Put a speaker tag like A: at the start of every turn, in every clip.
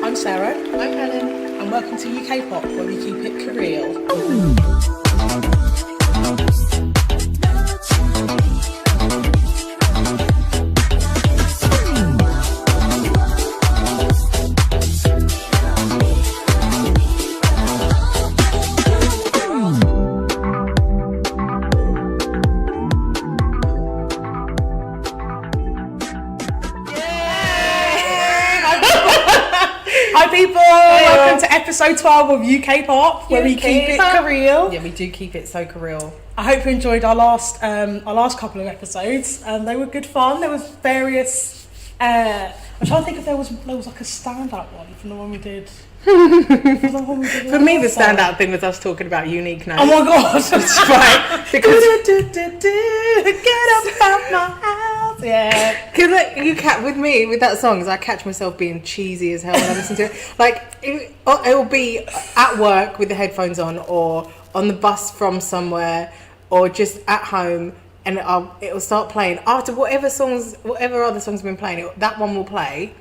A: I'm Sarah.
B: I'm Helen.
A: And welcome to UKPOP, where we keep it Korean. Hi people, welcome to episode 12 of UKPOP, where we keep it Korean.
B: Yeah, we do keep it so Korean.
A: I hope you enjoyed our last couple of episodes. They were good fun. There was various. I'm trying to think if there was like a standout one from the one we did.
B: For me, the standout thing was us talking about unique names.
A: Oh my god!
B: That's right. Because
A: get up out my house. Yeah.
B: Because with that song, I catch myself being cheesy as hell when I listen to it. Like it'll be at work with the headphones on, or on the bus from somewhere, or just at home, and it'll start playing after whatever other songs have been playing. That one will play.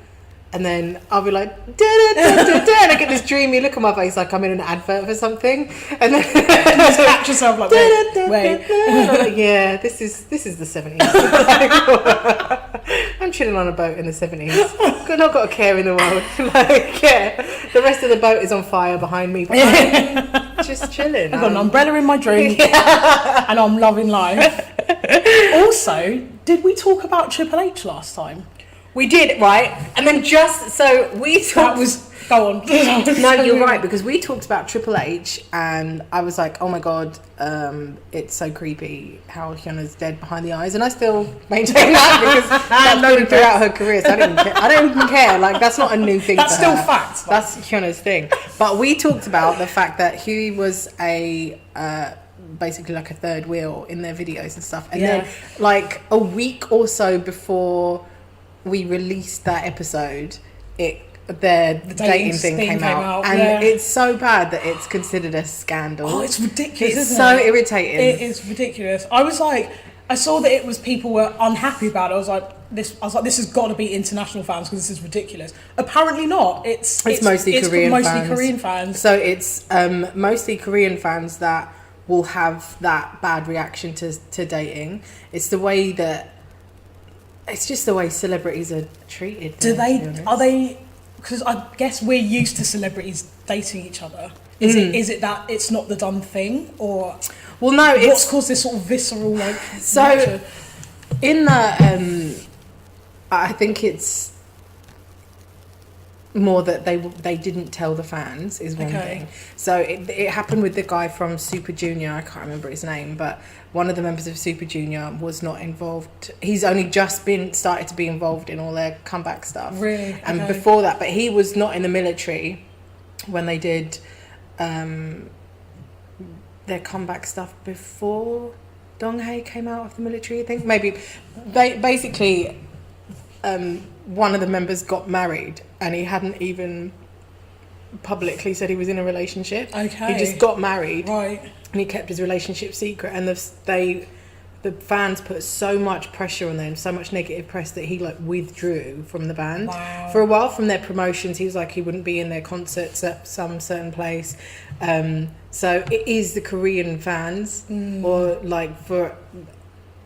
B: And then I'll be like, da, da, da, da, da, and I get this dreamy look on my face like I'm in an advert for something. And then
A: just catch yourself like, wait.
B: And I'm like, yeah, this is the 70s. I'm chilling on a boat in the 70s. I've not got a care in the world. Like, yeah, the rest of the boat is on fire behind me. But I'm just chilling.
A: I've got an umbrella in my drink, and I'm loving life. Also, did we talk about Triple H last time?
B: We did, right? And then
A: go on.
B: No, you're right, because we talked about Triple H, and I was like, oh my god, it's so creepy how Hyuna's dead behind the eyes, and I still maintain that because that's known throughout her career, so I don't even care. Like, that's not a new thing.
A: That's still fact.
B: That's Hyuna's thing. But we talked about the fact that Huey was basically like a third wheel in their videos and stuff, and then like a week or so before we released that episode, the dating thing came out. And it's so bad that it's considered a scandal.
A: Oh, it's ridiculous.
B: It's so irritating.
A: It is ridiculous. I saw that it was people were unhappy about it. I was like, this has got to be international fans because this is ridiculous. Apparently not. It's mostly Korean fans.
B: So it's mostly Korean fans that will have that bad reaction to dating. It's just the way celebrities are treated.
A: Are they? Because I guess we're used to celebrities dating each other. Is it that it's not the done thing, or?
B: Well, no.
A: What's caused this sort of visceral
B: So,
A: nature?
B: In the I think it's more that they didn't tell the fans is one thing. So it happened with the guy from Super Junior. I can't remember his name, but one of the members of Super Junior was not involved. He's only just started to be involved in all their comeback stuff.
A: Really?
B: And before that, but he was not in the military when they did their comeback stuff before Donghae came out of the military. I think maybe basically. One of the members got married and he hadn't even publicly said he was in a relationship.
A: Okay.
B: He just got married.
A: Right.
B: And he kept his relationship secret, and the fans put so much pressure on them, so much negative press, that he withdrew from the band.
A: Wow.
B: For a while from their promotions. He was like he wouldn't be in their concerts at some certain place. So it is the Korean fans or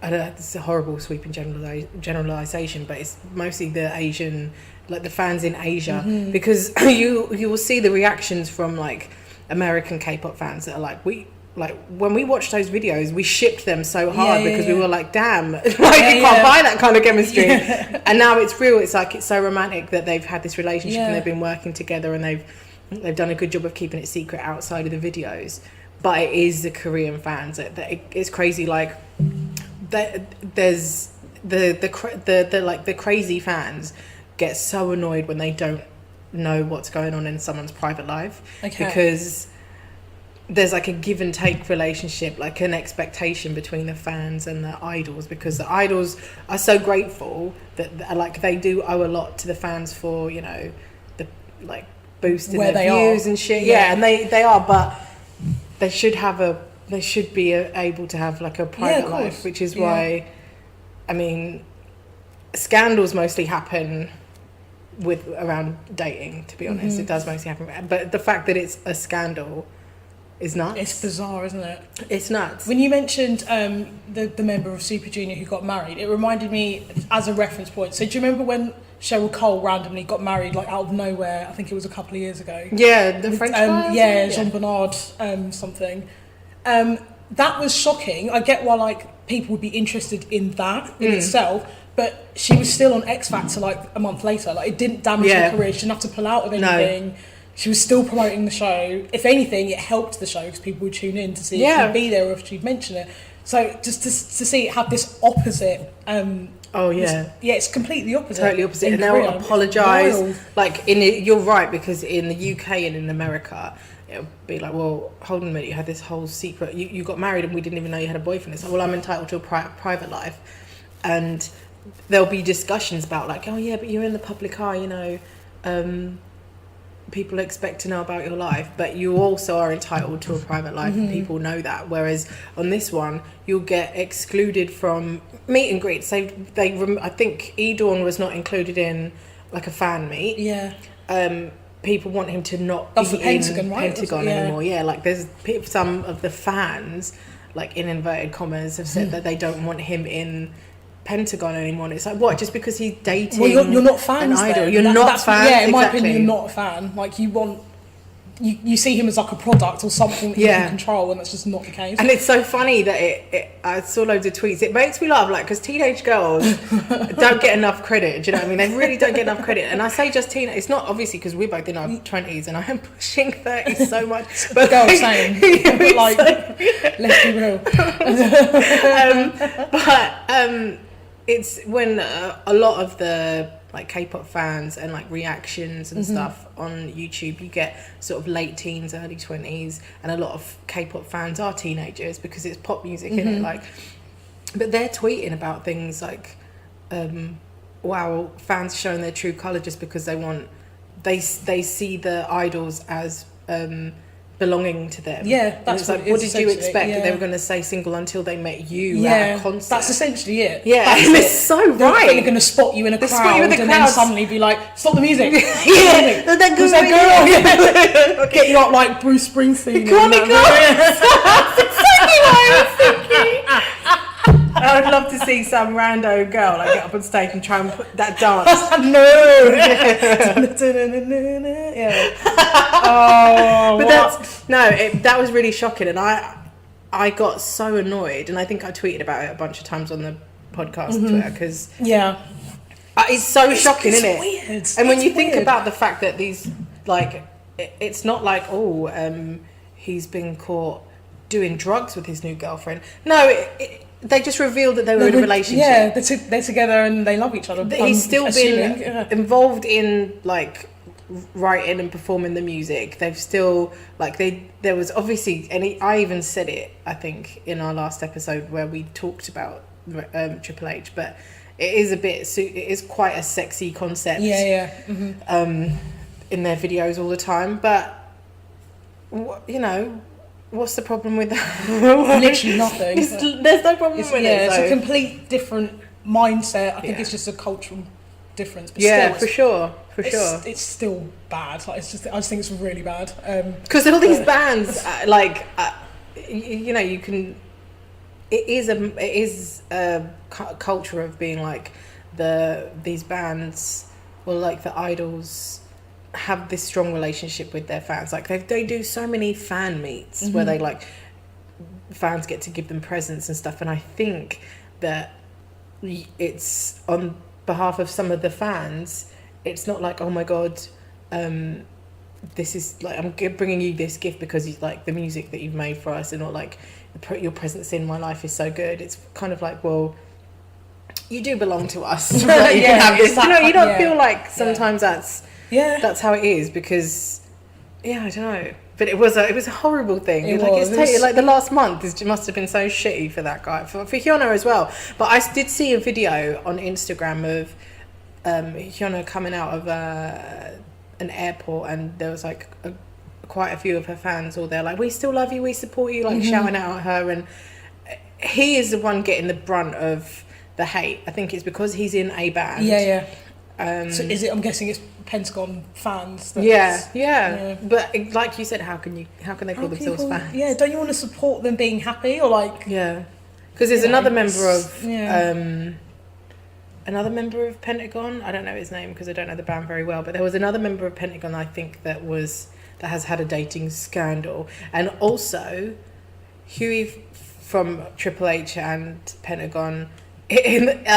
B: I don't know, this is a horrible sweeping generalization, but it's mostly the Asian, like the fans in Asia, because you will see the reactions from like American K-pop fans that are when we watched those videos, we shipped them so hard because we were like, damn, you can't buy that kind of chemistry. And now it's real. It's like, it's so romantic that they've had this relationship and they've been working together, and they've done a good job of keeping it secret outside of the videos. But it is the Korean fans that it's crazy. Like, there's the crazy fans get so annoyed when they don't know what's going on in someone's private life, because there's like a give and take relationship, like an expectation between the fans and the idols, because the idols are so grateful that they do owe a lot to the fans for the boosting their views and shit. And they are, but they should be able to have like a private life, which is why, I mean, scandals mostly happen with around dating, to be honest. It does mostly happen, but the fact that it's a scandal is nuts.
A: It's bizarre, isn't it?
B: It's nuts. When
A: you mentioned the member of Super Junior who got married, it reminded me as a reference point. So do you remember when Cheryl Cole randomly got married, like out of nowhere? I think it was a couple of years ago.
B: Yeah, the French guy.
A: Jean Bernard something. That was shocking. I get why like people would be interested in that in itself, but she was still on X Factor like a month later. Like it didn't damage her career. She didn't have to pull out of anything. No. She was still promoting the show. If anything, it helped the show because people would tune in to see if she'd be there or if she'd mention it. So just to see it have this opposite. It's completely opposite.
B: Totally opposite. And they'll apologise. Like you're right, because in the UK and in America, it'll be like, well, hold on a minute, you had this whole secret. You got married and we didn't even know you had a boyfriend. It's like, well, I'm entitled to a private life, and there'll be discussions about like, oh yeah, but you're in the public eye, you know. People expect to know about your life, but you also are entitled to a private life, and people know that. Whereas on this one, you'll get excluded from meet and greets. I think E'Dawn was not included in like a fan meet.
A: Yeah.
B: People want him to not
A: be
B: in Pentagon anymore. Yeah, like there's some of the fans, like in inverted commas, have said that they don't want him in Pentagon anymore. And it's like, what, just because he's dating
A: you're not fans
B: an idol?
A: Then.
B: You're not fans.
A: Yeah, in my opinion, you're not a fan. Like you see him as like a product or something that you can control, and that's just not the case.
B: And it's so funny that I saw loads of tweets. It makes me laugh, like, because teenage girls don't get enough credit. Do you know what I mean? They really don't get enough credit. And I say just teenage. It's not obviously because we're both in our 20s, and I am pushing 30 so much.
A: But girl, same. But like, let's be real.
B: It's when a lot of the like K-pop fans and like reactions and stuff on YouTube, you get sort of late teens, early 20s, and a lot of K-pop fans are teenagers because it's pop music, isn't it? Like, but they're tweeting about things like, wow, fans showing their true colour just because they see the idols as belonging to them.
A: Yeah, that's
B: like, what did you expect that they were going to say single until they met you at a concert?
A: That's essentially it.
B: Yeah, and it's so right.
A: They're going to spot you in a crowd and then suddenly be like, stop the music.
B: Yeah,
A: that girl. Get you up like Bruce Springsteen.
B: That's exactly what I was thinking. I would love to see some rando girl like get up on stage and try and put that dance. But that was really shocking, and I got so annoyed, and I think I tweeted about it a bunch of times on the podcast Twitter, because it's so shocking, isn't it?
A: Weird.
B: And when you think about the fact that these, like, it's not like, he's been caught doing drugs with his new girlfriend. No, they just revealed that they were in a relationship.
A: Yeah, they're together and they love each other.
B: He's still been involved in like writing and performing the music. They've still like there was obviously, and I even said it, I think, in our last episode where we talked about Triple H, but it is quite a sexy concept. In their videos all the time, but you know. What's the problem with that?
A: Literally nothing.
B: There's no problem with it.
A: Yeah, it's a complete different mindset. I think it's just a cultural difference. But
B: still, for sure.
A: It's still bad. Like, I just think it's really bad.
B: Because all these bands, you know, you can. It is a culture of being like these bands, or like the idols, have this strong relationship with their fans. Like they do so many fan meets where they like fans get to give them presents and stuff, and I think that it's on behalf of some of the fans. It's not like, oh my god, this is like, I'm bringing you this gift because you like the music that you've made for us, and not like your presence in my life is so good. It's kind of like, well, you do belong to us. You can have this. You don't feel like sometimes that's how it is, because I don't know, but it was a horrible thing. Like the last month must have been so shitty for that guy, for Hyuna as well. But I did see a video on Instagram of Hyuna coming out of an airport, and there was like quite a few of her fans all there like, we still love you, we support you, like shouting out at her, and he is the one getting the brunt of the hate. I think it's because he's in a band.
A: So is it? I'm guessing it's Pentagon fans.
B: Yeah. But like you said, how can they call themselves fans?
A: Yeah, don't you want to support them being happy or like?
B: Yeah, because there's another member of Pentagon. I don't know his name because I don't know the band very well. But there was another member of Pentagon, I think, that has had a dating scandal, and also Huey from Triple H and Pentagon,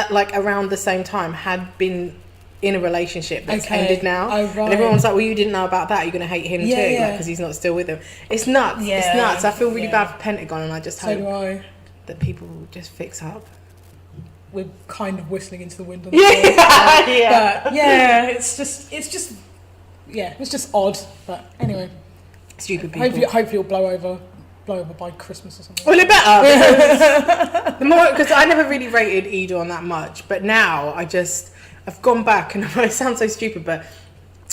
B: like around the same time, had been in a relationship that's ended now.
A: Oh, right.
B: And everyone's like, well, you didn't know about that, you're going to hate him too, because he's not still with him. It's nuts. It's nuts. I feel really bad for Pentagon, and I just hope that people will just fix up.
A: We're kind of whistling into the wind on
B: But
A: it's just odd. But anyway,
B: stupid people.
A: Hopefully it'll blow over by Christmas or something.
B: Well, it better. Because I never really rated E'Dawn that much, but now I've gone back, and it sounds so stupid, but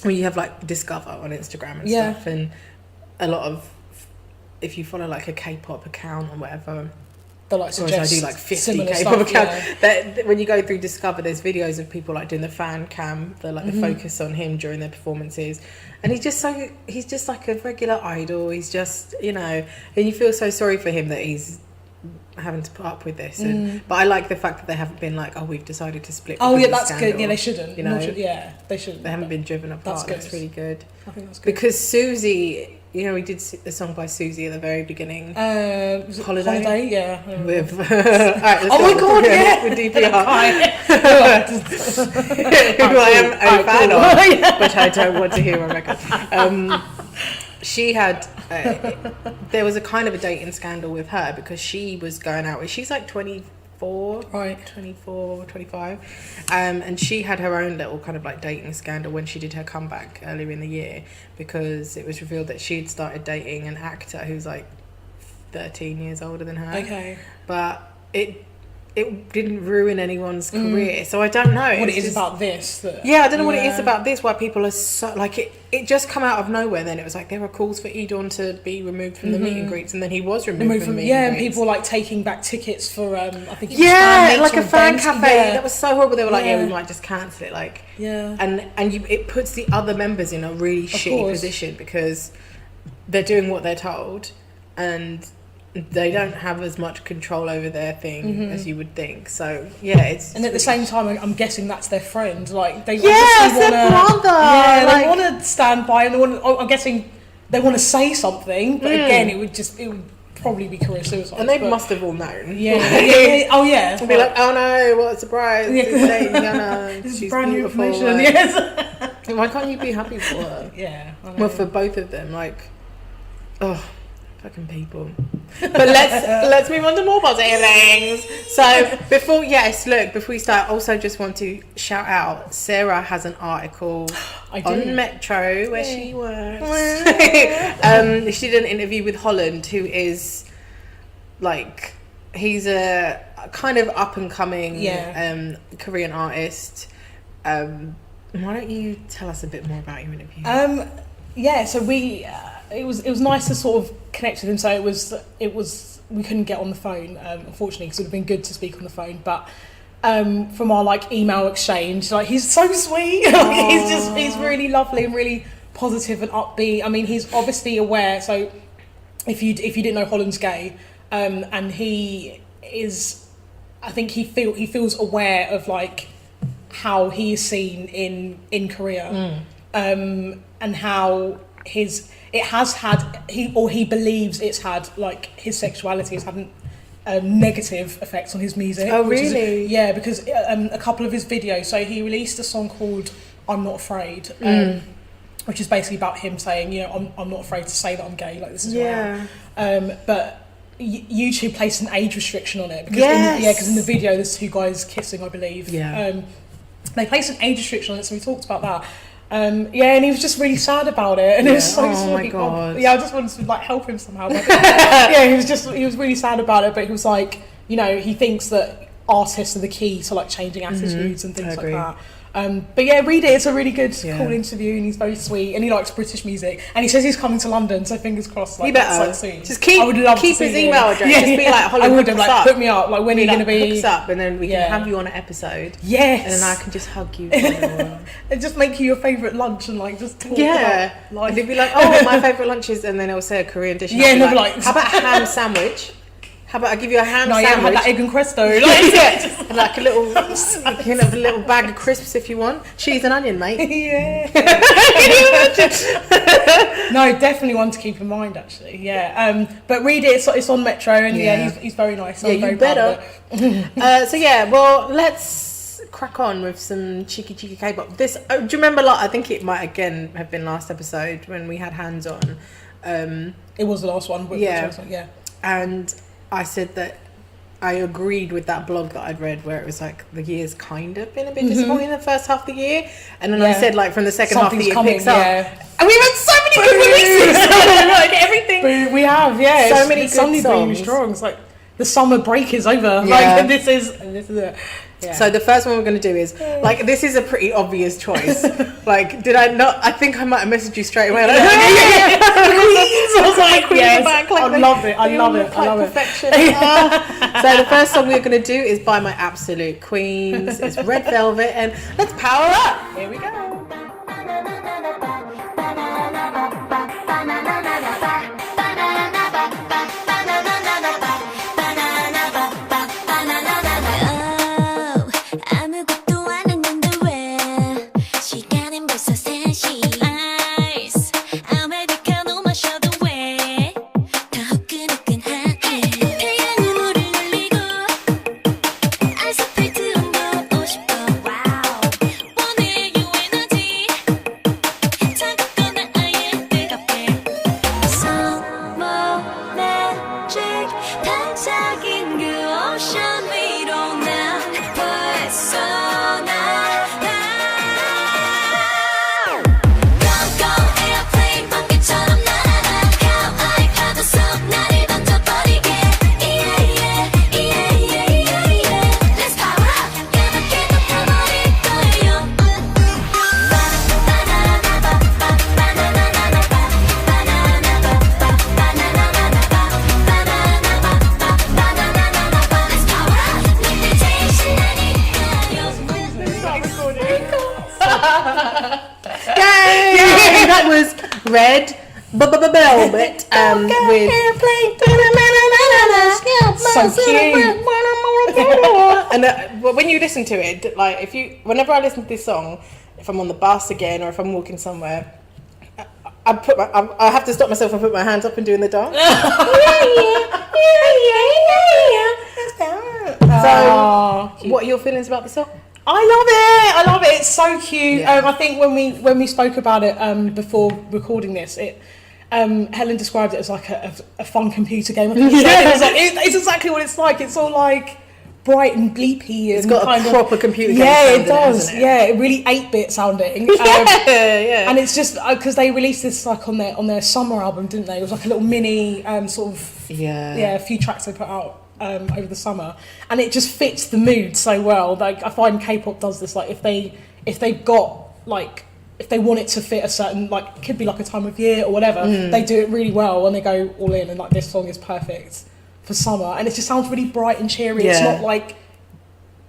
B: when you have like Discover on Instagram and stuff, and a lot of, if you follow like a K-pop account or whatever,
A: they'll like suggest
B: I do like 50 K-pop
A: stuff,
B: accounts. That when you go through Discover, there's videos of people like doing the fan cam, the focus on him during their performances, and he's just like a regular idol. He's just, and you feel so sorry for him that he's having to put up with this, but I like the fact that they haven't been like, oh, we've decided to split.
A: That's good. Yeah, they shouldn't. They shouldn't.
B: They haven't been driven apart. That's really good.
A: I think that's good.
B: Because Susie, we did a song by Susie at the very beginning.
A: Was it Holiday? Yeah.
B: With right,
A: oh my god, yeah,
B: with DPR. Who I am a fan of, but I don't want to hear on record. She had there was a kind of a dating scandal with her because she was going out with, she's like 24, 25, and she had her own little kind of like dating scandal when she did her comeback earlier in the year, because it was revealed that she'd started dating an actor who's like 13 years older than her. But it didn't ruin anyone's career, so I don't know
A: what it is about this.
B: I don't know what it is about this, why people are so like it just come out of nowhere. Then it was like there were calls for E'Dawn to be removed from the meet and greets, and then he was removed from the meet and greets.
A: And people like taking back tickets for I think
B: like a fan cafe. That was so horrible. They were like, we might just cancel it, like and it puts the other members in a really shitty position because they're doing what they're told, and they don't have as much control over their thing as you would think. So it's
A: and at the same time, I'm guessing that's their friend. Like they
B: their brother.
A: Yeah, they want to stand by, and I'm guessing they want to say something. But again, it would probably be career suicide.
B: And they must have all known.
A: Oh yeah.
B: And be like, oh no, what a surprise!
A: She's brand new information. Yes.
B: Why can't you be happy for her?
A: Yeah.
B: Well, for both of them, like, fucking people. But let's move on to more positive things. So before we start, also just want to shout out, Sarah has an article on Metro where she works. She did an interview with Holland, who is like, he's a kind of up and coming Korean artist. Why don't you tell us a bit more about your interview?
A: So we it was nice to sort of connect with him. So it was we couldn't get on the phone, unfortunately, because it would have been good to speak on the phone. But from our like email exchange, like, he's so sweet. he's really lovely and really positive and upbeat. I mean, he's obviously aware. So if you didn't know, Holland's gay, and he is, I think he feels aware of like how he is seen in Korea, and how he believes it's had, like, his sexuality has had a negative effect on his music.
B: Oh, really?
A: Because a couple of his videos. So he released a song called "I'm Not Afraid," which is basically about him saying, I'm not afraid to say that I'm gay. Like, this is who I am. But YouTube placed an age restriction on it because in the video there's two guys kissing, I believe. They placed an age restriction on it, so we talked about that. And he was just really sad about it, and it was so sweet.
B: My God.
A: I just wanted to like help him somehow. But, he was really sad about it, but he was like, he thinks that artists are the key to like changing attitudes and things like that. But yeah, read it. It's a really good, cool interview, and he's very sweet, and he likes British music, and he says he's coming to London, so fingers crossed. Like,
B: he better
A: like, soon.
B: just keep his email address. Just be like, Holland,
A: I would have like hook me up. Like, when are you gonna be?
B: Hook us up, and then we can have you on an episode.
A: Yes,
B: and then I can just hug you. And
A: just make you your favourite lunch and like just talk
B: about life. And they'd be like, oh, my favourite lunch is, and then it'll say a Korean dish.
A: Yeah, and like,
B: how about a ham sandwich? How about I give you a ham sandwich?
A: No, that egg and cresto. Like,
B: and like a little, you can have a little bag of crisps if you want. Cheese and onion, mate.
A: Yeah. No, definitely one to keep in mind, actually. Yeah. But read it. It's on Metro, and he's very nice.
B: Yeah, you better. So yeah, well, let's crack on with some cheeky K-pop. This, do you remember? Like, I think it might again have been last episode when we had Hands On.
A: It was the last one. Yeah.
B: And I said that I agreed with that blog that I'd read where it was like the year's kind of been a bit disappointing in the first half of the year, and then I said like from the second half of the year picks up, and we've had so many good releases. Like everything
A: we have,
B: so many good songs.
A: Really strong. It's like the summer break is over. Like this is it. Yeah. So
B: the first one we're going to do is like, this is a pretty obvious choice. Like, did I not? I think I might have messaged you straight away. Like,
A: Queens. I was like, yes, I love it. I love it.
B: Perfection. So the first song we're going to do is by my absolute queens. It's Red Velvet, and let's power up. Here we go. That was Red Velvet with
A: so cute.
B: And when you listen to it, like whenever I listen to this song, if I'm on the bus again or if I'm walking somewhere, I have to stop myself and put my hands up and doing the dance. So, what are your feelings about the song?
A: I love it. It's so cute. Yeah. I think when we spoke about it before recording this, Helen described it as like a fun computer game. It's exactly what it's like. It's all like bright and bleepy.
B: It's got a proper computer game.
A: Yeah, it does. It really 8-bit sounding. And it's just because they released this like on their summer album, didn't they? It was like a little mini sort of a few tracks they put out over the summer, and it just fits the mood so well. Like, I find K-pop does this, like if they've got like, if they want it to fit a certain, like, it could be like a time of year or whatever, they do it really well and they go all in, and like this song is perfect for summer, and it just sounds really bright and cheery. It's not like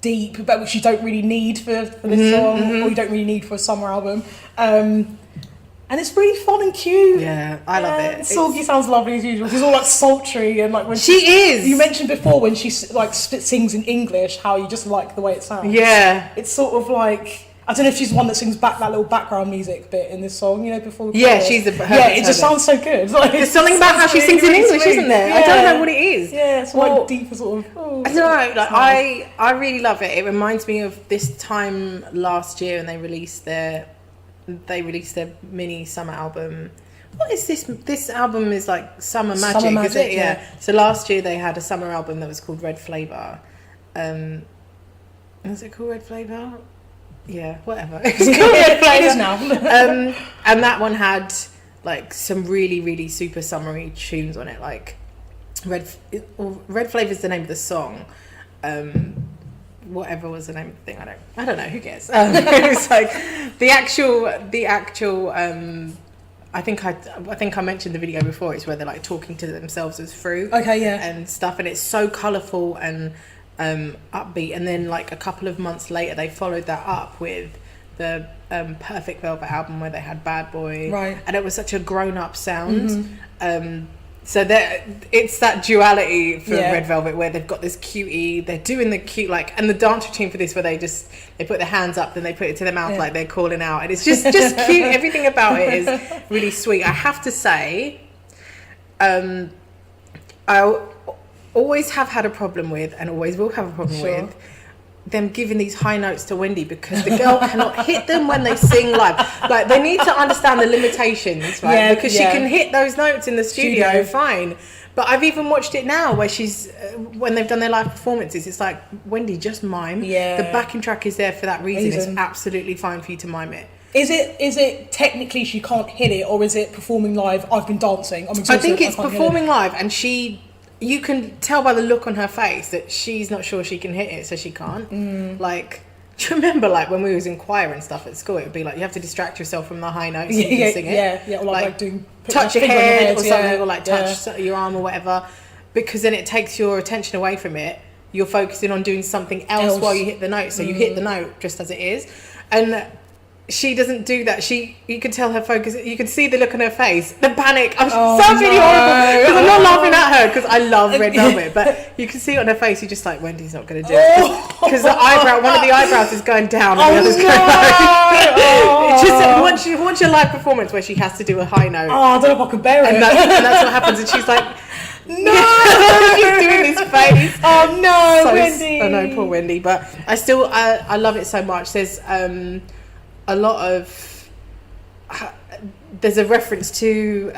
A: deep, but which you don't really need for this song, or you don't really need for a summer album. And it's really fun and cute.
B: Yeah, I love it.
A: Sorgi sounds lovely as usual. She's all like sultry, and like when
B: she is.
A: You mentioned before when she like sings in English, how you just like the way it sounds.
B: Yeah,
A: it's sort of like, I don't know if she's one that sings back that little background music bit in this song, you know, before.
B: She's the.
A: It just sounds so good. Like,
B: there's something about how she sings in English, isn't there? I don't know what it is.
A: Yeah, it's like deeper sort of.
B: I don't know. Like, I really love it. It reminds me of this time last year when they released their mini summer album. What is this? This album is like Summer Magic, is it? Yeah. So last year they had a summer album that was called Red Flavor. Is it called Red Flavor? Yeah, whatever. It's called Red Flavor.
A: It is now.
B: And that one had like some really, really super summery tunes on it. Like Red Flavor is the name of the song. whatever was the name of the thing. I don't know. Who cares? It's like the actual. I think I mentioned the video before. It's where they're like talking to themselves as fruit.
A: Okay, yeah.
B: And stuff, and it's so colourful and upbeat. And then like a couple of months later, they followed that up with the Perfect Velvet album where they had Bad Boy,
A: right?
B: And it was such a grown-up sound. So it's that duality for Red Velvet where they've got this cutie, they're doing the cute like, and the dance routine for this where they put their hands up, then they put it to their mouth like they're calling out, and it's just cute. Everything about it is really sweet. I have to say, I always have had a problem with, and always will have a problem with, them giving these high notes to Wendy, because the girl cannot hit them when they sing live. Like, they need to understand the limitations, right?
A: Yeah,
B: because she can hit those notes in the studio fine. But I've even watched it now where she's when they've done their live performances, it's like, Wendy, just mime.
A: Yeah.
B: The backing track is there for that reason. It's absolutely fine for you to mime it.
A: Is it technically she can't hit it, or is it performing live? I've been dancing.
B: I think it's performing live, and you can tell by the look on her face that she's not sure she can hit it, so she can't. Like, do you remember like when we was in choir and stuff at school? It would be like you have to distract yourself from the high notes so you can sing it.
A: Yeah, or like doing
B: touch your head or something, or like touch your arm or whatever, because then it takes your attention away from it. You're focusing on doing something else while you hit the note, so you hit the note just as it is. And she doesn't do that. You can tell her focus. You can see the look on her face, the panic. Sounds really horrible because I'm not laughing at her because I love Red Velvet, but you can see it on her face. You're just like, Wendy's not going to do it because one of the eyebrows is going down and the other's going up. It's just once your live performance where she has to do a high note.
A: I don't know if I can bear it.
B: And that's what happens. And she's like, no, she's doing this face.
A: Oh no, Wendy.
B: I know, poor Wendy. But I love it so much. There's a lot of there's a reference to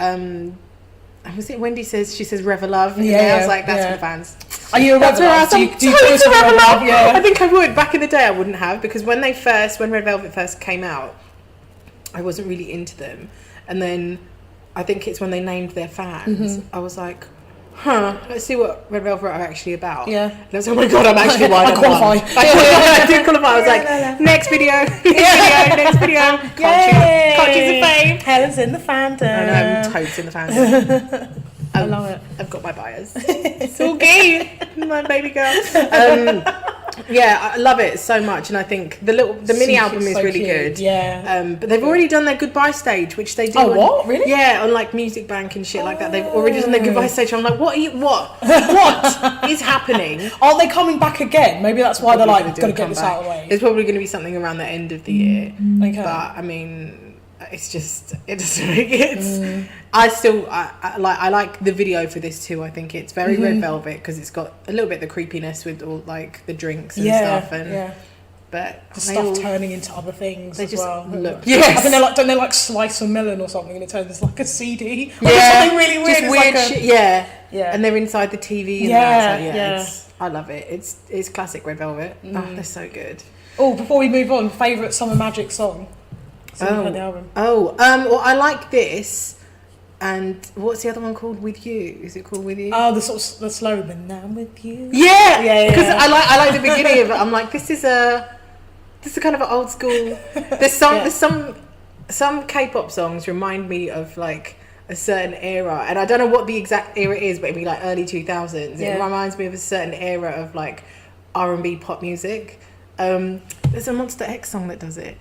B: was it Wendy says, she says Revel Love, I was like, that's for the fans.
A: Are you a Revel Love?
B: Do you post Revel Love? Yeah, I think I would. Back in the day I wouldn't have, because when Red Velvet first came out, I wasn't really into them, and then I think it's when they named their fans, I was like, let's see what Red Velvet are actually about. Yeah. And I was like, oh my god, I'm actually I
A: qualify.
B: I did qualify. I was like, next video. Can't choose a fame.
A: Helen's in the fandom.
B: I know, Toad's in the fandom.
A: I love it.
B: I've got my bias. It's all gay, my baby girl. Yeah, I love it so much, and I think the mini album is really good.
A: Yeah.
B: But they've already done their goodbye stage, which they do.
A: Oh, what? Really?
B: Yeah, on like Music Bank and shit like that. They've already done their goodbye stage. I'm like, what is happening?
A: Are they coming back again? Maybe that's why they're like, gotta get this out of the way.
B: It's probably going to be something around the end of the year.
A: Okay.
B: But I mean, it's just, it doesn't make it. I like the video for this too. I think it's very Red Velvet because it's got a little bit of the creepiness with all like the drinks and stuff, and but
A: the stuff turning into other things. They just
B: look.
A: Yes. I think don't they like slice a melon or something and it turns into like a CD?
B: Yeah.
A: Something really weird.
B: Just weird
A: like
B: shit. Yeah. And they're inside the TV. And I love it. It's classic Red Velvet. They're so good.
A: Oh, before we move on, favourite Summer Magic song? The album.
B: Well, I like this, and what's the other one called? With You? Is it called With You?
A: Oh, the sort of the slow, but now I'm with you.
B: Yeah, because I like the beginning of it. I'm like, this is kind of an old school. There's some K-pop songs remind me of like a certain era, and I don't know what the exact era is, but it'd be like early 2000s. It reminds me of a certain era of like R&B pop music. There's a Monster X song that does it.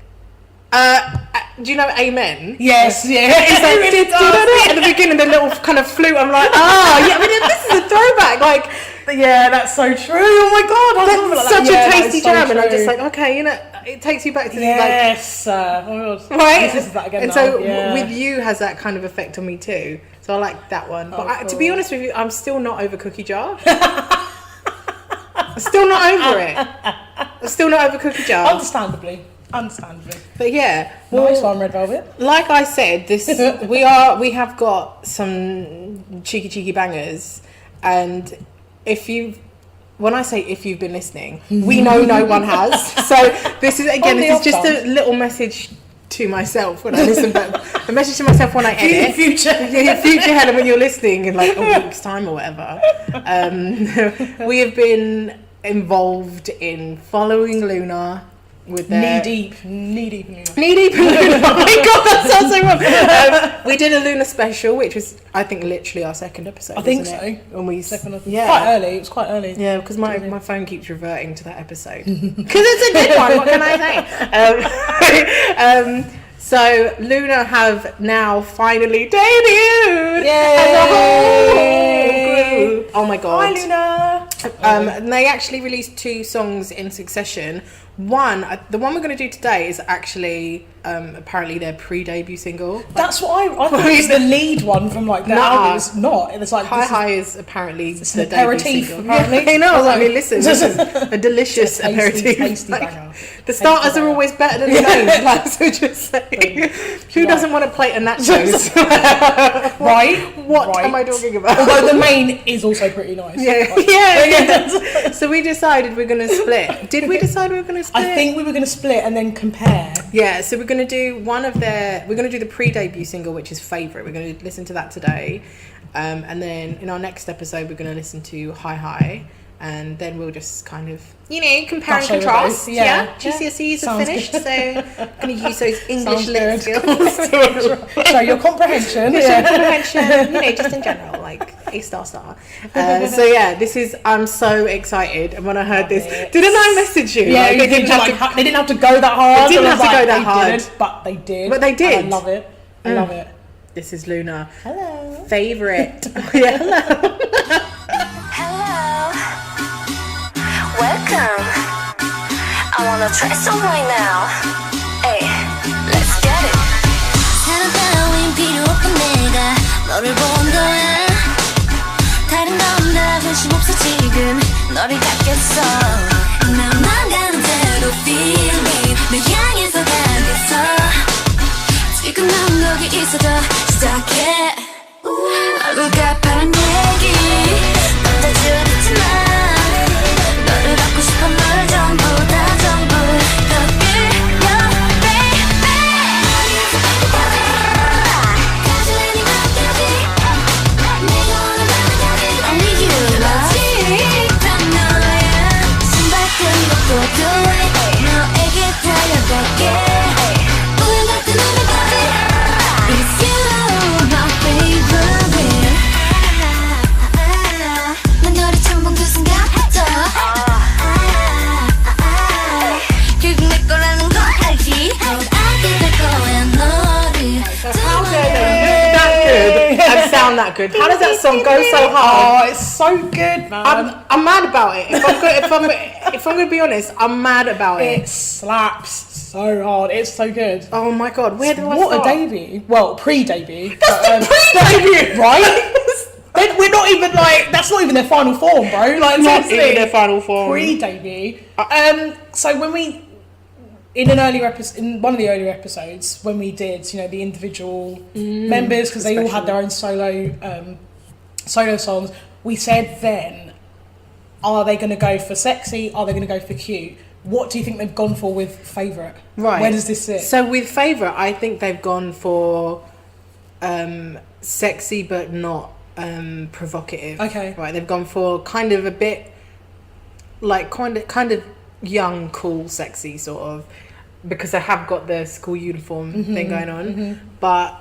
B: Do you know Amen?
A: Yes, yeah.
B: It's like, really does. At the beginning, the little kind of flute. I'm like, I mean, this is a throwback. Like,
A: yeah, that's so true. Oh my god,
B: that's such a tasty jam, and I'm just like, okay, it takes you back to
A: yes. Oh my god,
B: right?
A: This is that again.
B: And
A: now.
B: so With You has that kind of effect on me too. So I like that one. But to be honest with you, I'm still not over Cookie Jar. I'm still not over it. I'm still not over Cookie Jar.
A: Understandably.
B: But yeah,
A: nice one, Red Velvet.
B: Like I said, this we have got some cheeky bangers, and when I say if you've been listening, we know no one has. So this is just a little message to myself when I listen back. A message to myself when I edit.
A: Future
B: Helen, when you're listening in like a week's time or whatever. We have been involved in following LOONA with their...
A: Knee deep in LOONA.
B: Oh my god, that sounds so wrong. We did a LOONA special, which was, I think, literally our second episode.
A: I think so.
B: When we
A: yeah, quite early. It was quite early.
B: Yeah, because my phone keeps reverting to that episode because it's a good one. What can I say? So LOONA have now finally debuted as a whole group. Oh my god!
A: Hi LOONA.
B: And they actually released 2 songs in succession. The one we're going to do today is actually apparently their pre-debut single.
A: That's what I thought it was the lead one from like the album. It's not. It's like
B: Hi is apparently the
A: aperitif.
B: Debut single. Apparently, I was like, listen, this is a delicious aperitif.
A: Tasty banger.
B: The starters are always better than the names. Like, so just saying, who doesn't want to play a nachos?
A: Right?
B: What am I talking about?
A: Although the main is also pretty nice.
B: Yeah. So we decided we're going to split. Did we decide we were going to split?
A: I think we were going to split and then compare.
B: Yeah, so we're going to do we're going to do the pre-debut single, which is Favourite. We're going to listen to that today. And then in our next episode, we're going to listen to Hi. And then we'll just kind of, compare and contrast. Yeah. GCSEs are finished, so I'm going to use those English lit skills.
A: Show your comprehension.
B: Just in general, like A**. So I'm so excited. And when I heard this, didn't I message you?
A: Yeah, they didn't have to go that hard.
B: They didn't have to go that hard.
A: But they did.
B: But they did.
A: I love it. I love it.
B: This is LOONA.
A: Hello.
B: Favourite. Yeah, hello.
C: Welcome. I wanna try some right now. Hey, let's get it. 사랑 따윈 필요 없던 내가 너를 본 거야. 다른 건 다 관심 없어 지금 너를 갖겠어. 나만 가는 대로 feel me. 널 향해서 가겠어. 지금 난 여기 있어도 시작해. 얼굴과 파란 얘기 넌 다 줄였지만. 너를 갖고 싶어 널 전부 다 전부 더 끌려 baby 가질래 네 맘까지 내가 원한다면 only you love 다 너야 신발끈 것도 do it 너에게 달려갈게 우연 같은 오늘까지 It's you my favorite 난 너를 처음 본 그 순간부터 결국 내 거라는 거 알지 알게 될 거야 너를
B: And sound that good. How does that song go so hard?
A: Oh, it's so good, man.
B: I'm mad about it. If I'm going to be honest, I'm mad about it.
A: It slaps so hard. It's so good.
B: Oh my god, where do I
A: What
B: start?
A: a debut. Well, pre-debut.
B: That's the pre-debut,
A: right? We're not even like, that's not even their final form, bro. Like,
B: not even their final form.
A: Pre-debut. So when we, in one of the earlier episodes, when we did, the individual members, because they all had their own solo songs, we said then, are they going to go for sexy? Are they going to go for cute? What do you think they've gone for with Favourite?
B: Right.
A: Where does this sit?
B: So with Favourite, I think they've gone for sexy but not provocative.
A: Okay.
B: Right. They've gone for kind of a bit like kind of young, cool, sexy sort of, because they have got the school uniform thing going on. But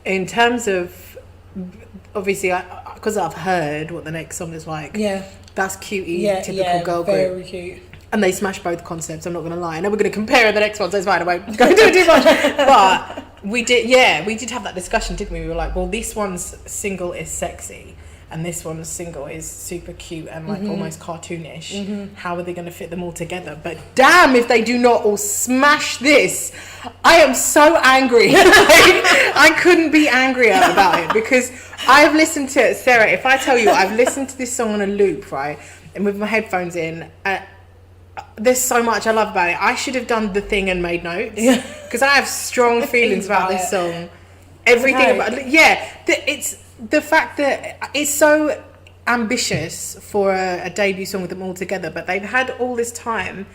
B: in terms of, obviously, because I've heard what the next song is like.
A: Yeah.
B: That's cutie, typical girl group.
A: Very cute.
B: And they smash both concepts, I'm not going to lie. I know we're going to compare the next one, so it's fine, I won't go into it too much. But we did have that discussion, didn't we? We were like, well, this one's single is sexy, and this one's single is super cute and like almost cartoonish. How are they going to fit them all together? But damn, if they do not all smash this, I am so angry. I couldn't be angrier about it, because I've listened to it. Sarah, if I tell you, I've listened to this song on a loop, right? And with my headphones in, there's so much I love about it. I should have done the thing and made notes, because I have strong feelings about this song. Everything about it. It's the fact that it's so ambitious for a debut song with them all together, but they've had all this time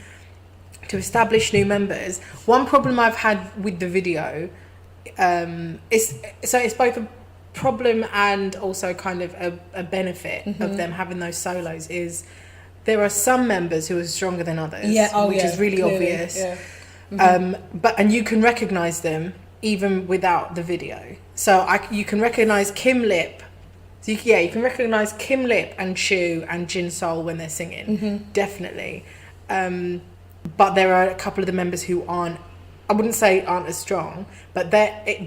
B: to establish new members. One problem I've had with the video is it's both a problem and also kind of a benefit of them having those solos, is there are some members who are stronger than others, which is really
A: clearly,
B: obvious. And you can recognize them even without the video. So you can recognize Kim Lip. So you can recognize Kim Lip and Shu and Jin Sol when they're singing, definitely. But there are a couple of the members who aren't. I wouldn't say aren't as strong, but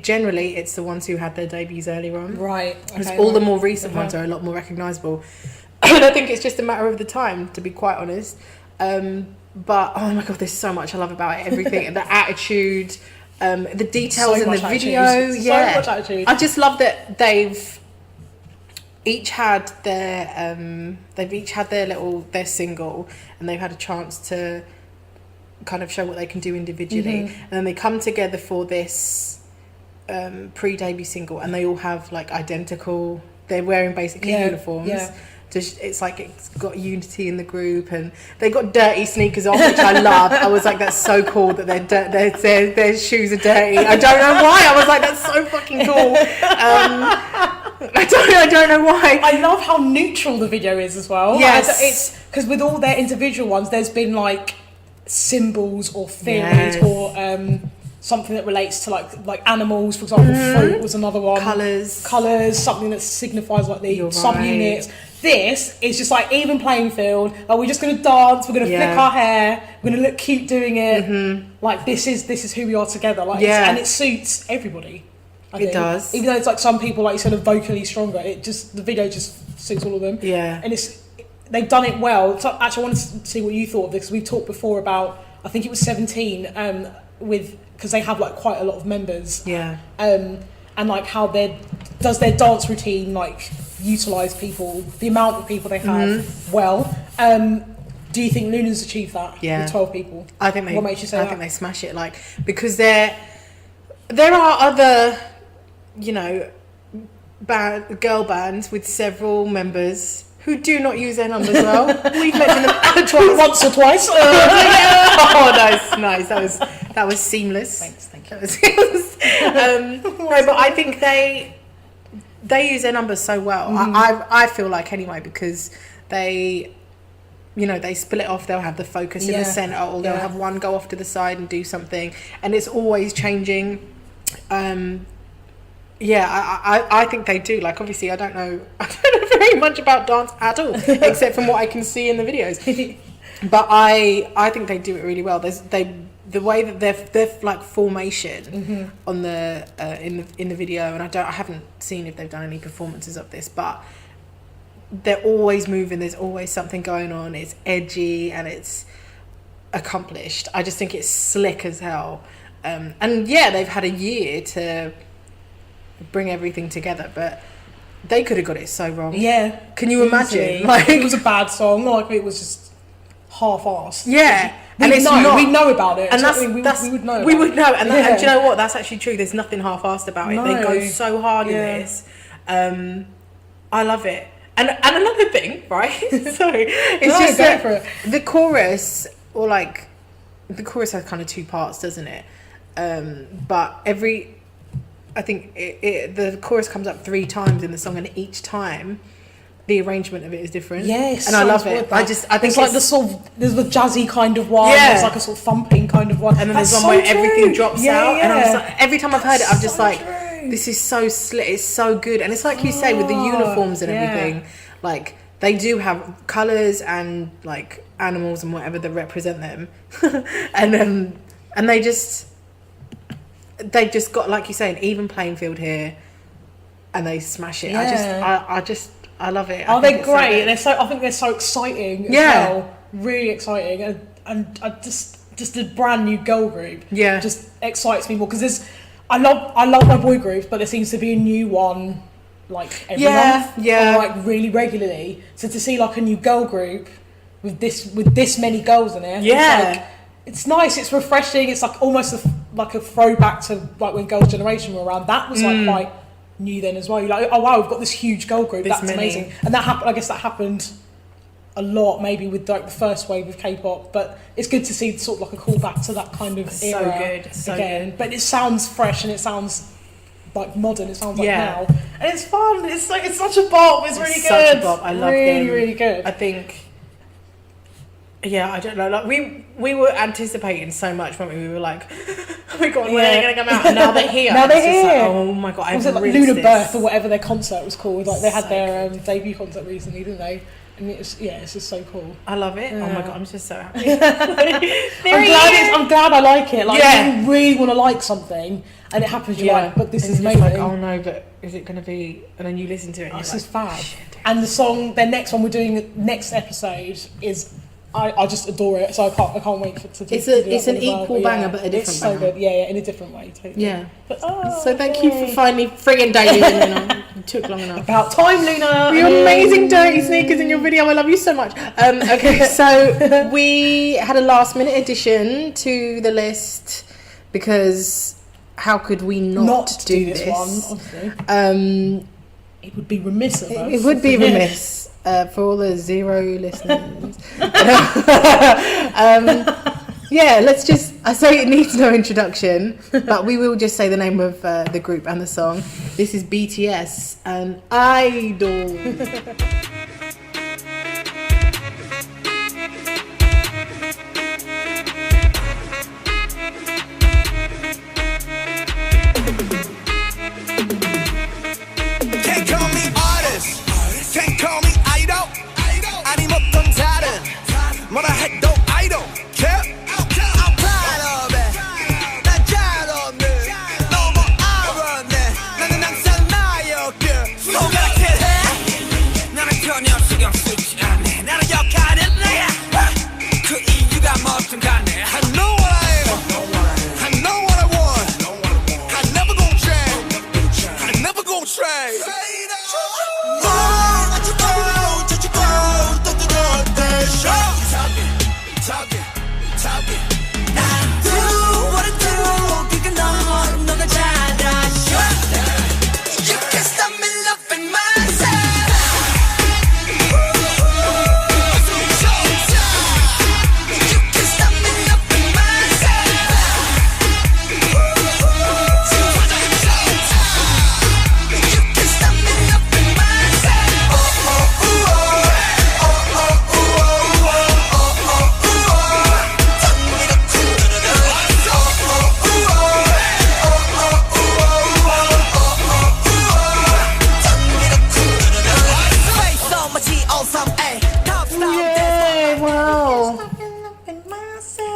B: generally it's the ones who had their debuts earlier on.
A: Right.
B: Because all the more recent ones are a lot more recognisable. And I think it's just a matter of the time, to be quite honest. But oh my god, there's so much I love about it. Everything, the attitude, the details in the video.
A: So much attitude.
B: I just love that they've each had their their single, and they've had a chance to kind of show what they can do individually, and then they come together for this pre-debut single, and they all have like identical. They're wearing basically uniforms. It's like it's got unity in the group, and they got dirty sneakers on, which I love. I was like, that's so cool that their shoes are dirty. I don't know why. I was like, that's so fucking cool. I don't know why.
A: I love how neutral the video is as well.
B: Yes,
A: it's because with all their individual ones, there's been like symbols or theories or something that relates to like animals, for example. Fruit was another one.
B: Colours,
A: something that signifies like the subunits. This is just like even playing field. Like we're just gonna dance, we're gonna flick our hair, we're gonna look cute doing it. Like this is who we are together. Like and it suits everybody. I think. It does. Even though it's like some people, like you said, are vocally stronger, the video just suits all of them.
B: Yeah.
A: And they've done it well. So actually, I wanted to see what you thought of this, because we've talked before about, I think it was 17, because they have like quite a lot of members.
B: Yeah.
A: And like how does their dance routine like utilise people, the amount of people they have well. Do you think LOONA's achieved that with 12 people?
B: I think
A: what makes you say that?
B: I think they smash it, like, because there are other, girl bands with several members who do not use their numbers well. We've mentioned them twice.
A: Once or twice.
B: Oh, nice. That was seamless.
A: Thank you.
B: No, but I think they use their numbers so well. I feel like anyway, because they split it off. They'll have the focus in the center, or they'll have one go off to the side and do something, and it's always changing. I think they do. Like, obviously, I don't know very much about dance at all, except from what I can see in the videos. But I think they do it really well. The way that their like formation on the in the video, and I haven't seen if they've done any performances of this, but they're always moving. There's always something going on. It's edgy and it's accomplished. I just think it's slick as hell. And they've had a year to bring everything together, but they could have got it so wrong.
A: Yeah.
B: Can you imagine?
A: Like, it was a bad song, like it was just half-assed.
B: Yeah.
A: We know about it.
B: And
A: we would know.
B: We would know. And do you know what? That's actually true. There's nothing half-assed about it. No. They go so hard in this. I love it. And another thing, right? Sorry. It's
A: for it.
B: The chorus, or like, the chorus has kind of two parts, doesn't it? But I think the chorus comes up 3 times in the song, and each time the arrangement of it is different.
A: Yes,
B: and I love it. I think
A: it's like there's the jazzy kind of one.
B: Yeah.
A: There's like a sort of thumping kind of one,
B: and then there's one where everything drops out.
A: Yeah.
B: And I'm like, every time I've heard it, I'm just like, this is so slick. It's so good, and it's like you say with the uniforms and everything. Like, they do have colours and like animals and whatever that represent them, and they just got, like you say, an even playing field here, and they smash it. I love it.
A: They're great. I think they're so exciting as well. Really exciting, and I just a brand new girl group.
B: Yeah,
A: just excites me more, because I love my boy groups, but there seems to be a new one like every month, or like really regularly. So to see like a new girl group with this many girls in it, it's nice. It's refreshing. It's like almost like a throwback to like when Girls' Generation were around. That was like quite new then as well. You're like, oh wow, we've got this huge girl group. That's amazing. And that happened. I guess that happened a lot maybe with like the first wave of K-pop. But it's good to see sort of like a callback to that kind of era again. But it sounds fresh, and it sounds like modern. It sounds like now, and it's fun. It's such a bop. It's really good.
B: Such a bop. I love it.
A: Really good.
B: I think Yeah, I don't know. Like we were anticipating so much when we were like, oh my god, when are they gonna come out? And now they're here.
A: Now they're here.
B: Like, oh my god, I
A: was it like LOONA Birth or whatever their concert was called? Like they had their debut concert recently, didn't they? And it's just so cool.
B: I love it. Yeah. Oh my god, I'm just so happy.
A: I'm glad I like it. Like you really want to like something, and it happens. You're like, but this is amazing.
B: Like, oh no, but is it gonna be? And then you listen to it. And
A: this
B: is
A: fab. And the song, their next one we're doing next episode is. I just adore it, so I can't wait for to do.
B: It's an equal banger, but a different.
A: It's so good, yeah, in a different way too.
B: Yeah. But, so thank you for finally frigging debuting. It took long enough.
A: About time, Luna.
B: Your amazing dirty sneakers in your video. I love you so much. Okay, so we had a last minute addition to the list because how could we not do this one? Obviously,
A: it would be remiss of us.
B: It would be remiss. For all the 0 listeners. Let's just, I say it needs no introduction, but we will just say the name of the group and the song. This is BTS and Idol.
D: Can't call me artist, can't call me idol. 아님 어떤 다른 뭐라 해도 I don't care. I'm proud of it. 난 잘 없네. 너무 알았네. 나는 항상 나였길. 손가락질해. 나는 전혀 신경 쓰지 않네. 나는 역할은 내야. 그 이유가 뭐든 간에. I know what I am. I know what I want. I never gon' change. I never gon' trade.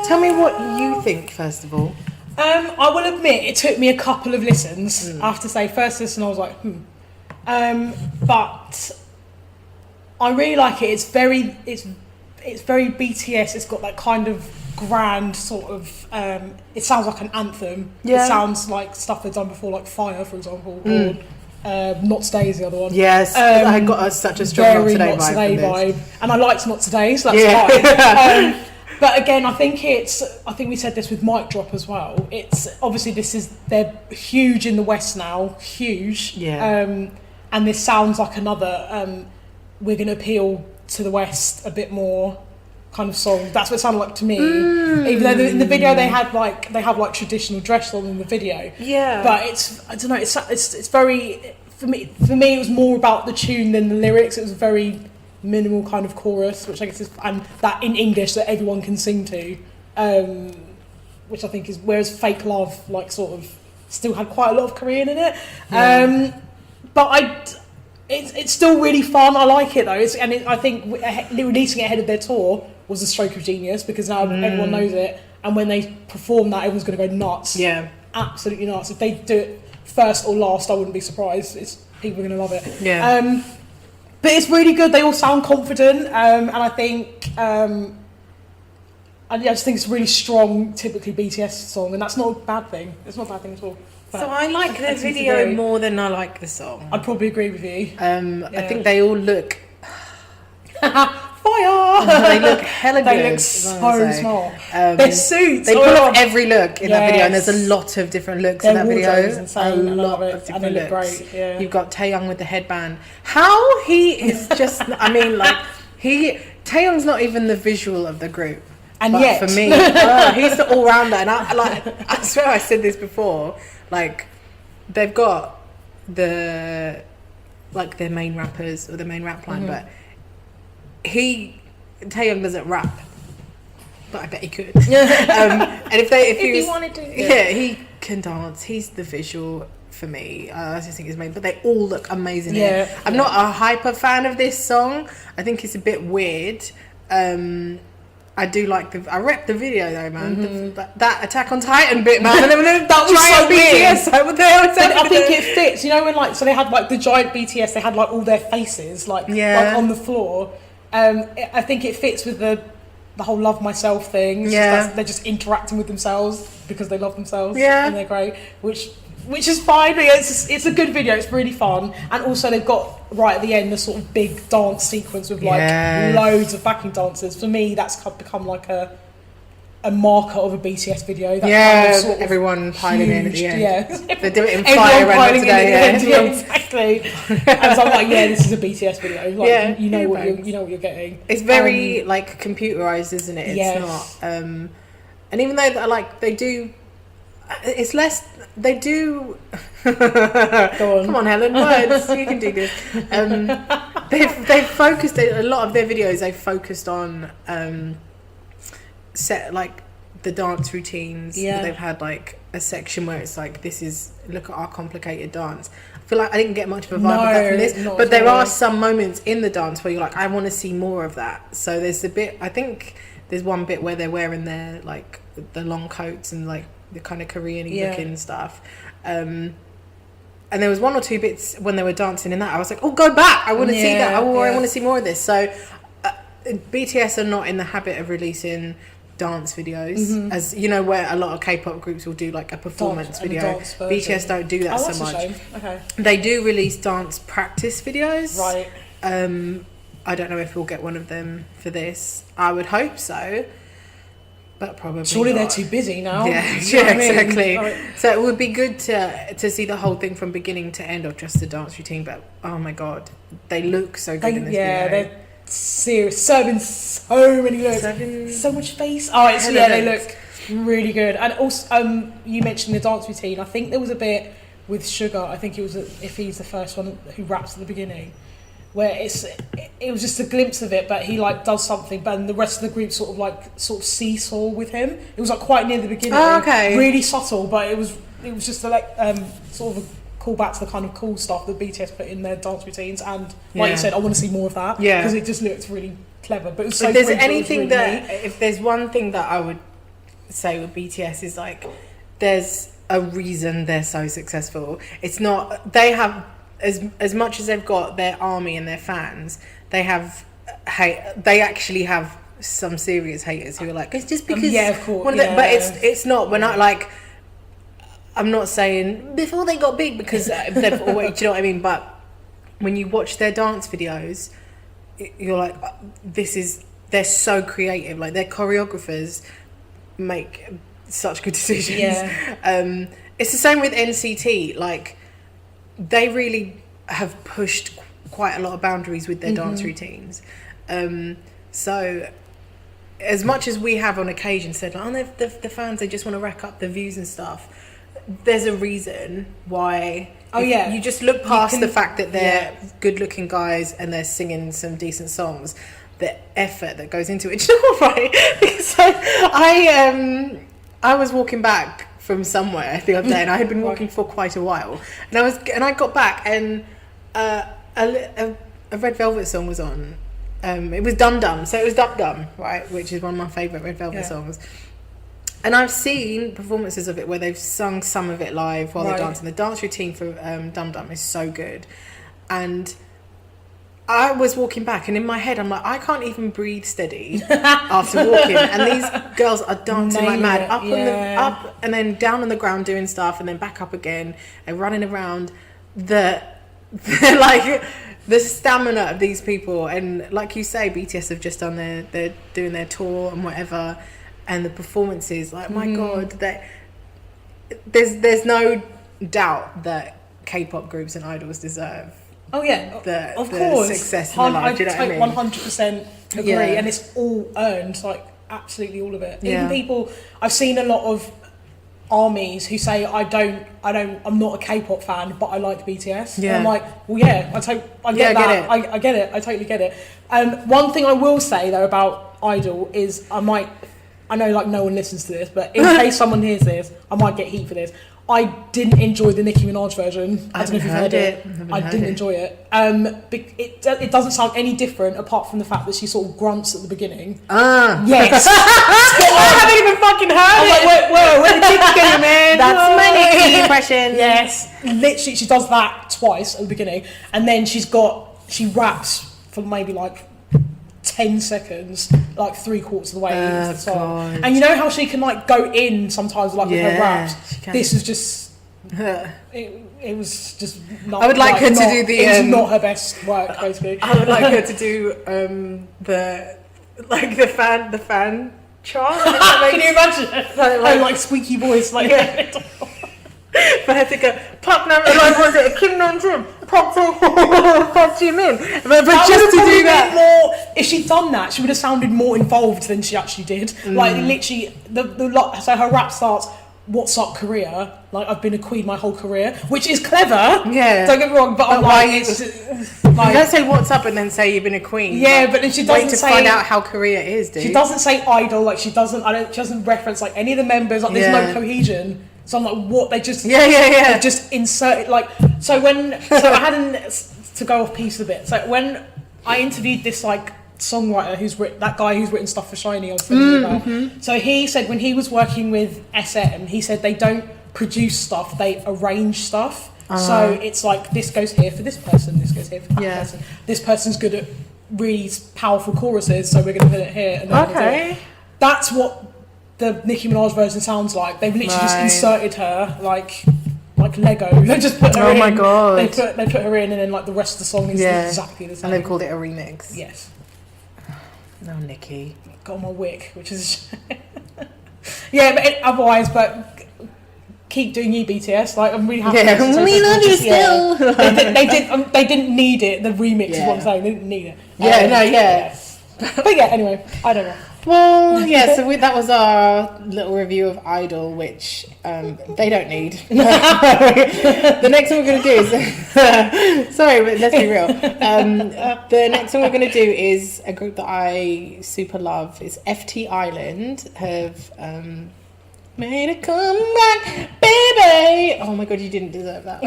B: Tell me what you think, first of all.
A: I will admit it took me a couple of listens. I have to say, first listen I was like, but I really like it. It's very BTS. It's got that kind of grand sort of. It sounds like an anthem.
B: Yeah.
A: It sounds like stuff they've done before, like Fire, for example, or Not Today is the other one.
B: Yes, I got such a strong Not Today
A: vibe, and I liked Not Today, so that's fine. But again, I think we said this with Mic Drop as well. It's obviously they're huge in the West now, huge.
B: Yeah.
A: And this sounds like another we're going to appeal to the West a bit more kind of song. That's what it sounded like to me. Even though in the video they have like traditional dress on in the video.
B: Yeah.
A: But it's very for me it was more about the tune than the lyrics. It was very minimal kind of chorus, which I guess is, and that in English that everyone can sing to, which I think is, whereas Fake Love like sort of still had quite a lot of Korean in it. But it's still really fun. I like it though. I think releasing it ahead of their tour was a stroke of genius, because now everyone knows it, and when they perform that, everyone's going to go nuts.
B: Yeah,
A: absolutely nuts. If they do it first or last, I wouldn't be surprised. People are going to love it.
B: Yeah.
A: But it's really good. They all sound confident, and I think I just think it's a really strong, typically BTS song, and that's not a bad thing. It's not a bad thing at all. But
B: so I like the video more than I like the song.
A: I'd probably agree with you.
B: I think they all look
A: fire.
B: They look hella good.
A: They look so smart. Their suits.
B: They pull off every look in that video, and there's a lot of different looks in that video.
A: Insane.
B: A lot of different
A: and they
B: looks.
A: Look great. Yeah.
B: You've got Taehyung with the headband. How he is just, I mean, like Taehyung's not even the visual of the group.
A: And
B: but
A: yet,
B: for me, he's the all-rounder. And I swear I said this before. Like, they've got their main rappers or the main rap line, but Taehyung doesn't rap. but I bet he could. And if
A: he wanted to,
B: he can dance. He's the visual for me. I just think it's amazing. But they all look amazing. Yeah, I'm not a hyper fan of this song. I think it's a bit weird. I do like I rep the video though, man. That Attack on Titan bit, man. And then that was so BTS over there.
A: I think it fits. You know when so they had the giant BTS. They had all their faces like on the floor. I think it fits with the whole love myself thing. They're just interacting with themselves because they love themselves. Yeah, and they're great. Which is fine. It's a good video. It's really fun, and also they've got right at the end a sort of big dance sequence with loads of backing dancers. For me, that's become a marker of a BTS video. That
B: everyone piling in at the end.
A: Yeah,
B: they do it in fire around today.
A: Yeah, exactly. And so I'm like, this is a BTS video. You know what you're getting.
B: It's very computerized, isn't it? It's not. And even though they do, it's less. They do.
A: Go on.
B: Come on, Helen. Words. You can do this. They've focused a lot of their videos. They've focused on set the dance routines. Yeah. They've had a section where it's this is look at our complicated dance. I feel like I didn't get much of a vibe of that from this, but there are some moments in the dance where you're I want to see more of that. So there's a bit. I think there's one bit where they're wearing their the long coats and the kind of Korean-y looking stuff. And there was one or two bits when they were dancing in that. I was like, oh, go back. I want to see that. I want to see more of this. So BTS are not in the habit of releasing dance videos, as you know, where a lot of K-pop groups will do a performance video. BTS don't do that so much.
A: Okay.
B: They do release dance practice videos.
A: Right.
B: I don't know if we'll get one of them for this. I would hope so. But probably
A: surely
B: not.
A: They're too busy now.
B: Exactly. So it would be good to see the whole thing from beginning to end of just the dance routine. But oh my god, they look so good in this video.
A: They're serious, serving so many looks, so much face. All right, so they look really good. And also, you mentioned the dance routine. I think there was a bit with Sugar. I think it was if he's the first one who raps at the beginning, where it was just a glimpse of it, but he does something, but the rest of the group sort of seesaw with him. It was quite near the beginning.
B: Oh, okay.
A: Really subtle, but it was just sort of a call back to the kind of cool stuff that BTS put in their dance routines, and you said, I want to see more of that because it just looked really clever. But it was so.
B: If there's anything if there's one thing that I would say with BTS is there's a reason they're so successful. It's not they have. As much as they've got their army and their fans, they actually have some serious haters who are it's just because
A: of course,
B: but it's not. We're not I'm not saying before they got big because they've always, do you know what I mean? But when you watch their dance videos, you're they're so creative. Their choreographers make such good decisions. Yeah. It's the same with NCT. They really have pushed quite a lot of boundaries with their dance routines. So as much as we have on occasion said, the fans, they just want to rack up the views and stuff, there's a reason why. You just look past the fact that they're good looking guys and they're singing some decent songs, the effort that goes into it. Do you know what, right? So I was walking back from somewhere the other day, and I had been walking for quite a while, and I got back, and a Red Velvet song was on. It was Dum Dum, so it was Dum Dum, right, which is one of my favourite Red Velvet songs. And I've seen performances of it where they've sung some of it live while they're dancing. The dance routine for Dum Dum is so good, and I was walking back, and in my head I'm I can't even breathe steady after walking, and these girls are dancing like mad, up and then down on the ground doing stuff, and then back up again and running around. The stamina of these people, and like you say, BTS have just done they're doing their tour and whatever, and the performances, my god, there's no doubt that K-pop groups and idols deserve.
A: Oh yeah, of
B: the
A: course.
B: Success in their life, do you know what I mean?
A: 100% agree, and it's all earned, absolutely all of it. Even people, I've seen a lot of armies who say I'm not a K-pop fan, but I like BTS. Yeah. And I'm like, well, I get that. I get it. I totally get it. One thing I will say though about Idol is I might I know like no one listens to this, but in case someone hears this, I might get heat for this. I didn't enjoy the Nicki Minaj version. I don't know if you've heard it. I didn't enjoy it. It doesn't sound any different apart from the fact that she sort of grunts at the beginning. Yes. I haven't even fucking heard it. Like, whoa, where did Nicki go, man?
B: That's my Nicki impression.
A: Yes. Literally, she does that twice at the beginning, and then she raps for maybe like 10 seconds, like 3/4 of the way into the song. God. And you know how she can like go in sometimes like with her raps? This is just it was just not,
B: I would like her to do the
A: it was not her best work basically.
B: I would like her to do the fan chant.
A: Can you imagine? Like squeaky voice like
B: For her to go, pop number, like, was it Kim Nam-jim? Pop Jimin. But just to do that.
A: More, if she'd done that, she would have sounded more involved than she actually did. Like, literally, so her rap starts, "What's up, Korea?" Like, I've been a queen my whole career, which is clever.
B: Yeah.
A: Don't get me wrong, but I'm like, it's
B: like, you don't say what's up and then say you've been a queen.
A: Yeah,
B: like,
A: but then she doesn't
B: say, find out how Korea is, dude.
A: She doesn't say idol, like, she doesn't reference, like, any of the members, like, there's no cohesion. So I'm like, what? They just they just inserted like so I had to go off piece a bit. So when I interviewed this like songwriter who's written stuff for SHINee, I was telling you about. So he said when he was working with SM, he said they don't produce stuff, they arrange stuff. So it's like this goes here for this person, this goes here for that person. This person's good at really powerful choruses, so we're going to put it here. And then that's what the Nicki Minaj version sounds like. They've literally just inserted her like Lego. They just put her in. Oh my god. They put her in, and then like the rest of the song is exactly the same.
B: And they've called it a remix.
A: Yes.
B: No, Nicki.
A: Got on my wick, which is but otherwise, but keep doing you, BTS. Like I'm really happy.
B: Yeah, we love you still.
A: They didn't need it. The remix is what I'm saying. They didn't need it. But yeah, anyway, I don't know.
B: Well, so that was our little review of Idol, which they don't need. The next one we're going to do is... sorry, but let's be real. The next one we're going to do is a group that I super love. It's FT Island. Have made a comeback, baby. Oh my god, you didn't deserve that.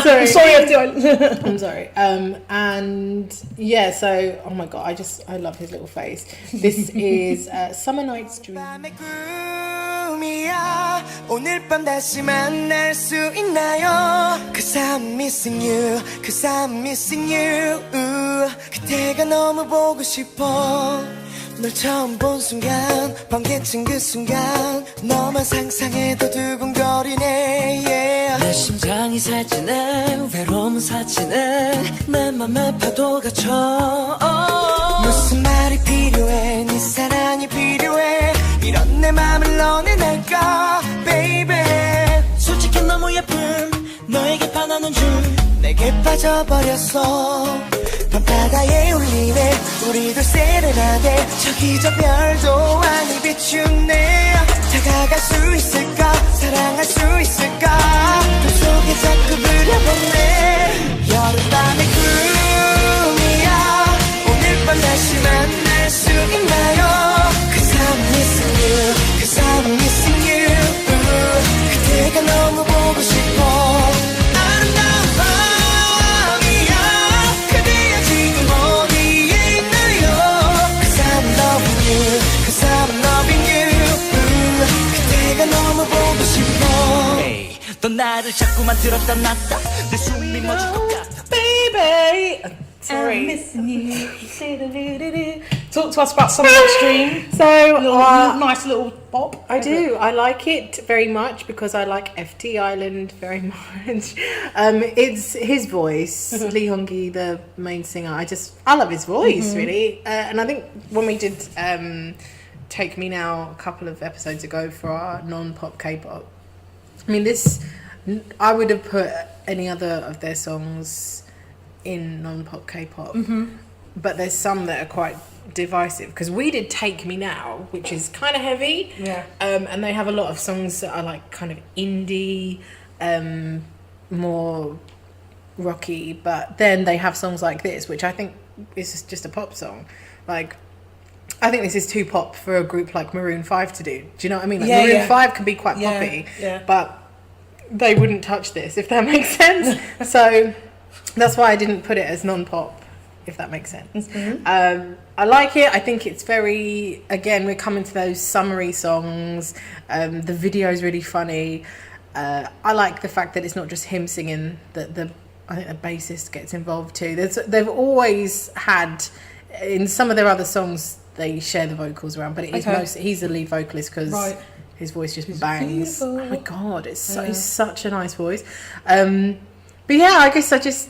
B: Sorry.
A: FT Island.
B: I'm sorry. And so oh my god, I love his little face. This is Summer Night's Dream. 오늘 밤 다시 만날 수 있나요? 'Cause I'm missing you, 'cause I'm missing you. 그때가 너무 보고 싶어. 널 처음 본 순간 번개친 그 순간 너만 상상해도 두근거리네 내 심장이 살찌네 외로운 사치네 내 맘에 파도가 쳐 무슨 말이 필요해 네 사랑이 필요해 이런 내 맘을 너네 날까 baby 솔직히 너무 예쁜 너에게 반하는 줄 내게 빠져버렸어 밤바다에 울리네 우리도 세레나데 저기 저 별도 아니 비추네 다가갈 수 있을까 사랑할 수 있을까 꿈속에 자꾸 그려보네 여름밤의 꿈이야 오늘 밤 다시 만날 수 있나요 'Cause I'm missing you 'Cause I'm missing you 그대가 너무 보고 싶어 넌 나를 자꾸만 들었다 놨다 내 숨이 멎을 것 같아 baby sorry I'm missing you
A: talk to us about Summer Night's Dream.
B: So
A: nice little bop.
B: I do. I like it very much because I like FT Island very much. It's his voice, Lee Hong-gi, the main singer. I love his voice really, and I think when we did Take Me Now a couple of episodes ago for our Non-Pop-Kpop, I mean I would have put any other of their songs in Non-Pop-Kpop, but there's some that are quite divisive because we did Take Me Now, which is kind of heavy, and they have a lot of songs that are like kind of indie, more rocky, but then they have songs like this, which I think is just a pop song. Like I think this is too pop for a group like Maroon 5 to do. Do you know what I mean? Like Maroon 5 can be quite poppy, but they wouldn't touch this, if that makes sense. So that's why I didn't put it as non-pop, if that makes sense. I like it. I think it's very, again, we're coming to those summery songs. The video is really funny. I like the fact that it's not just him singing, that I think the bassist gets involved too. They've always had, in some of their other songs, they share the vocals around, but it is he's the lead vocalist because his voice just bangs. Beautiful. Oh my God, it's such a nice voice. But yeah, I guess I just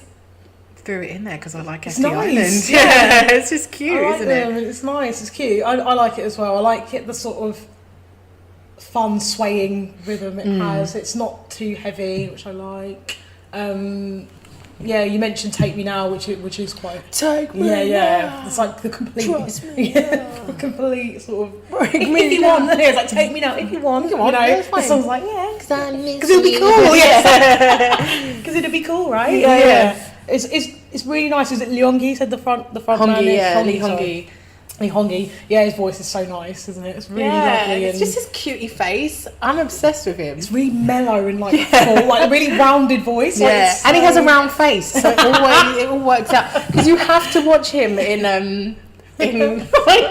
B: threw it in there because I like FT Island. Yeah, it's just cute, isn't it?
A: It's nice, it's cute. I like it as well. I like it, the sort of fun swaying rhythm it has. It's not too heavy, which I like. Yeah, you mentioned "Take Me Now," which is quite.
B: Take me now.
A: It's like the complete.
B: Trust me.
A: The complete sort of.
B: Break me
A: if you want, it's like "Take Me Now" if you want. You know, the song's like because it'll be cool. Yeah, because it'll be cool, right? Yeah. It's really nice. Is it Leongi said the front
B: Hongi,
A: man?
B: Lee Hongi.
A: Lee Hongi. Yeah, his voice is so nice, isn't it? It's really lovely.
B: It's just his cutie face. I'm obsessed with him.
A: It's really mellow and like full, like a really rounded voice.
B: Yeah,
A: like
B: and he has a round face, so it all works out. Because you have to watch him in oh my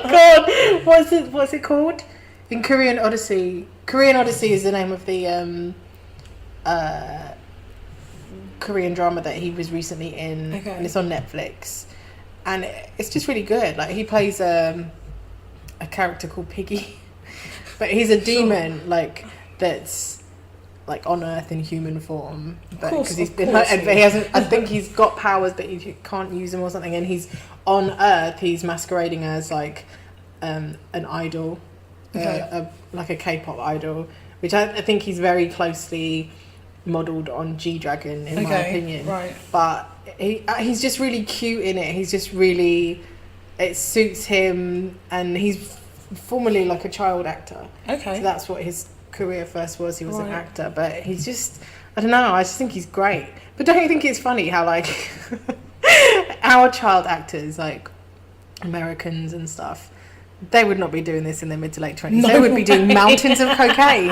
B: God, what's it called? In Korean Odyssey. Korean Odyssey is the name of the Korean drama that he was recently in, and it's on Netflix. And it's just really good. Like he plays a character called Piggy, but he's a demon, like that's like on Earth in human form. But because he's been, but he hasn't. I think he's got powers, but he can't use them or something. And he's on Earth. He's masquerading as like an idol, like a K-pop idol, which I think he's very closely modelled on G-Dragon in my opinion.
A: Right.
B: But he's just really cute in it. He's just really, it suits him, and he's formerly like a child actor. Okay. So that's what his career first was. He was an actor, but he's just, I don't know, I just think he's great. But don't you think it's funny how like our child actors, like Americans and stuff, they would not be doing this in their mid to late 20s. No. They would be doing mountains of cocaine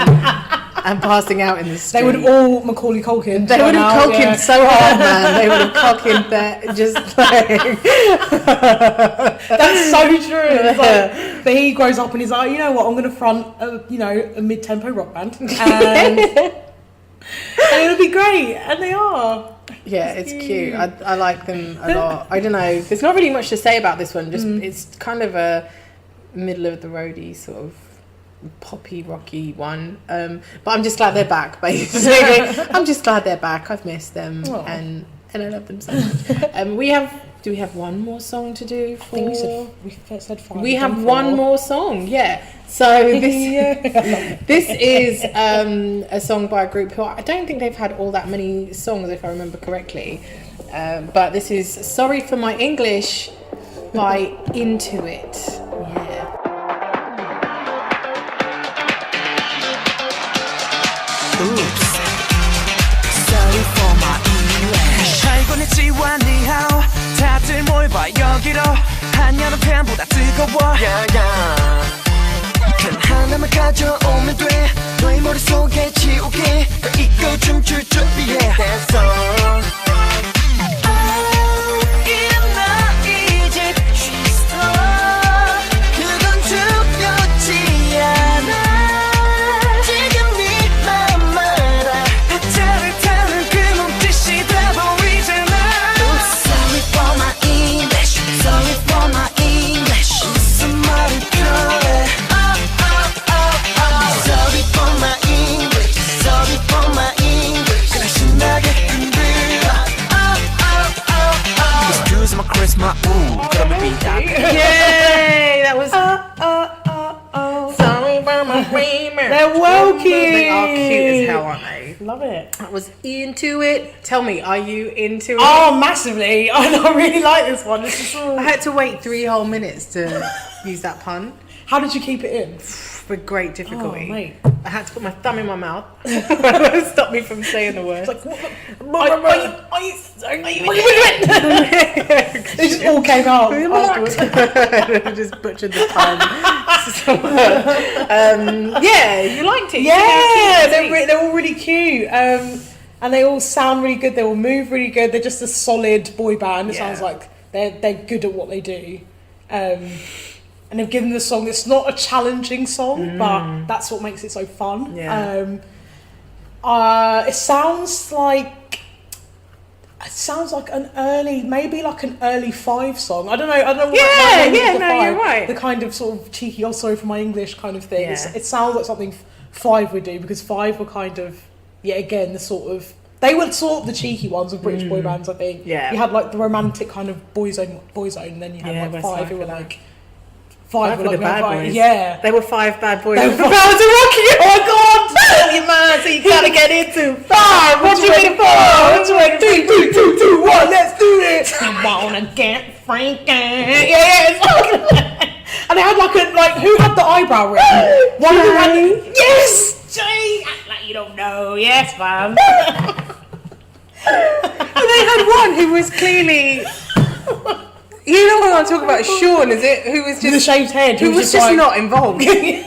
B: and passing out in the street.
A: They would have all Macaulay Culkin.
B: They would have Culkin so hard, man. They would have Culkin there, just like...
A: That's so true. It's like, but he grows up and he's like, you know what, I'm going to front a mid-tempo rock band. And it'll be great. And they are.
B: Yeah, it's cute. I like them a lot. I don't know. There's not really much to say about this one. Just it's kind of a middle of the roady sort of poppy rocky one, but I'm just glad they're back, basically. I'm just glad they're back. I've missed them. and I love them so much. Do we have one more song to do? I think
A: we said 5.
B: We have one more song, so this is a song by a group who I don't think they've had all that many songs, if I remember correctly, but this is Sorry for My English by Into It.
D: Oops. Sorry for my English. 잘 보냈지 완니하오. 다들 뭘 봐 여기로. 한여름 팬보다 뜨거워. 단 하나만 가져오면 돼. 너의 머릿속에 지우개. 이거 춤출 준비해. That's all.
B: Yay! That was Sorry for my dreamer.
A: They're well cute.
B: They are cute as hell, aren't they?
A: Love it.
B: That was Into It. Tell me, are you into it?
A: Oh, massively. I really like this one.
B: I had to wait 3 whole minutes to use that pun.
A: How did you keep it in?
B: with great difficulty.
A: Oh, mate.
B: I had to put my thumb in my mouth. Stop me from saying the words.
A: It's like, it just all came out afterwards.
B: Just butchered the pun. Yeah, you liked it.
A: Yeah, they're all really cute. And they all sound really good. They all move really good. They're just a solid boy band. It sounds like they're good at what they do. And they've given the song, it's not a challenging song, but that's what makes it so fun.
B: Yeah.
A: It sounds like an early Five song. I don't know.
B: You're right.
A: The kind of sort of cheeky, oh sorry for my English kind of thing.
B: Yeah.
A: It sounds like something Five would do, because Five were kind of, again, the sort of, they were sort of the cheeky ones of British boy bands, I think.
B: Yeah.
A: You had like the romantic kind of boyzone, and then you had like Five who were like, Five were
B: the bad boys.
A: Yeah.
B: They were 5 bad boys.
A: They were 5 to rock you. Oh my god! Tell your man, so you gotta get into 5. What you waiting for? What you waiting for? 3, 2, 2, 2, 1. Let's do this. Come on and get freaking. Yeah. And they had who had the eyebrow ring? One of them had. Yes, Jay. Act like you don't know. Yes, fam.
B: And they had one who was clearly. You know what I'm talking about? Sean, is it? Who was just
A: with a shaved head.
B: Who was just not involved.
A: He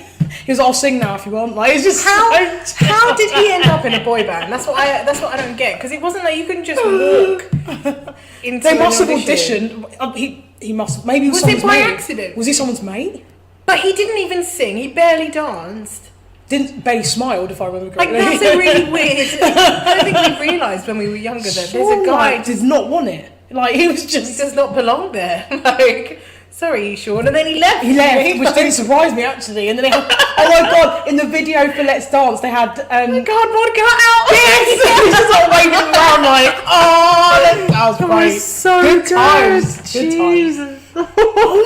A: was, I'll sing now if you want. Like, it's just
B: how did he end up in a boy band? That's what I don't get, because it wasn't like you couldn't just walk into.
A: They must have auditioned. He must. Maybe
B: was it by accident?
A: Was he someone's mate?
B: But he didn't even sing. He barely danced.
A: Didn't barely smiled, if I remember correctly.
B: Like, that's a really weird. I don't think we realised when we were younger that there's a guy
A: who did not want it. Like, he was just...
B: He does not belong there. Like, sorry, Sean. And then he left.
A: Which didn't surprise me, actually. And then they had... Oh, my God. In the video for Let's Dance, they had...
B: cardboard cutout.
A: Yes! He's just like waving around like, oh, that was great.
B: Was so
A: good times. Jesus. Oh,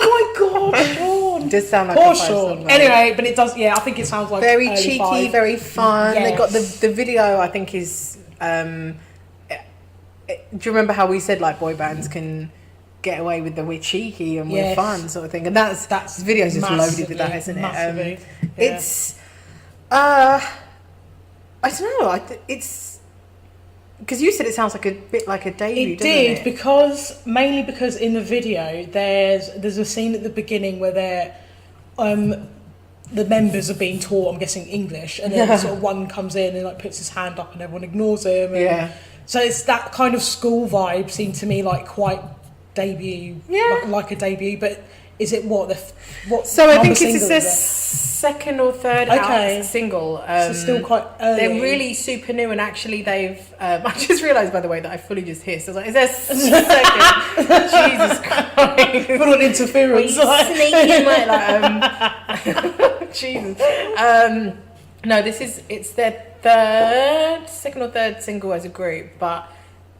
A: my God, Sean.
B: Does sound like
A: poor
B: a
A: Sean. Anyway, but it does... Yeah, I think it sounds like
B: very cheeky,
A: 5.
B: very fun.
A: Yes.
B: They got the video, I think, is... do you remember how we said like boy bands can get away with we're cheeky and we're fun sort of thing, and that's this video's just loaded with that, isn't it? It's I don't know. It's because you said it sounds like a bit like a debut.
A: It did, mainly because in the video there's a scene at the beginning where they're the members are being taught, I'm guessing, English, and then sort of one comes in and like puts his hand up and everyone ignores him. And so it's that kind of school vibe seemed to me like quite debut, like a debut. But is it what?
B: So I think it's their second or third house single.
A: So still quite early.
B: They're really super new, and actually they've. I just realised, by the way, that I fully just hissed. I was like, "Is there second?" Jesus Christ!
A: Put on interference.
B: Sneaking my Jesus. No, it's their second or third single as a group, but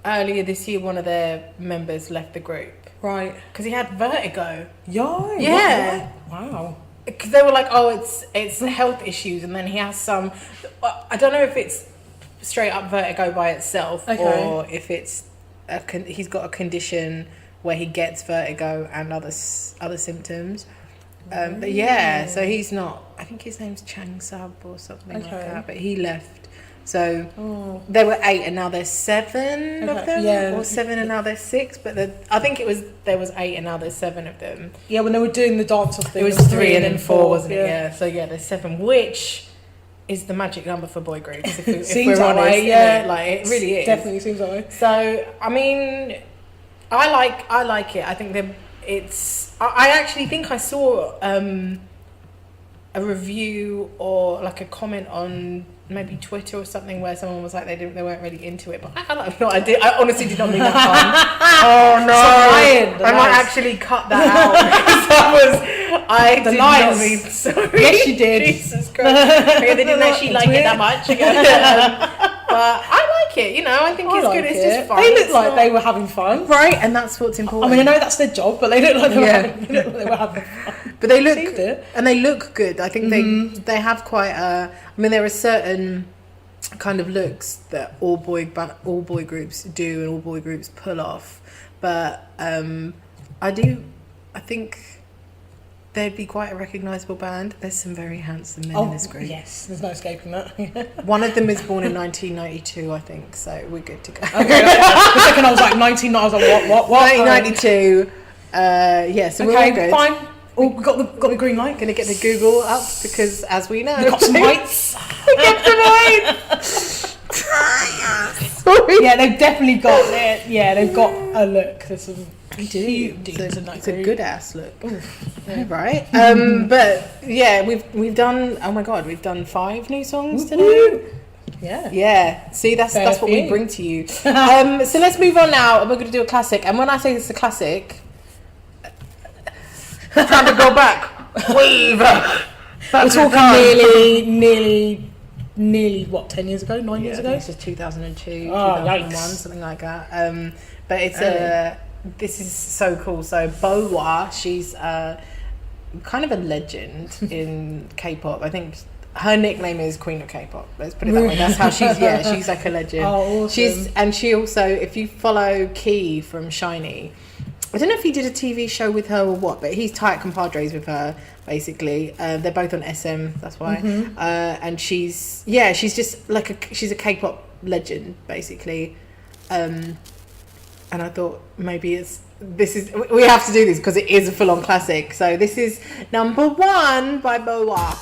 B: earlier this year one of their members left the group.
A: Right.
B: Because he had vertigo.
A: Yeah. Wow.
B: Because they were like, oh, it's health issues, and then he has some, I don't know if it's straight up vertigo by itself, or if it's he's got a condition where he gets vertigo and other symptoms. But yeah, so he's not, I think his name's Chang Sub or something like that, but he left. So there were 8 and now there's 7 of them, or 7 and now there's 6. But I think there was 8 and now there's 7 of them.
A: Yeah, when they were doing the dance off thing,
B: it was 3 and then 4, wasn't it? Yeah. So yeah, there's 7, which is the magic number for boy groups. If we're honest,
A: way,
B: like it really is.
A: Definitely seems that way.
B: So I mean, I like it. I think I actually think I saw a review or like a comment on maybe Twitter or something where someone was like they weren't really into it, but I have no idea. I honestly did not mean that fun. Oh no! I might actually cut that out because I did not mean. Sorry.
A: Yes, you did.
B: Jesus Christ! Okay, they didn't actually like it that much. But I like it. You know, I think it's good. It's just fun.
A: They looked like they were having fun,
B: right? And that's what's important.
A: I mean, I know that's their job, but they look like they were having fun.
B: But they look and they look good. I think they have quite a. I mean, there are certain kind of looks that all boy groups do and all boy groups pull off, but I think they'd be quite a recognisable band. There's some very handsome men in this group.
A: Yes, there's no escaping that.
B: One of them is born in 1992, I think, so we're good to go.
A: Okay, the second I was like 19, I was like, what?
B: 1992. So we're all good.
A: Fine. Oh, we got the green light.
B: Gonna get the Google up because, as we know,
A: we got some heights.
B: We got some heights.
A: Yeah, they've definitely got it. Yeah, they've got a look. There's some cute dudes in that
B: It's
A: group.
B: a good ass look. Yeah, right. But yeah, we've done. Oh my god, we've done 5 new songs today. Yeah. See, that's what we bring to you. So let's move on now. We're going to do a classic, and when I say it's a classic, time to go back. Way back.
A: We're talking nearly what, 10 years ago, 9 years ago?
B: This is 2002, 2001, something like that. But it's this is so cool. So Boa, she's kind of a legend in K-pop. I think her nickname is Queen of K-pop. Let's put it that way. That's how she's like a legend.
A: Oh, awesome.
B: She also, if you follow Key from SHINee, I don't know if he did a TV show with her or what, but he's tight compadres with her, basically. They're both on SM, that's why. And she's just like she's a K-pop legend, basically. And I thought maybe we have to do this because it is a full-on classic. So this is number 1 by Boa.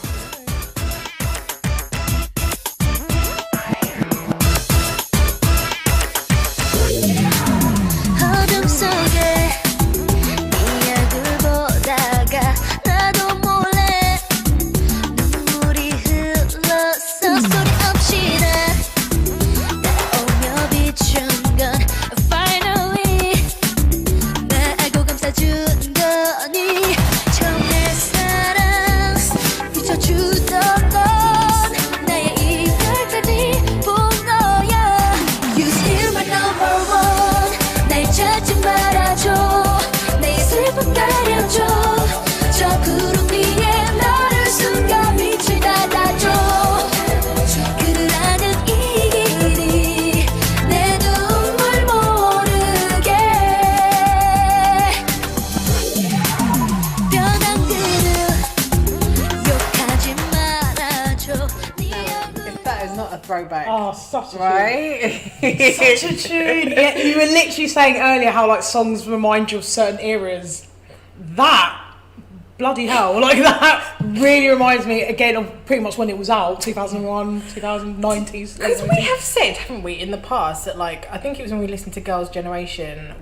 B: Throwback.
A: Oh, such a
B: right?
A: tune. Such a tune. Yeah, you were literally saying earlier how like songs remind you of certain eras. That, bloody hell, like that really reminds me again of pretty much when it was out, 2001, 2090s.
B: Because we have said, haven't we, in the past that like, I think it was when we listened to Girls' Generation,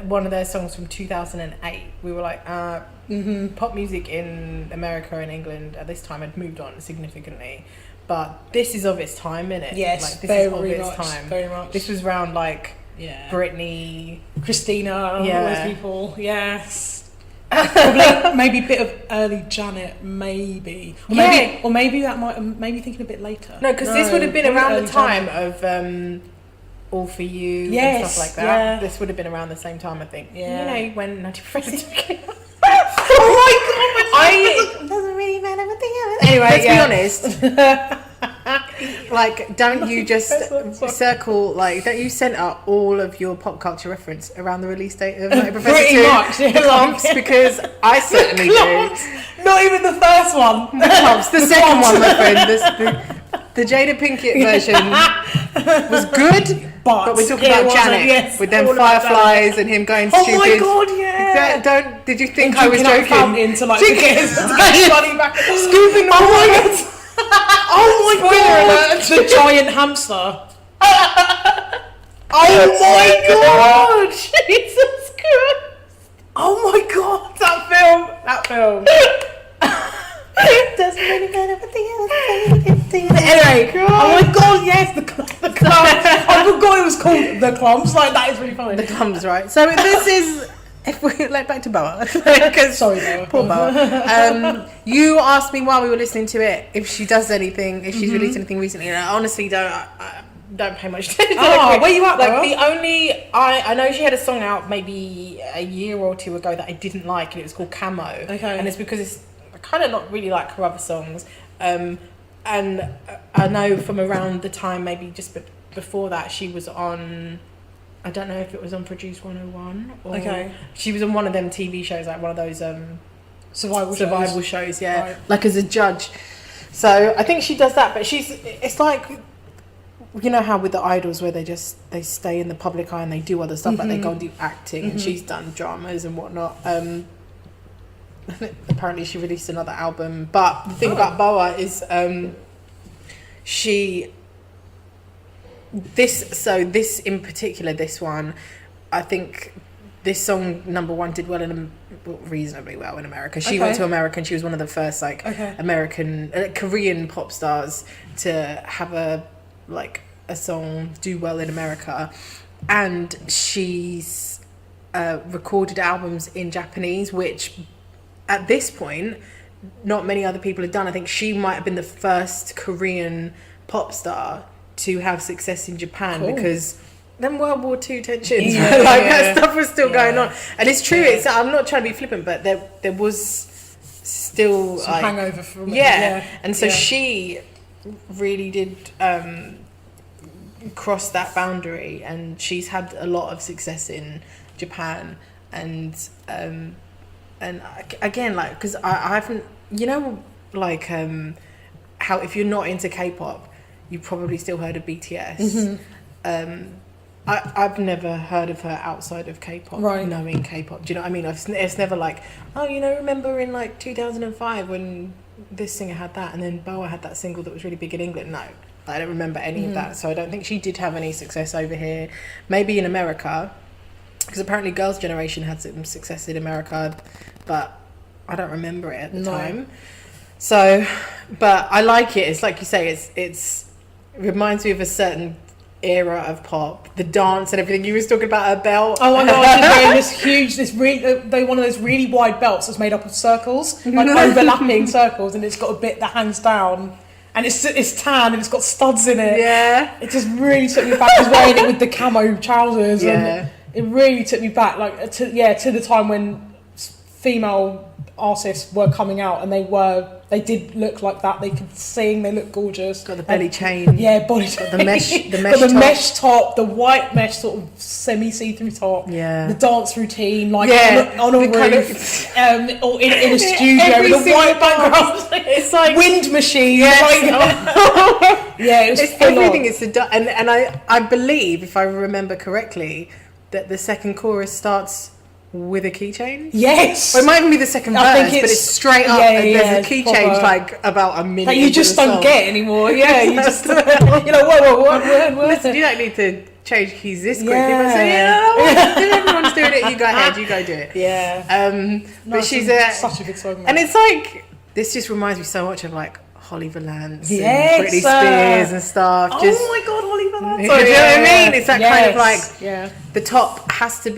B: one of their songs from 2008, we were like, pop music in America and England at this time had moved on significantly. But this is of its time, innit?
A: Yes,
B: like, this
A: very
B: is of its
A: much,
B: time.
A: very much.
B: This was around like Britney,
A: Christina, all those people. Yes, probably maybe a bit of early Janet, maybe, or maybe that might maybe thinking a bit later.
B: No, because this would have been around the time of All For You and stuff like that. Yeah. This would have been around the same time, I think.
A: Yeah.
B: You know, when 90% came out.
A: Oh my god!
B: It doesn't really matter what the Anyway, let's be honest. Like, don't you just circle, like, don't you center all of your pop culture reference around the release date of Professor
A: Pretty
B: 2?
A: much, yeah,
B: the clumps, because I certainly do.
A: Not even the first one.
B: The clumps, the second one, my friend. The Jada Pinkett version was good. But we're talking about Janet with them fireflies and him going stupid.
A: Oh my god, yeah!
B: Did you think I was joking?
A: Into like to get his money back.
B: Scooping the
A: water. Oh my god! The giant hamster. Oh my god! Jesus Christ! Oh my god! That film. Doesn't really matter what the other thing. Anyway, oh my god, yes, the clumps. I forgot it was called the clumps. Like, that is really funny.
B: The clumps, right? So this is, if we like back to Boa.
A: Sorry, Boa.
B: Poor Boa. You asked me while we were listening to it if she does anything, if she's released anything recently, and I honestly don't pay much attention.
A: Where you at,
B: like the only I know she had a song out maybe a year or two ago that I didn't like, and it was called Camo.
A: Okay.
B: And it's because it's kind of not really like her other songs. And I know from around the time, maybe just before that, she was on, I don't know if it was on Produce 101 or she was on one of them TV shows, like one of those survival shows, yeah,
A: right.
B: like as a judge. So I think she does that, but it's like, you know how with the idols where they stay in the public eye and they do other stuff, but they go and do acting, and she's done dramas and whatnot. Apparently she released another album, but the thing about Boa is this in particular, this one, I think this song number one did reasonably well in America. She went to America and she was one of the first Korean pop stars to have a song do well in America, and she's recorded albums in Japanese, which at this point not many other people have done. I think she might have been the first Korean pop star to have success in Japan, because then World War II tensions, that stuff was still going on. And it's true, I'm not trying to be flippant, but there was still
A: some hangover from it.
B: And so she really did cross that boundary, and she's had a lot of success in Japan. And again, like, because I haven't, you know, like how if you're not into K-pop, you probably still heard of BTS. I've never heard of her outside of K-pop, knowing K-pop. Do you know what I mean? It's never like, oh, you know, remember in like 2005 when this singer had that, and then Boa had that single that was really big in England. No, I don't remember any of that. So I don't think she did have any success over here. Maybe in America, because apparently Girls' Generation had some success in America, but I don't remember it at the time. So, but I like it. It's like you say, it reminds me of a certain era of pop, the dance and everything. You was talking about her belt.
A: Oh my god, she's wearing one of those really wide belts that's made up of circles, like overlapping circles, and it's got a bit that hangs down, and it's tan and it's got studs in it. Yeah, it just really took me back. I was wearing it with the camo trousers, and it really took me back, like to the time when female artists were coming out, and they did look like that. They could sing. They looked gorgeous.
B: Got the belly chain.
A: Yeah, body chain.
B: The mesh.
A: Got the mesh top, the white mesh sort of semi see-through top.
B: Yeah.
A: The dance routine, like on a roof, or in a studio with a white background.
B: It's like
A: wind machine.
B: Yes.
A: Yeah, it was
B: everything. It's and I believe, if I remember correctly, that the second chorus starts with a key change.
A: Yes.
B: Or it might even be the second verse, but it's straight up. There's a key change like about a minute.
A: That you just don't get anymore. Yeah, you just you're like, whoa.
B: Listen, you don't need to change keys this quickly. But say, everyone's doing it. You go ahead. You go do it.
A: Yeah.
B: But she's
A: such a good song.
B: And it's like, this just reminds me so much of like Holly Valance and Britney Spears and stuff.
A: Oh my god, Holly Valance.
B: Do you know what I mean? It's that kind of like the top has to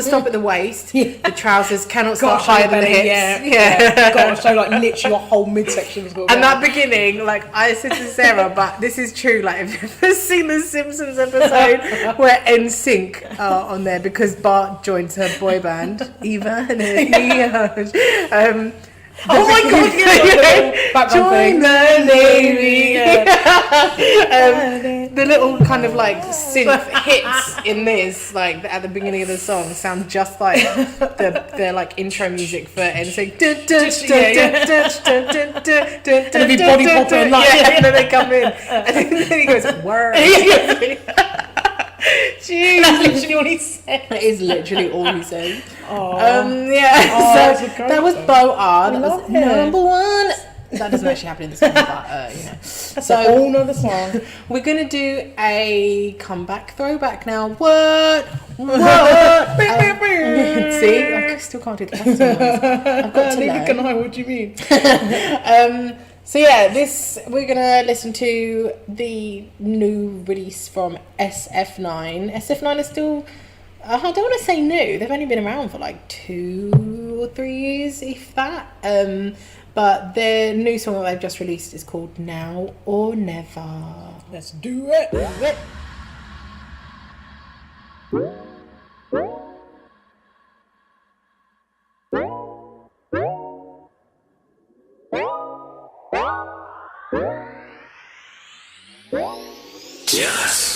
B: stop at the waist. The trousers cannot start higher than the hips.
A: Yeah. Got to show like literally your whole midsection.
B: And that beginning, like I said to Sarah, but this is true. Like if you've ever seen the Simpsons episode where NSYNC are on there because Bart joins her boy band, Eva and
A: oh my god!
B: Join the Navy. The little kind of like synth hits in this, like at the beginning of the song, sound just like the like intro music for NSYNC.
A: And be body popping, like
B: and then they come in, and then he goes word.
A: Jeez, that's literally all he said.
B: That is literally all he said.
A: So
B: that was Boa. That was number one. That doesn't actually happen in the song, but you know.
A: That's a whole nother song.
B: We're gonna do a comeback throwback now. What? See, I still can't do the capital noise. I've got to learn.
A: Can I? What do you mean?
B: So yeah, we're gonna listen to the new release from SF9. SF9 is still, I don't want to say new. They've only been around for like 2 or 3 years, if that. But their new song that they've just released is called Now or Never.
A: Let's do it.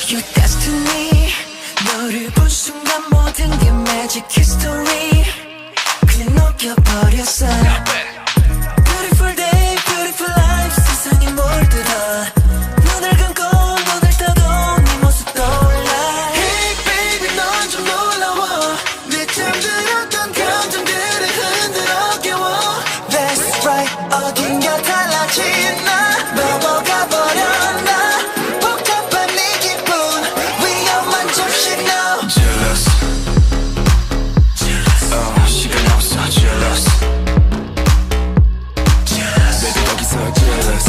C: Your destiny 너를 본 순간 모든 게 magic history 그냥 너게
D: 지켜버렸어 Beautiful day, beautiful life 세상이 몰들어 눈을 감고 눈을 떠도 네 모습 떠올라 Hey baby 넌 좀 놀라워 내 잠들었던 감정들을 흔들어 깨워 That's right 어딘가 달라진 나 넘어가 버렸나 복잡한 네 기분 위험한 잠시 now Jealous 시간 없어 jealous Baby 거기서 jealous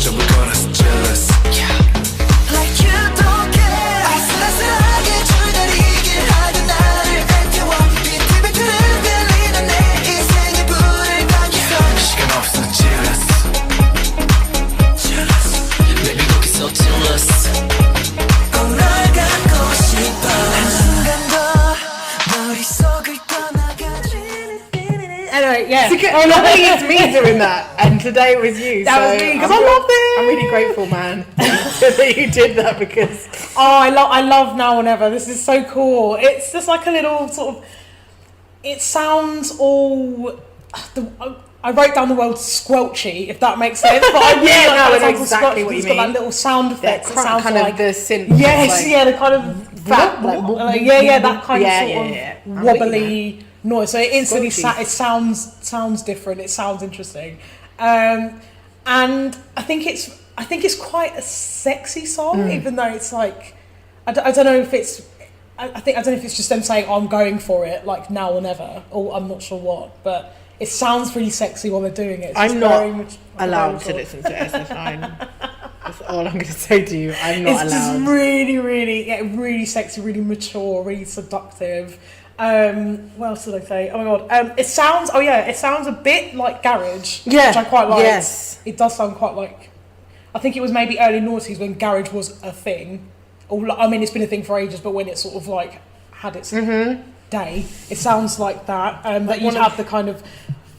D: 전부 걸어서 jealous Like you don't care 아슬아슬하게 줄다리길 하던 나를 애태워 비틀비틀 흔들리는 내 인생의 불을 당겨서 시간 없어 jealous Baby 거기서 jealous 꼭 널 갖고 싶어 한순간 더 머릿속을 떠나가지
A: Anyway, yeah.
B: Normally it's me doing that, and today it was you.
A: That
B: so
A: was me, because I love it.
B: I'm really grateful, man, that you did that because.
A: Oh, I love Now or Never. This is so cool. It's just like a little sort of. It sounds all. I wrote down the word squelchy, if that makes sense. But I really
B: Yeah, no, I know
A: sounds
B: exactly what you
A: It's got that
B: mean.
A: little sound effect.
B: That
A: It sounds
B: kind
A: like
B: of the synth.
A: yes,
B: like,
A: yeah, the kind of
B: Fat,
A: that kind
B: yeah,
A: of sort
B: yeah.
A: of
B: I'm with you,
A: wobbly noise. So it instantly
B: Squelchy.
A: it sounds different. It sounds interesting, and I think it's quite a sexy song, even though it's like I don't know if it's. I don't know if it's just them saying, oh, I'm going for it, like now or never, or I'm not sure what, but it sounds really sexy while they're doing it. It's
B: I'm
A: just
B: not
A: very much
B: allowed to listen to SF9. That's all I'm going to say to you. I'm not
A: It's
B: allowed.
A: just really sexy, really mature, really seductive. What else did I say? Oh my god. It sounds a bit like garage,
B: Yeah,
A: which I quite like.
B: yes.
A: It does sound quite like. I think it was maybe early noughties when garage was a thing. Or I mean, it's been a thing for ages, but when it sort of like had its day, it sounds like that. That you'd have the kind of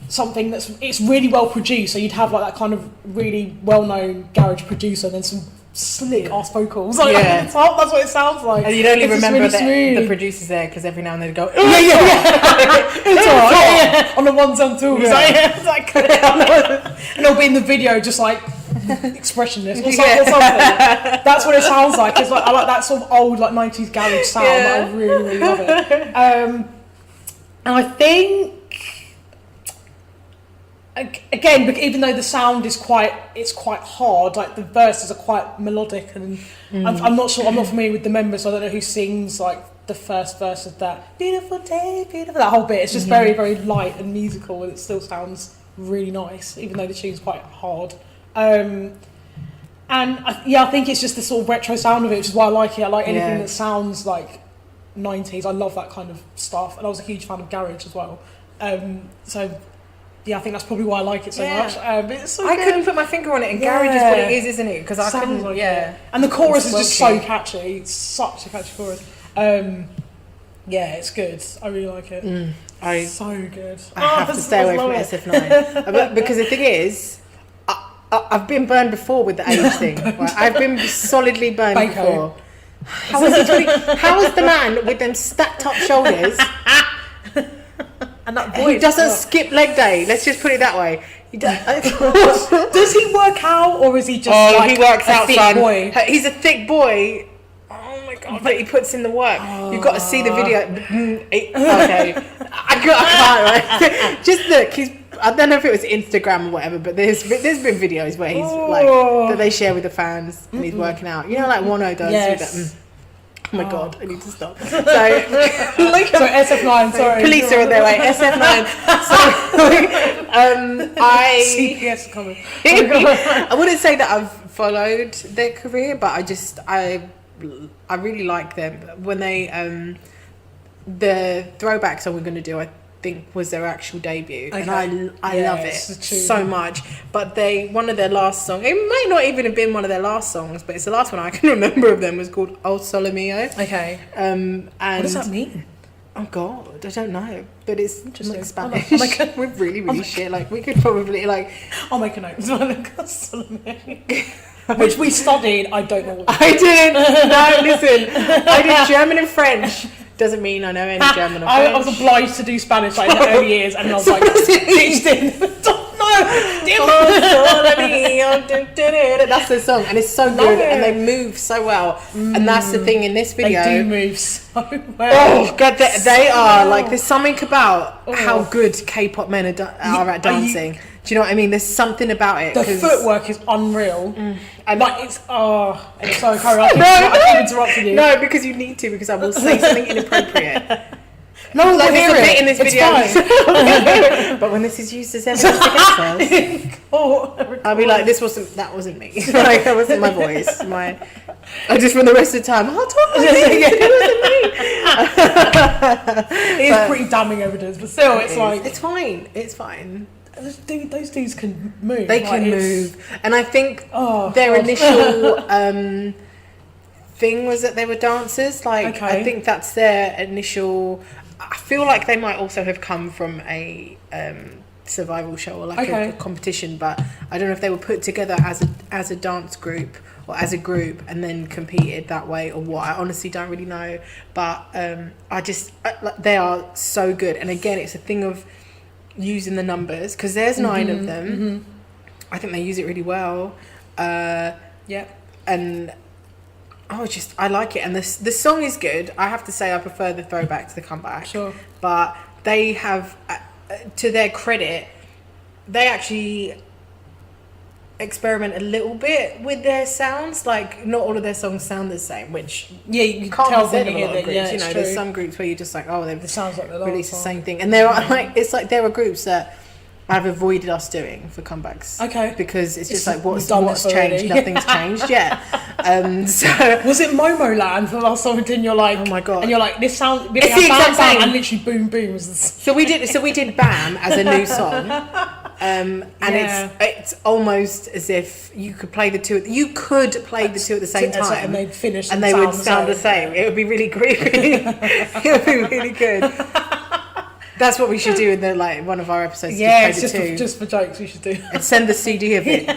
A: something it's really well produced. So you'd have like that kind of really well-known garage producer, and then some slick ass vocals. Like,
B: Yeah.
A: that's what it sounds like.
B: And you'd only
A: It's just
B: remember
A: really
B: the
A: smooth.
B: producers there because every now and then they'd go,
A: It's alright, yeah. On the ones and twos,
B: Yeah.
A: it's like, and it'll be in the video just like expressionless or something. That's what it sounds like. It's like I like that sort of old like 90s garage sound.
B: Yeah.
A: I really love it. And I think again, even though the sound is quite hard, like the verses are quite melodic, and I'm not familiar with the members, so I don't know who sings like the first verse of that beautiful day, beautiful, that whole bit. It's just very, very light and musical, and it still sounds really nice, even though the tune's quite hard. And I think it's just the sort of retro sound of it, which is why I like it. I like anything that sounds like 90s. I love that kind of stuff, and I was a huge fan of garage as well. So yeah, I think that's probably why I like it so much. It's so
B: I
A: good.
B: couldn't put my finger on it, and garage is what it is, isn't it? Because I
A: Sounds
B: couldn't,
A: like
B: yeah.
A: it. And the chorus is just so
B: Squelchy.
A: catchy. It's such a catchy chorus. Yeah, it's good. I really like it. So good.
B: I have to stay away from SF9. But because the thing is, I've been burned before with the age thing. Right? I've been solidly burned before. How is the man with them stacked up shoulders
A: And that
B: who
A: voice
B: doesn't skip leg day? Let's just put it that way. He
A: Does he work out, or is he just like
B: he works
A: a
B: out,
A: thick
B: son.
A: boy?
B: He's a thick boy. Oh my god! But he puts in the work. You've got to see the video. Okay, I can't. Right? Just look. I don't know if it was Instagram or whatever, but there's been videos where he's like that they share with the fans, and he's working out. You know, like Wano does.
A: Yes.
B: With that. Oh my god! I need to stop. So,
A: So SF9, sorry.
B: police are on their way. SF9. So,
A: CPS are coming.
B: I wouldn't say that I've followed their career, but I really like them. When they the Throwback song we're going to do, I think was their actual debut, and I love it so much. But one of their last songs, it might not even have been one of their last songs, but it's the last one I can remember of them, was called Old-Skool.
A: Okay.
B: And
A: What does that mean?
B: Oh god, I don't know, but it's
A: Interesting.
B: like Spanish.
A: Oh
B: We're really shit. Like we could probably
A: I'll make a note. Which we studied. I don't know what.
B: I didn't. No, listen. I did German and French doesn't mean I know any German or
A: I
B: French.
A: was obliged to do Spanish like in the early years, and I was like, ditched in.
B: That's the song, and it's so good, and they move so well, and that's the thing in this video.
A: They do move so well.
B: Oh god, they are like. There's something about how good K-pop men are at dancing. Do you know what I mean? There's something about it.
A: The footwork is unreal. And like it's sorry, I keep interrupting you.
B: No, because you need to, because I will say something inappropriate.
A: No,
B: like there's a bit in this
A: it's
B: video. But when this is used as evidence against us, I'll be like, that wasn't me. Like that wasn't my voice. I just from the rest of the time, I'll talk like this.
A: It is pretty damning evidence, but still, it's like
B: it's fine. It's fine.
A: Those dudes can move.
B: They can move, and I think their initial thing was that they were dancers. Like I think that's their initial. I feel like they might also have come from a survival show or like a competition, but I don't know if they were put together as a dance group or as a group and then competed that way or what. I honestly don't really know, but they are so good. And again, it's a thing of using the numbers, because there's 9 of them. I think they use it really well. And I like it, and the song is good. I have to say I prefer the throwback to the comeback. Sure. But they have, to their credit, they actually experiment a little bit with their sounds. Like not all of their songs sound the same, which
A: you
B: can't
A: tell
B: say in
A: when
B: a lot of groups.
A: it's
B: there's
A: true.
B: some groups where you're just like, it
A: sounds like they
B: release the same thing, and there are like there are groups that I've avoided us doing for comebacks.
A: Okay.
B: Because it's just like what's changed? Nothing's changed yet. So
A: was it Momo Land the last time? And you're like,
B: oh my god,
A: and you're like, this sounds.
B: It's the exact same.
A: And literally, boom, boom.
B: So we did Bam as a new song. And it's almost as if you could play the two. You could play the two at the same time,
A: and they'd finish,
B: and they would sound the same. It would be really creepy. It would be really good. That's what we should do in one of our episodes.
A: Yeah, it's just for jokes. We should do.
B: And send the CD of it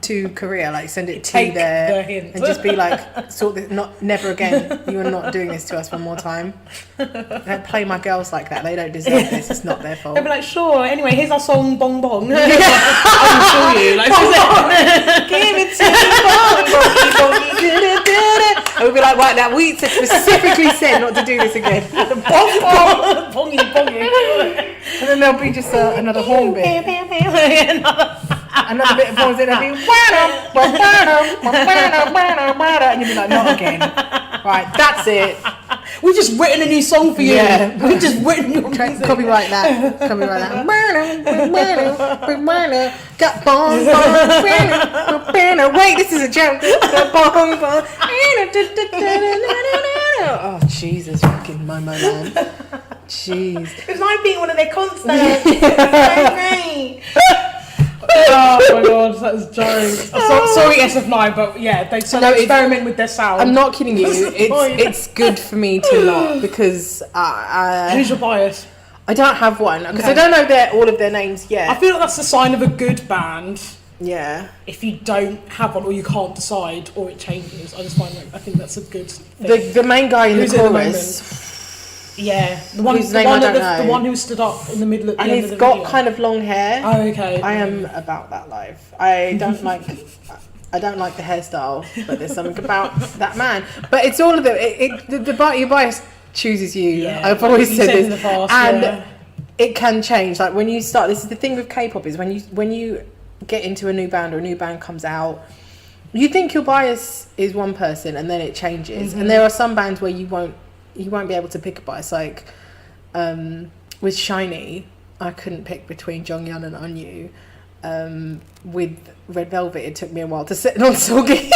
B: to Korea. Like send it to there, and just be like, never again. You are not doing this to us one more time. Don't play my girls like that. They don't deserve this. It's not their fault.
A: They'll be like, sure. Anyway, here's our song, Bong Bong. I'll show you. Like,
B: give it to me, and we'll be like, right now, we specifically said not to do this again.
A: Bong Bong, bongy, bongy.
B: And then there'll be just another horn bit. Another bit of horns, and it'll be and you'll be like, not again. Right, that's it.
A: We've just written a new song for you. Yeah. We've just written your music.
B: Copyright that. Got bong bong. Wait, this is a joke. Bong bong. Oh Jesus, fucking Momo Man. Jeez.
A: It was like being one of their concerts. It was so great. Oh my god, that was jokes. Sorry SF9, but yeah, they experiment with their sound.
B: I'm not kidding you. It's good for me to not, because
A: who's your bias?
B: I don't have one, because I don't know all of their names yet.
A: I feel like that's the sign of a good band.
B: Yeah.
A: If you don't have one, or you can't decide, or it changes, I think that's a good thing.
B: The main guy in the chorus.
A: Yeah, the one who stood up in the middle of the
B: and
A: end
B: he's
A: of the
B: got
A: video.
B: kind of long hair.
A: Oh, okay.
B: I am about that life. I don't like the hairstyle, but there's something about that man. But it's all of your bias chooses you. Yeah, I've always said this, in the past, and it can change. Like when you start, this is the thing with K-pop, is when you get into a new band or a new band comes out, you think your bias is one person, and then it changes. And there are some bands where you won't be able to pick a bias. Like with SHINee, I couldn't pick between Jonghyun and Eunwoo. With Red Velvet, it took me a while to sit on Seulgi.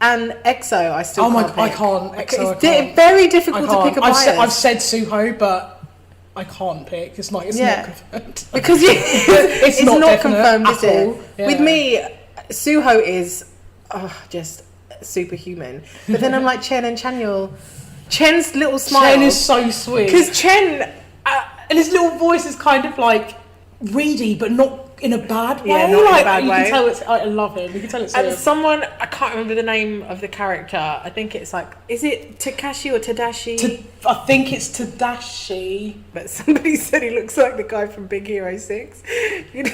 B: And EXO, I still can't pick.
A: I can't. EXO,
B: It's very difficult to pick a bias.
A: I've said Suho, but I can't pick. It's not confirmed.
B: Because it's not confirmed, is it?
A: Yeah.
B: With me, Suho is just superhuman. But then I'm like Chen and Chanyeol. Chen's little smile.
A: Chen is so sweet.
B: Because Chen,
A: and his little voice is kind of like reedy, but not in a bad way.
B: Yeah, not in a bad
A: you
B: way.
A: Can tell it's. I love him. You can tell it's.
B: And someone, I can't remember the name of the character. I think it's like, is it Takashi or Tadashi?
A: I think it's Tadashi.
B: But somebody said he looks like the guy from Big Hero 6. You know?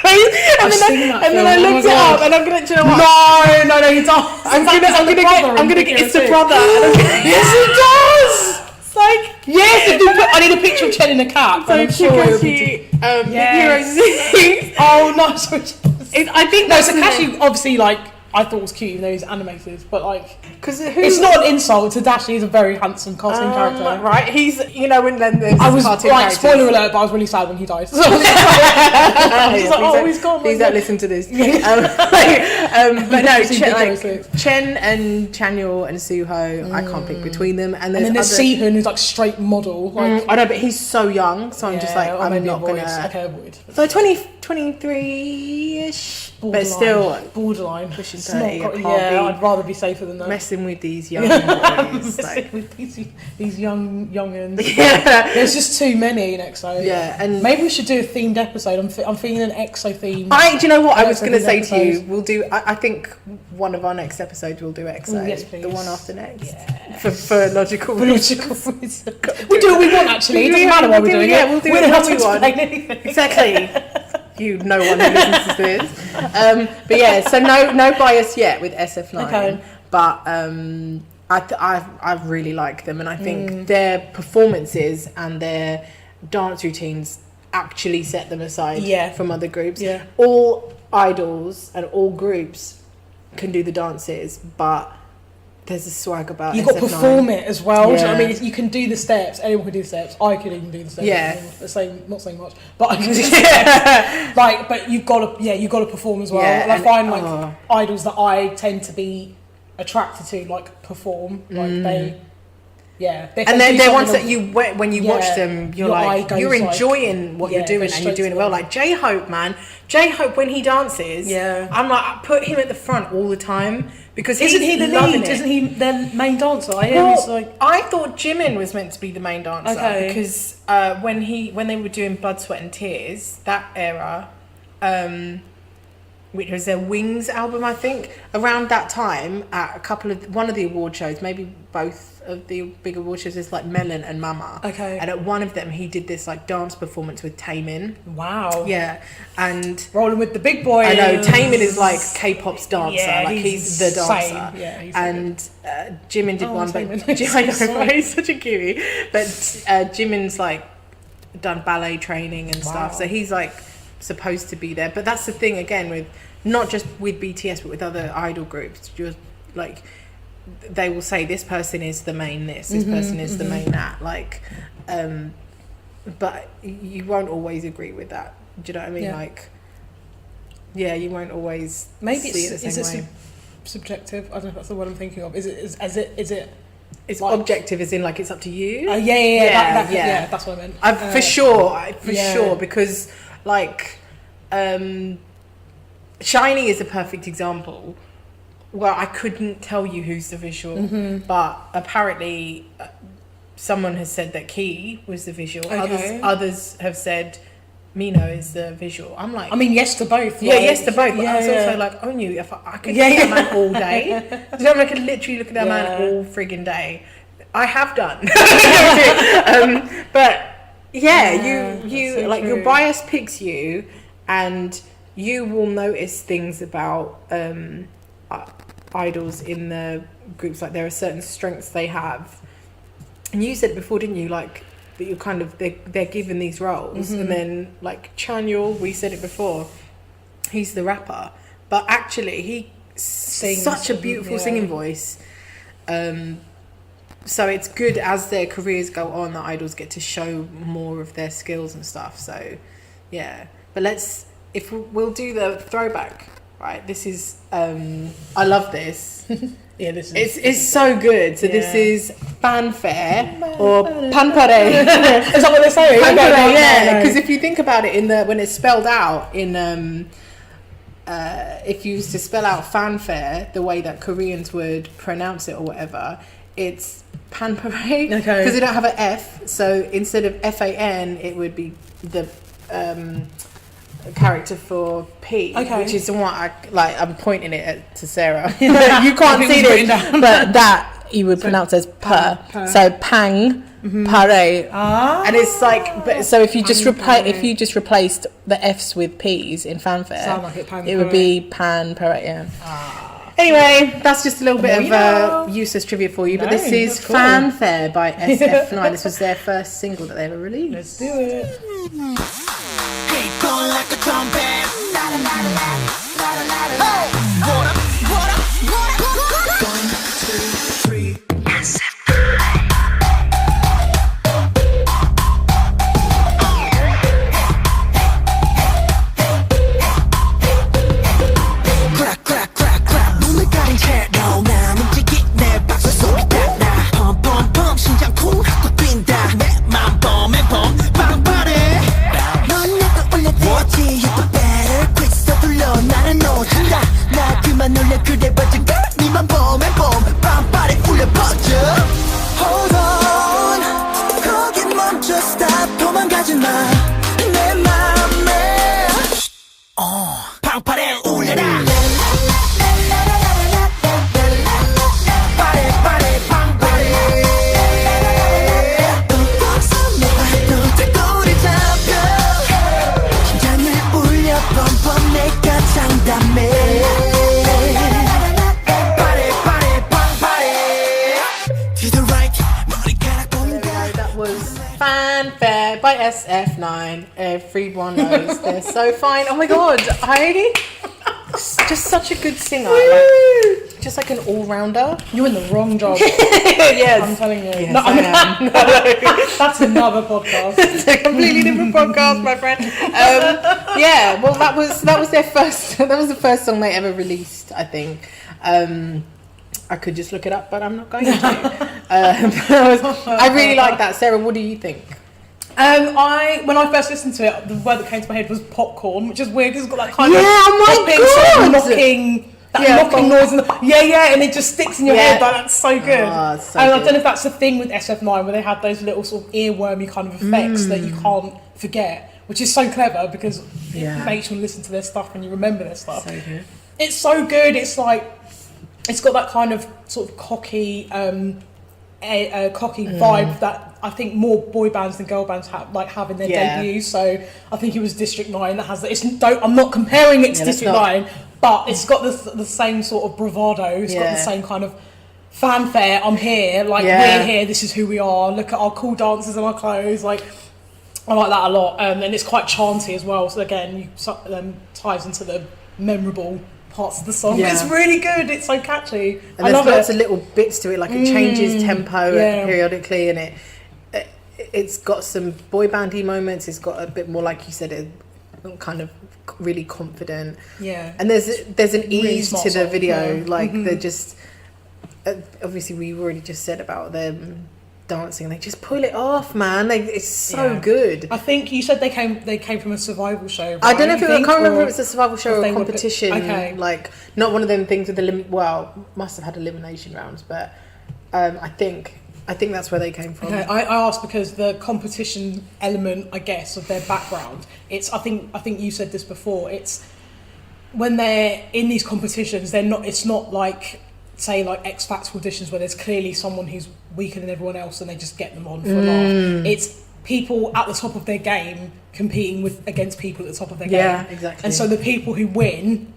B: and then I looked it up, and I'm gonna. Do you know what?
A: No, he does.
B: I'm gonna get. It's the brother.
A: Yes, he does.
B: It's like,
A: yes, I need a picture of Chen in a cap.
B: So Takashi,
A: yes.
B: Big Hero 6.
A: Oh no, sorry.
B: I think
A: no, Takashi obviously like I thought was cute even though he's animated, but like
B: because
A: it's not an insult. Tadashi is a very handsome cartoon character,
B: right? He's when then there's
A: I was
B: cartoon
A: like spoiler alert, but I was really sad when he died. So he's gone.
B: Please don't listen to this. But no, Chen and Chanyeol and Suho, I can't pick between them. And then
A: there's Sehun, who's like straight model. Like
B: I know, but he's so young, so I'm just like I'm not gonna.
A: Okay, avoid.
B: So 23-ish, but still
A: borderline.
B: Pushing 30.
A: I'd rather be safer than that.
B: Messing with these young boys,
A: with these youngins. Yeah, there's just too many next time.
B: Yeah, and
A: maybe we should do a themed episode. I'm feeling an EXO theme.
B: Do you know what I was going to say to you? We'll do. I think one of our next episodes we'll do EXO.
A: Yes, please.
B: The one after next.
A: Yeah.
B: For logical reasons.
A: We do what we want. Actually, it doesn't matter what we're doing.
B: Yeah, we'll do
A: we
B: it
A: don't
B: how
A: have to
B: we want.
A: explain anything.
B: Exactly. No one who listens to this. But yeah, so no bias yet with SF9.
A: Okay.
B: But I really like them, and I think their performances and their dance routines actually set them aside from other groups.
A: Yeah.
B: All idols and all groups can do the dances, but there's a swag about
A: you've got to perform it as well.
B: Yeah.
A: Do you know what I mean? You can do the steps. Anyone can do the steps. I could even do the steps.
B: Yeah.
A: Not saying much, but I can do the steps. Like, but you've got to perform as well.
B: Yeah,
A: and I find like idols that I tend to be attracted to like perform. Like they. Yeah,
B: and then they're ones that you when you watch them, you're enjoying what you're doing and you're doing it well. Like J-Hope, man, J-Hope when he dances, I'm like I put him at the front all the time because
A: isn't he the lead? Isn't he their main dancer? I
B: thought Jimin was meant to be the main dancer because when they were doing Blood, Sweat and Tears, that era, which was their Wings album, I think, around that time at one of the award shows, maybe both of the big award shows, is like Melon and Mama.
A: Okay.
B: And at one of them, he did this like dance performance with Taemin.
A: Wow.
B: Yeah, and
A: rolling with the big boys.
B: I know Taemin is like K-pop's dancer.
A: Yeah,
B: like he's the dancer.
A: Yeah, he's
B: and Jimin did one, but I know, he's such a cutie. But Jimin's like done ballet training and stuff, so he's like supposed to be there. But that's the thing again with not just with BTS but with other idol groups, you're like they will say this person is the main this person is the main that, like but you won't always agree with that. Do you know what I mean? Like you won't always
A: maybe
B: see it the same way.
A: Subjective. I don't know if that's the word I'm thinking of. Is it
B: it's like, objective as in like it's up to you.
A: Yeah, that's what I meant.
B: For sure, because like SHINee is a perfect example. Well, I couldn't tell you who's the visual, but apparently someone has said that Key was the visual.
A: Okay.
B: Others have said Mino is the visual. I'm like,
A: I mean, yes to both.
B: Yeah, yes to both. But I was also like, Onyu, if I could look at that man all day. You know, I could literally look at that man all friggin' day. I have done. But you like your bias picks you, and you will notice things about idols in the groups. Like there are certain strengths they have, and you said before, didn't you, like that you're kind of they're given these roles, and then like Chanyeol, we said it before, he's the rapper, but actually he sings such a beautiful singing voice. So it's good as their careers go on that idols get to show more of their skills and stuff. So yeah, but we'll do the throwback, right? This is I love this.
A: Yeah, this is
B: it's so good. So this is Fanfare or Panpare.
A: Is that what they're saying?
B: Panpare, yeah. Because if you think about it, when it's spelled out in if you used to spell out Fanfare the way that Koreans would pronounce it or whatever, it's Panpare.
A: Okay.
B: Because they don't have an F, so instead of FAN, it would be the character for P, which is the one I'm pointing it to Sarah. You can't see this, but that you would pronounce as per. So pang, pare, and it's like. But so if you just replaced the F's with P's in Fanfare, it would be pan pare. Yeah. Anyway, that's just a little bit of useless trivia for you. But this is Fanfare by SF9. This was their first single that they ever released.
A: Let's do it.
D: Like a trumpet. One, two, three. Crack, crack, crack, crack. 눈을 가린 채로 난 움직이 내 박수 소리 따라. 펌, 펌, 펌. 심장 쿵 하고 뛴다. 내 맘 봄에 봄 빵빠레. 넌 내가 올려대지. You do better. quick 서둘러 나는 놓친다. 나 그만 놀래 그래 버튼 girl. 니만 봄에 봄 빵빠레 울려 퍼져. Hold on. 거기 멈춰 stop. 도망가지 마. 내 맘에. 빵빠레 울려라.
B: That was Fanfare by SF9. Everyone knows they're so fine. Oh my god, Heidi, just such a good singer. Just like an all-rounder.
A: You're in the wrong job.
B: Yes.
A: I'm telling you.
B: Yes, I am.
A: That's another podcast.
B: It's a completely different podcast, my friend. Yeah, well, that was their first. That was the first song they ever released, I think. I could just look it up, but I'm not going to. I really like that. Sarah, what do you think?
A: When I first listened to it, the word that came to my head was popcorn, which is weird because it's got that kind of knocking noise. And it just sticks in your head. Like, that's so good.
B: Oh, so
A: I
B: good.
A: don't know if that's the thing with SF9 where they have those little sort of earwormy kind of effects that you can't forget, which is so clever because it makes you listen to their stuff and you remember their stuff.
B: So good.
A: It's so good. It's like it's got that kind of sort of cocky vibe that I think more boy bands than girl bands have in their debut. So I think it was District 9 that has that. I'm not comparing it to District 9, but it's got the same sort of bravado. It's got the same kind of fanfare. I'm here, we're here. This is who we are. Look at our cool dances and our clothes. Like I like that a lot, and it's quite chanty as well. So again, ties into the memorable parts of the song. It's really good. It's so catchy.
B: And I love lots of little bits to it. Like it changes tempo periodically, and it's got some boy bandy moments. It's got a bit more, like you said, kind of really confident. Yeah. And there's an really ease to the video. They're just obviously we've already just said about them dancing. They just pull it off, man. It's so good.
A: I think you said they came from a survival show. Right?
B: I don't know if I can't remember if it was a survival show or a competition. Like not one of them things with must have had elimination rounds, but I think that's where they came from.
A: Okay, I asked because the competition element, I guess, of their background. I think you said this before. It's when they're in these competitions, it's not like say like X Factor auditions where there's clearly someone who's weaker than everyone else and they just get them on for a laugh. It's people at the top of their game competing against people at the top of their game.
B: Yeah, exactly.
A: And so the people who win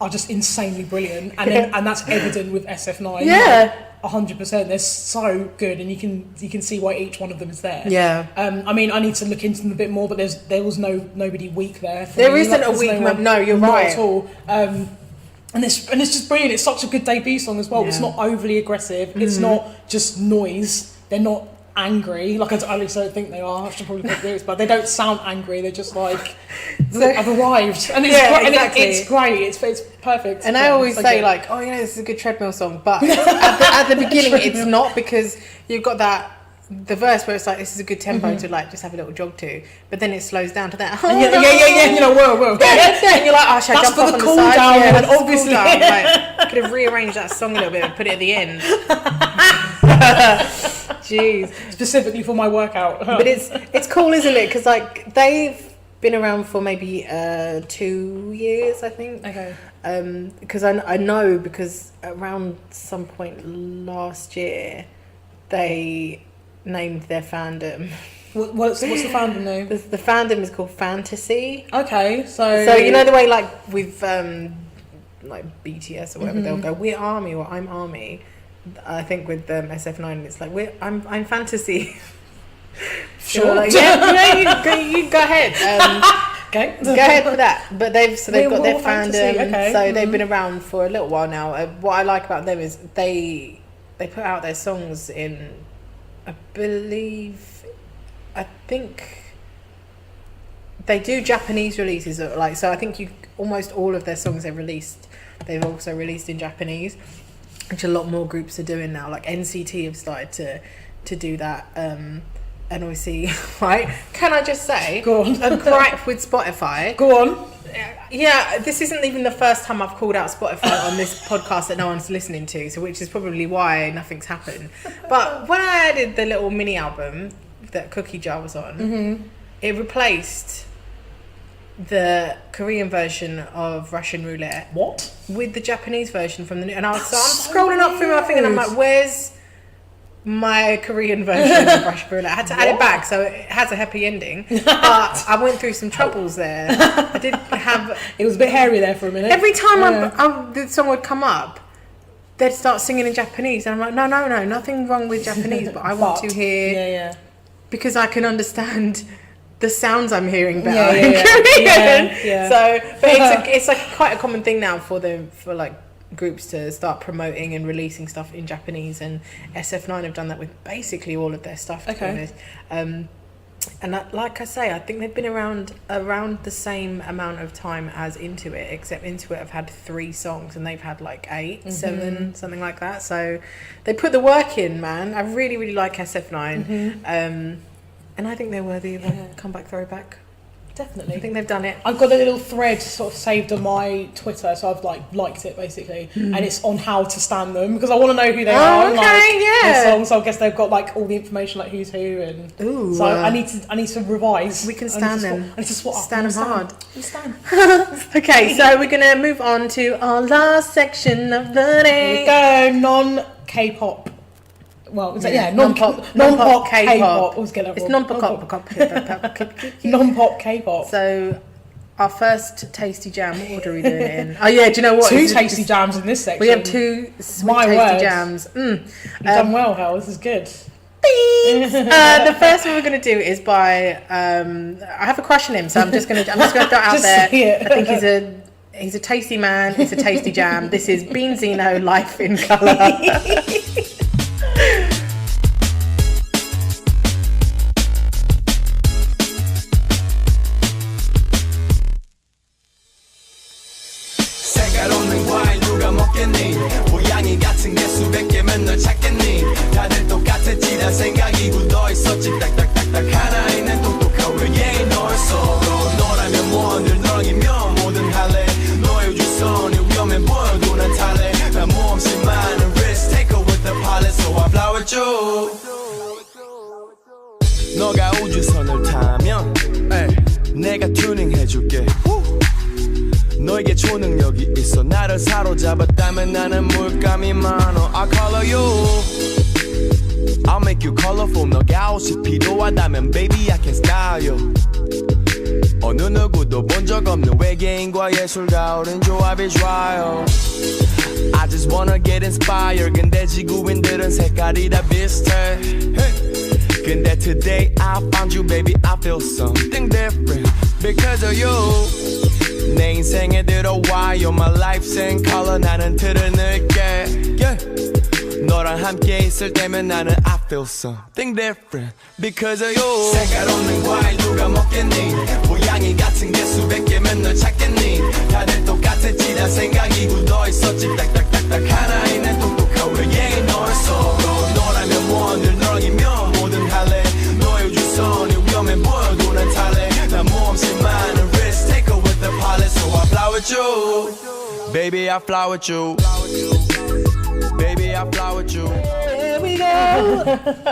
A: are just insanely brilliant, and that's evident with SF9.
B: Yeah.
A: 100%. They're so good, and you can see why each one of them is there.
B: Yeah.
A: I mean, I need to look into them a bit more, but there was nobody weak there.
B: There isn't a weak member. No, you're right.
A: Not at all. And it's just brilliant. It's such a good debut song as well. Yeah. It's not overly aggressive. Mm-hmm. It's not just noise. They're not angry. Like at least I don't think they are. I should probably put lyrics, but they don't sound angry. They're just like I've arrived, and it's great.
B: Exactly.
A: It's great. It's perfect.
B: And I always say like, oh yeah, this is a good treadmill song, but at the beginning it's not, because you've got the verse where it's like, this is a good tempo to like just have a little jog to, but then it slows down to that.
A: You know, whoa.
B: And you're like, oh, should I jump off on the side?
A: Down,
B: yeah,
A: and obviously,
B: I could have rearranged that song a little bit and put it at the end. Jeez,
A: specifically for my workout.
B: But it's cool, isn't it? Because like they've been around for maybe 2 years, I think.
A: Okay.
B: Because I know, because around some point last year, they named their fandom.
A: What's the fandom name?
B: The fandom is called Fantasy.
A: Okay, so
B: you know the way like with like BTS or whatever, they'll go, we're ARMY or I'm ARMY. I think with SF9 it's like I'm Fantasy.
A: Sure.
B: So like, yeah, you go ahead.
A: Okay.
B: Go ahead for that. But they've got their fandom.
A: Okay.
B: So they've been around for a little while now. What I like about them is they put out their songs in, I think they do Japanese releases, like, so I think almost all of their songs they've also released in Japanese, which a lot more groups are doing now. Like NCT have started to do that. And obviously, right? Can I just say,
A: go on,
B: a gripe with Spotify?
A: Go on.
B: Yeah, this isn't even the first time I've called out Spotify on this podcast that no one's listening to, so which is probably why nothing's happened. But when I added the little mini album that Cookie Jar was on, it replaced the Korean version of Russian Roulette.
A: What?
B: With the Japanese version from the new. And I'm scrolling up through my thing and I'm like, where's my Korean version of Russian Roulette? I had to add it back, so it has a happy ending. But I went through some troubles there. I did have.
A: It was a bit hairy there for a minute.
B: Every time the song would come up, they'd start singing in Japanese, and I'm like, no, nothing wrong with Japanese, but I want to hear, because I can understand the sounds I'm hearing better in Korean.
A: Yeah.
B: So, but it's like quite a common thing now for like groups to start promoting and releasing stuff in Japanese, and SF9 have done that with basically all of their stuff, to be honest. And like I say, I think they've been around the same amount of time as Into It, except Into It have had 3 songs and they've had like 8, 7, something like that. So they put the work in, man. I really, really like SF9. And I think they're worthy of a comeback throwback.
A: Definitely.
B: I think they've done it.
A: I've got a little thread sort of saved on my Twitter, so I've liked it basically, and it's on how to stan them, because I want to know who they are.
B: Okay,
A: their songs, so I guess they've got like all the information, like who's who, and so I need to revise.
B: We can stan them.
A: I need to swap up.
B: Stan them hard.
A: Stan.
B: Okay, so we're gonna move on to our last section of the day.
A: Here we go. Non-K-pop. Well, is that, non-pop K-pop.
B: It's non-pop-Kpop.
A: Non-pop K-pop.
B: So, our first tasty jam, what order are we doing it in? Oh yeah, do you know what?
A: 2 tasty jams in this section.
B: We have 2 sweet tasty jams.
A: You've done well, Hal. This is good.
B: The first one we're going to do is by I have a crush on him, so I'm just going to throw it out there. I think he's a tasty man. It's a tasty jam. This is Beenzino, Life in Colour.
D: 고양이 같은 게 수백 개면 널 찾겠니 다들 똑같았지 나 생각이 굳어있었지 딱딱딱딱 하나 있는 똑똑한 외계인 너의 속으로 너라면 뭐 늘 너라기면 뭐든 할래 너의 우주선이 위험해 보여도 난 탈래 난 모험심 많은 risk taker with the pilot so I fly with you 너가 우주선을 타면 내가 튜닝해줄게 너에게 초능력이 있어 나를 사로잡았다면 나는 물감이 많어 I color you I'll make you colorful 너가 옷이 필요하다면 baby I can style you 어느 누구도 본 적 없는 외계인과 예술가 어린 조합이 좋아요 I just wanna get inspired 근데 지구인들은 색깔이 다 비슷해 근데 today I found you baby I feel something different because of you 내 인생에 들어와 You're my life's in color 나는 틀을 넣을게 너랑 함께 있을 때면 나는 I feel something different because of you 색깔 없는 과일 누가 먹겠니 고양이 같은 게 수백 개면 널 찾겠니 다들 똑같았지 나 생각이 굳어있었지 딱딱딱딱 하나 있는 똑똑한 외계인 너의 속으로 너라면 뭐 늘 너라기면 뭐든 할래 너의 우주선이 위험해 보여도 난 탈래 난 모험심 많은 risk taker with the pilot so I fly with you baby I fly with you Baby, I fly with you.
B: Here we go.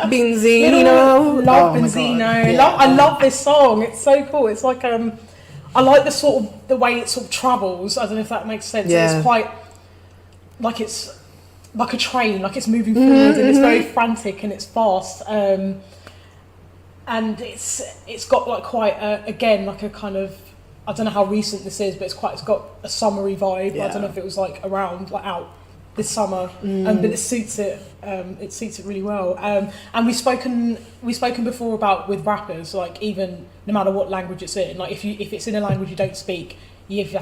B: Beenzino.
A: Love Beenzino.
B: Yeah.
A: I love this song. It's so cool. It's like I like the sort of the way it sort of travels. I don't know if that makes sense.
B: Yeah.
A: It's quite like it's like a train, like it's moving forward and it's very frantic and it's fast. And it's got like quite again like a kind of, I don't know how recent this is, but it's got a summery vibe.
B: Yeah.
A: I don't know if it was like around like out this summer, but it suits it. It suits it really well. And we've spoken before about with rappers, like even no matter what language it's in, like if it's in a language you don't speak, if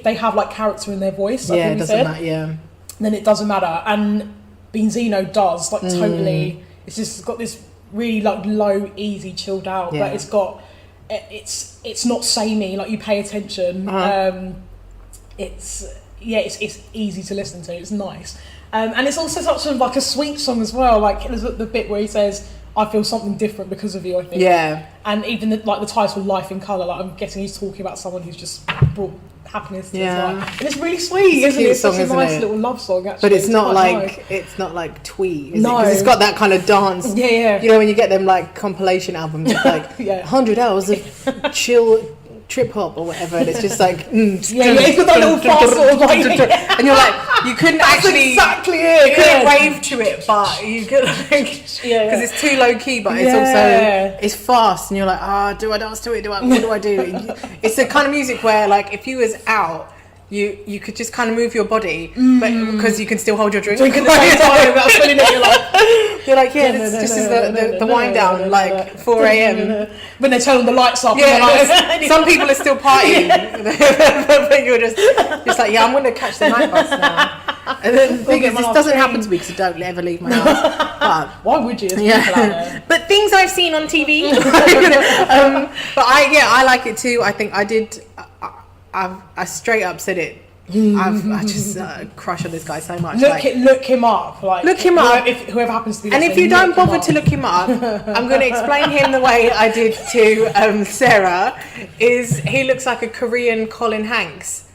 A: they have like character in their voice, like
B: it doesn't matter. Yeah,
A: then it doesn't matter. And Beenzino does like totally. It's just got this really like low, easy, chilled out, but it's got it's not samey. Like you pay attention. It's easy to listen to. It's nice, and it's also such like a sweet song as well. Like there's the bit where he says, "I feel something different because of you." I think.
B: Yeah.
A: And even the title "Life in Colour." Like I'm guessing he's talking about someone who's just brought happiness to his life, and it's really sweet, isn't it? It's such a nice little love song. Actually,
B: but it's not like twee. Is
A: no,
B: because it's got that kind of dance.
A: Yeah.
B: You know when you get them like compilation albums, it's like 100 hours of chill trip hop or whatever, and it's just like
A: it's got that little fast sort of like,
B: and you're like, you couldn't actually
A: exactly it.
B: You couldn't rave to it, but you could like because it's too low key, but it's also it's fast, and you're like, do I dance to it? What do I do? It's the kind of music where like if you was out, you could just kind of move your body, but because you can still hold your drink at the same time without spilling it. You're like, this is the wind down, like 4 a.m.
A: when they turn the lights off.
B: Yeah, some people are still partying, but you're just like, I'm going to catch the night bus now. And then this doesn't happen to me because I don't ever leave my house. But
A: why would you?
B: But things I've seen on TV. But I like it too. I think I did. I straight up said it. I just crush on this guy so much.
A: Look him up. Like
B: look him up.
A: If whoever happens to be.
B: And if you don't bother to look him up, I'm going to explain him the way I did to Sarah. Is he looks like a Korean Colin Hanks,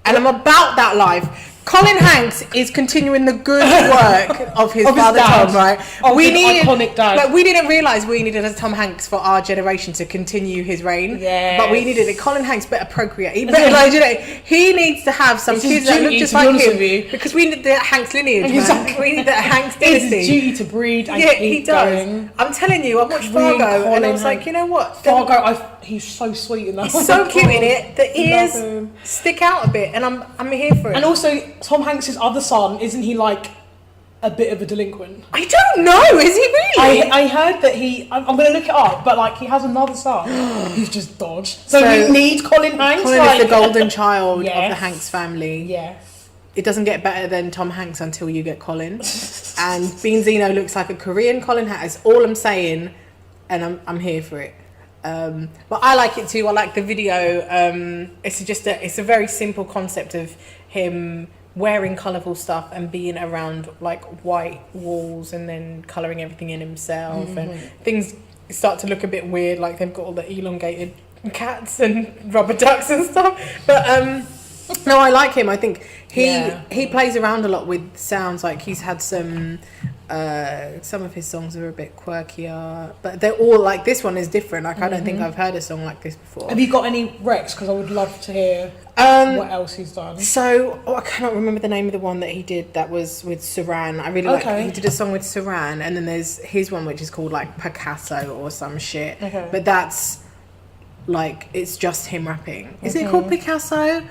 B: and I'm about that life. Colin Hanks is continuing the good work of his father Tom, right?
A: Iconic dad.
B: Like we didn't realise we needed a Tom Hanks for our generation to continue his reign.
A: Yes.
B: But we needed it. Colin Hanks better procreate. He better, like, you know, he needs to have some kids that look just like him. Because we need the Hanks lineage, man. We need the Hanks dynasty.
A: It's duty to breed and
B: he does. Going. I'm telling you, I watched Fargo and I was like, you know what?
A: Fargo, he's so sweet in that.
B: He's so cute in it. The ears stick out a bit, and I'm here for it.
A: And also, Tom Hanks' other son, isn't he like a bit of a delinquent?
B: I don't know. Is he really?
A: I heard that I'm going to look it up, but like he has another son who's just dodged. So we need Colin Hanks.
B: Colin is the golden child of the Hanks family.
A: Yes.
B: It doesn't get better than Tom Hanks until you get Colin. And Beenzino looks like a Korean Colin Hanks. That's all I'm saying, and I'm here for it. But I like it too. I like the video. It's a very simple concept of him wearing colourful stuff and being around like white walls and then colouring everything in himself, and things start to look a bit weird, like they've got all the elongated cats and rubber ducks and stuff. But no, I like him. I think he plays around a lot with sounds. Like he's had some of his songs are a bit quirkier, but they're all like, this one is different. Like I don't think I've heard a song like this before.
A: Have you got any recs? Because I would love to hear what else he's done.
B: So I cannot remember the name of the one that he did that was with Saran. I really like. He did a song with Saran, and then there's his one which is called like Picasso or some shit. But that's like, it's just him rapping. Is it called Picasso?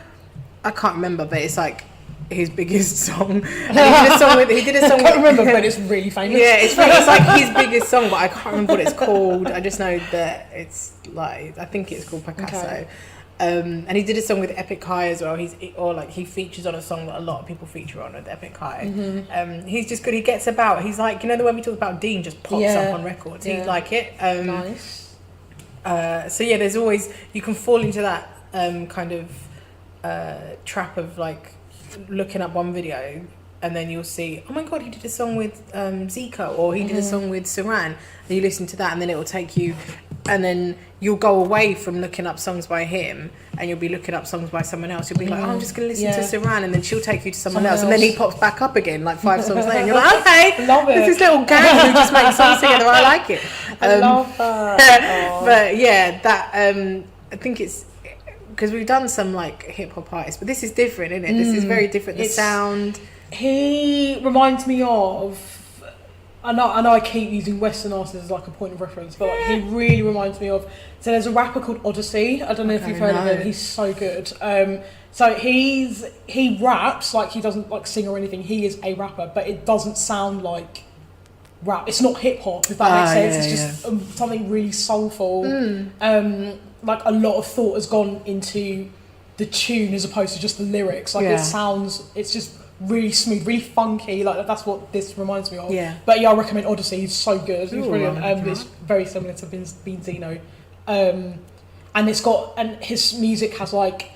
B: I can't remember, but it's like his biggest song. And he did a song
A: I can't remember, but it's really famous.
B: Yeah, it's like his biggest song, but I can't remember what it's called. I just know that it's like, I think it's called Picasso. And he did a song with Epic High as well. He features on a song that a lot of people feature on with Epic High. He's just good. He gets about. He's like, you know, the way we talk about Dean just pops up on records. He's like it.
A: Nice.
B: So yeah, there's always, you can fall into that kind of trap of like looking up one video and then you'll see, oh my god, he did a song with Zico, or he did a song with Saran, and you listen to that and then it will take you and then you'll go away from looking up songs by him and you'll be looking up songs by someone else. You'll be like, oh, I'm just going to listen to Saran, and then she'll take you to someone else. And then he pops back up again like 5 songs later and you're like, okay,
A: love it.
B: This little gang who just makes songs together. I like it.
A: I love that.
B: But yeah, that I think it's because we've done some like hip hop artists, but this is different, isn't it? This is very different. The sound.
A: He reminds me of. I know I keep using Western artists as like a point of reference, but like, he really reminds me of. So there's a rapper called Odyssey. I don't know if you've heard of him. He's so good. So he raps, like he doesn't like sing or anything. He is a rapper, but it doesn't sound like rap. It's not hip hop, if that makes sense. It's just something really soulful. Like a lot of thought has gone into the tune as opposed to just the lyrics. Like it sounds. It's just really smooth, really funky. Like that's what this reminds me of. Yeah. But yeah, I recommend Odyssey. He's so good. He's brilliant. It's very similar to Beenzino. And his music has like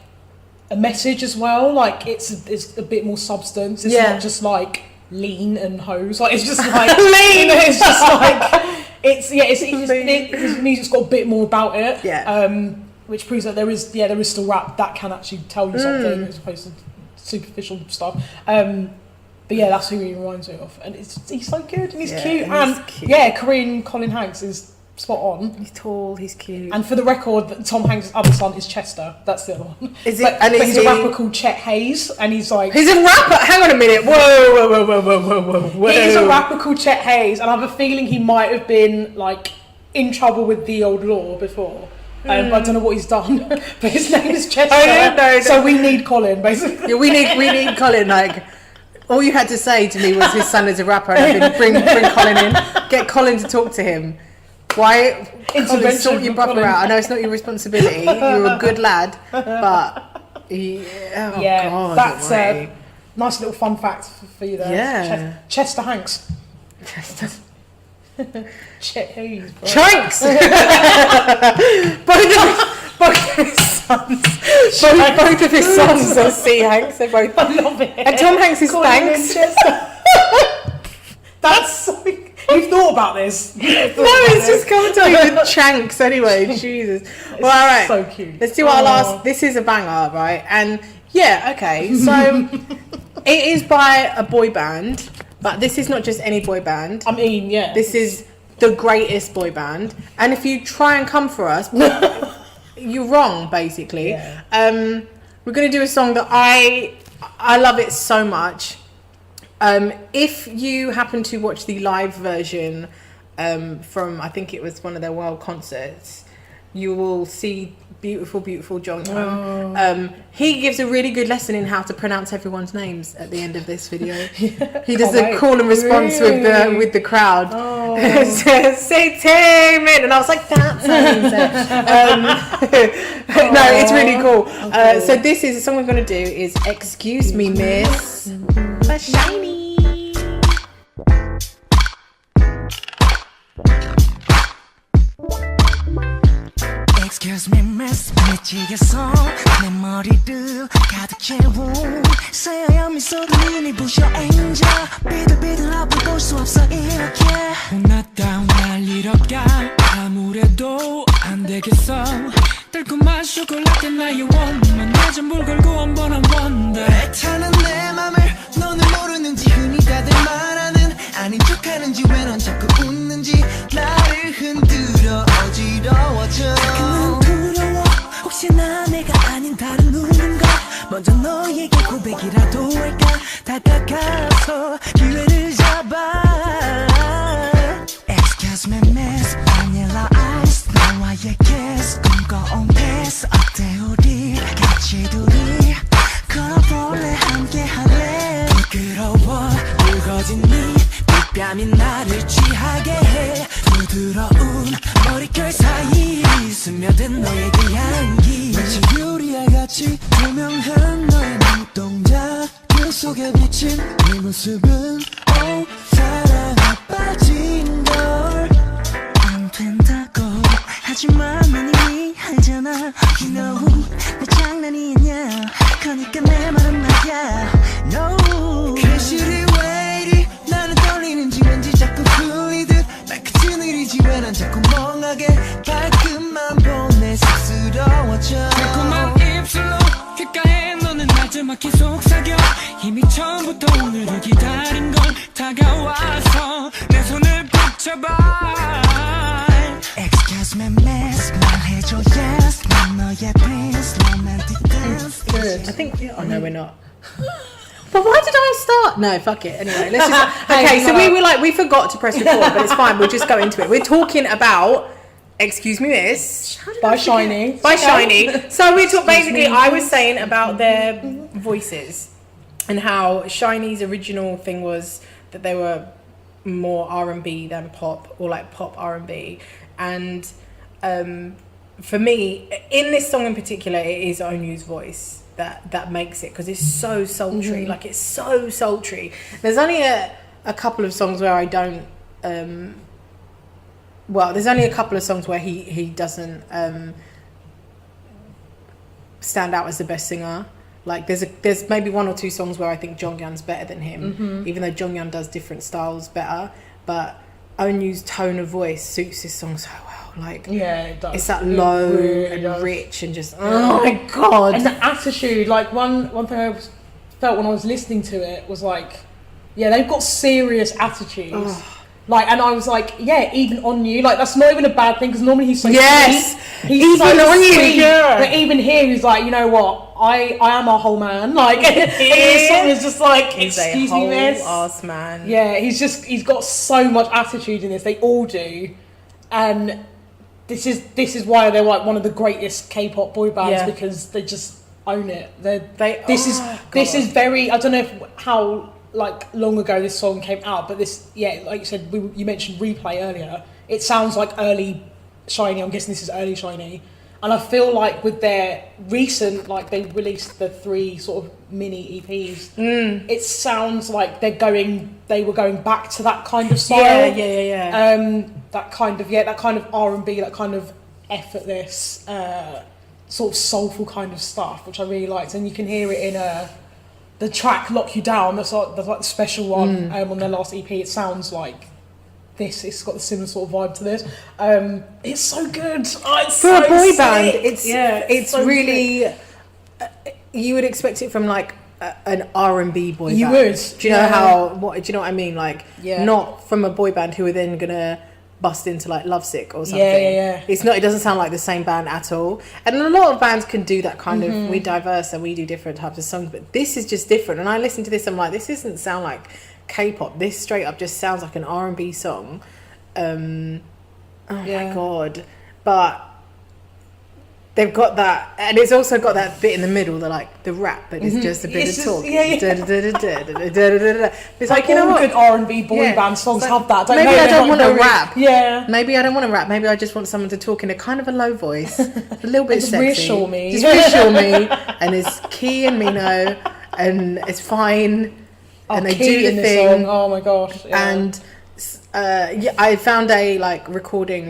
A: a message as well. Like it's a bit more substance. It's not just like lean and hose. Like it's just like lean. It's just like his music's got a bit more about it. Yeah. Which proves that there is still rap that can actually tell you something as opposed to superficial stuff. But yeah, that's who he reminds me of, and he's so good and he's cute. Yeah, Korean Colin Hanks is spot on.
B: He's tall, he's cute.
A: And for the record, Tom Hanks' other son is Chester. That's the other one.
B: Is it?
A: But he's a rapper called Chet Hayes, and he's like...
B: He's a rapper? Hang on a minute. Whoa.
A: He's a rapper called Chet Hayes, and I have a feeling he might have been like in trouble with the old law before. I don't know what he's done, but his name is Chester. I don't know. So we need Colin, basically.
B: Yeah, we need Colin. Like, all you had to say to me was his son is a rapper, and I didn't bring Colin in. Get Colin to talk to him. Why? Colin, sort your brother out. I know it's not your responsibility. You're a good lad, but God,
A: that's a nice little fun fact for you there.
B: Yeah,
A: Chester Hanks. Chet Hayes, bro.
B: Chunks! both of his sons. Both of his sons are C. Hanks. They're both.
A: I love it.
B: And Tom Hanks is Thanks.
A: That's so... You've thought about this.
B: It's just coming to me with Chanks anyway. Jesus. Well, all right.
A: So cute.
B: Let's do our last. This is a banger, right? And yeah, okay. So it is by a boy band. But this is not just any boy band.
A: I mean, yeah.
B: This is the greatest boy band. And if you try and come for us, you're wrong, basically. Yeah. We're going to do a song that I love it so much. If you happen to watch the live version from, I think it was one of their world concerts, you will see beautiful John. He gives a really good lesson in how to pronounce everyone's names at the end of this video. He does a call and response with the crowd. Say Taman, and I was like, that's how you say it. No, it's really cool. Okay. So this is the song we're going to do is Excuse Me Miss by SHINee.
E: Excuse me miss 미치겠어 내 머리를 가득 채운 새하얀 미소를 이미 부셔 angel 비틀비틀 앞을 볼 수 없어 이렇게 혼났다 날 잃어가 아무래도 안 되겠어 달콤한 쇼콜라떼 나의 원만 내 전부를 걸고 한번 I wonder 애타는 내 맘을 너는 모르는지 흔히 다들 말하는 아닌 척하는지 왜 넌 자꾸 웃는지 나를 흔들어 어지러워져 자꾸만 두려워 혹시나 내가 아닌 다른 누군가 먼저 너에게 고백이라도 할까 다가가서 기회를 잡아 Excuse me miss vanilla ice 너와의 kiss 꿈꿔온 kiss 어때 우리 같이 둘이 걸어볼래 함께 할래 부끄러워 붉어진 네 뺨이 나를 취하게 해 부드러운 머릿결 사이 스며든 너의 그 향기 마치 유리알같이 투명한 너의 눈동자 그 속에 비친 네 모습은 oh 사랑에 빠진 걸 안 된다고 하지만 난 이미 알잖아 You know 내 장난이냐 그러니까 내 말은 말야 No 그실이 왜 이리 나는 떨리는지 왠지 자꾸 풀리듯 날 그치 느리지 왜 난 자꾸 멍하게 발끝 다른 걸 다가와서 내 손을 붙잡아 Excuse me miss 말해줘 yes 난 너의 prince romantic dance
B: Good. I think oh no we're not but why did I start? No, fuck it. Anyway, let's just okay, so we forgot to press record, but it's fine, we'll just go into it. We're talking about Excuse Me Miss
A: by SHINee.
B: By SHINee. So we talked basically I was saying about their voices and how SHINee's original thing was that they were more R&B than pop, or like pop R&B. And for me, in this song in particular, it is Onyu's voice that makes it, because it's so sultry. Like, it's so sultry. There's only a couple of songs where I don't there's only a couple of songs where he doesn't stand out as the best singer. Like there's maybe one or two songs where I think Jonghyun's better than him, even though Jonghyun does different styles better. But Onyu's tone of voice suits this song so well. Like, yeah, it does. It's that low and rich and just oh my god.
A: And the attitude, like one thing I felt when I was listening to it was like, yeah, they've got serious attitudes. Oh. Like, and I was like, yeah, even Onyu, like that's not even a bad thing, because normally he's so sweet. He's even so Onyu, sweet, yeah. But even here, he's like, you know what? I am a whole man. Like, and this song is just like, excuse me, miss.
B: Ass man.
A: Yeah, he's got so much attitude in this. They all do, and this is why they're like one of the greatest K-pop boy bands, because they just own it. This is very. I don't know how like long ago this song came out, but this, yeah, like you said, you mentioned Replay earlier. It sounds like early SHINee. I'm guessing this is early SHINee. And I feel like with their recent, like they released the 3 sort of mini EPs, it sounds like they were going back to that kind of style.
B: Yeah.
A: That kind of R&B, that kind of effortless, sort of soulful kind of stuff, which I really liked. And you can hear it in the track Lock You Down, that's like the special one on their last EP. It sounds like this. It's got the similar sort of vibe to this. It's so good. It's
B: for a boy band, it's so really you would expect it from like an R&B boy band.
A: You would.
B: Do you know do you know what I mean? Like, not from a boy band who are then gonna bust into like Lovesick or something.
A: Yeah.
B: It doesn't sound like the same band at all. And a lot of bands can do that kind of, we're diverse and we do different types of songs, but this is just different. And I listen to this, I'm like, this doesn't sound like K-pop. This straight up just sounds like an R&B song. My god. But they've got that, and it's also got that bit in the middle, the rap, but it's just a bit of talk. It's like, you know what?
A: Good R&B boy band songs have that.
B: Maybe I don't want to rap.
A: Yeah.
B: Maybe I don't want to rap. Maybe I just want someone to talk in a kind of a low voice, a little bit
A: just
B: sexy.
A: Reassure me.
B: Just reassure me. And it's Key and Mino, and it's fine. And they do the thing.
A: Oh my gosh. Yeah.
B: And I found a recording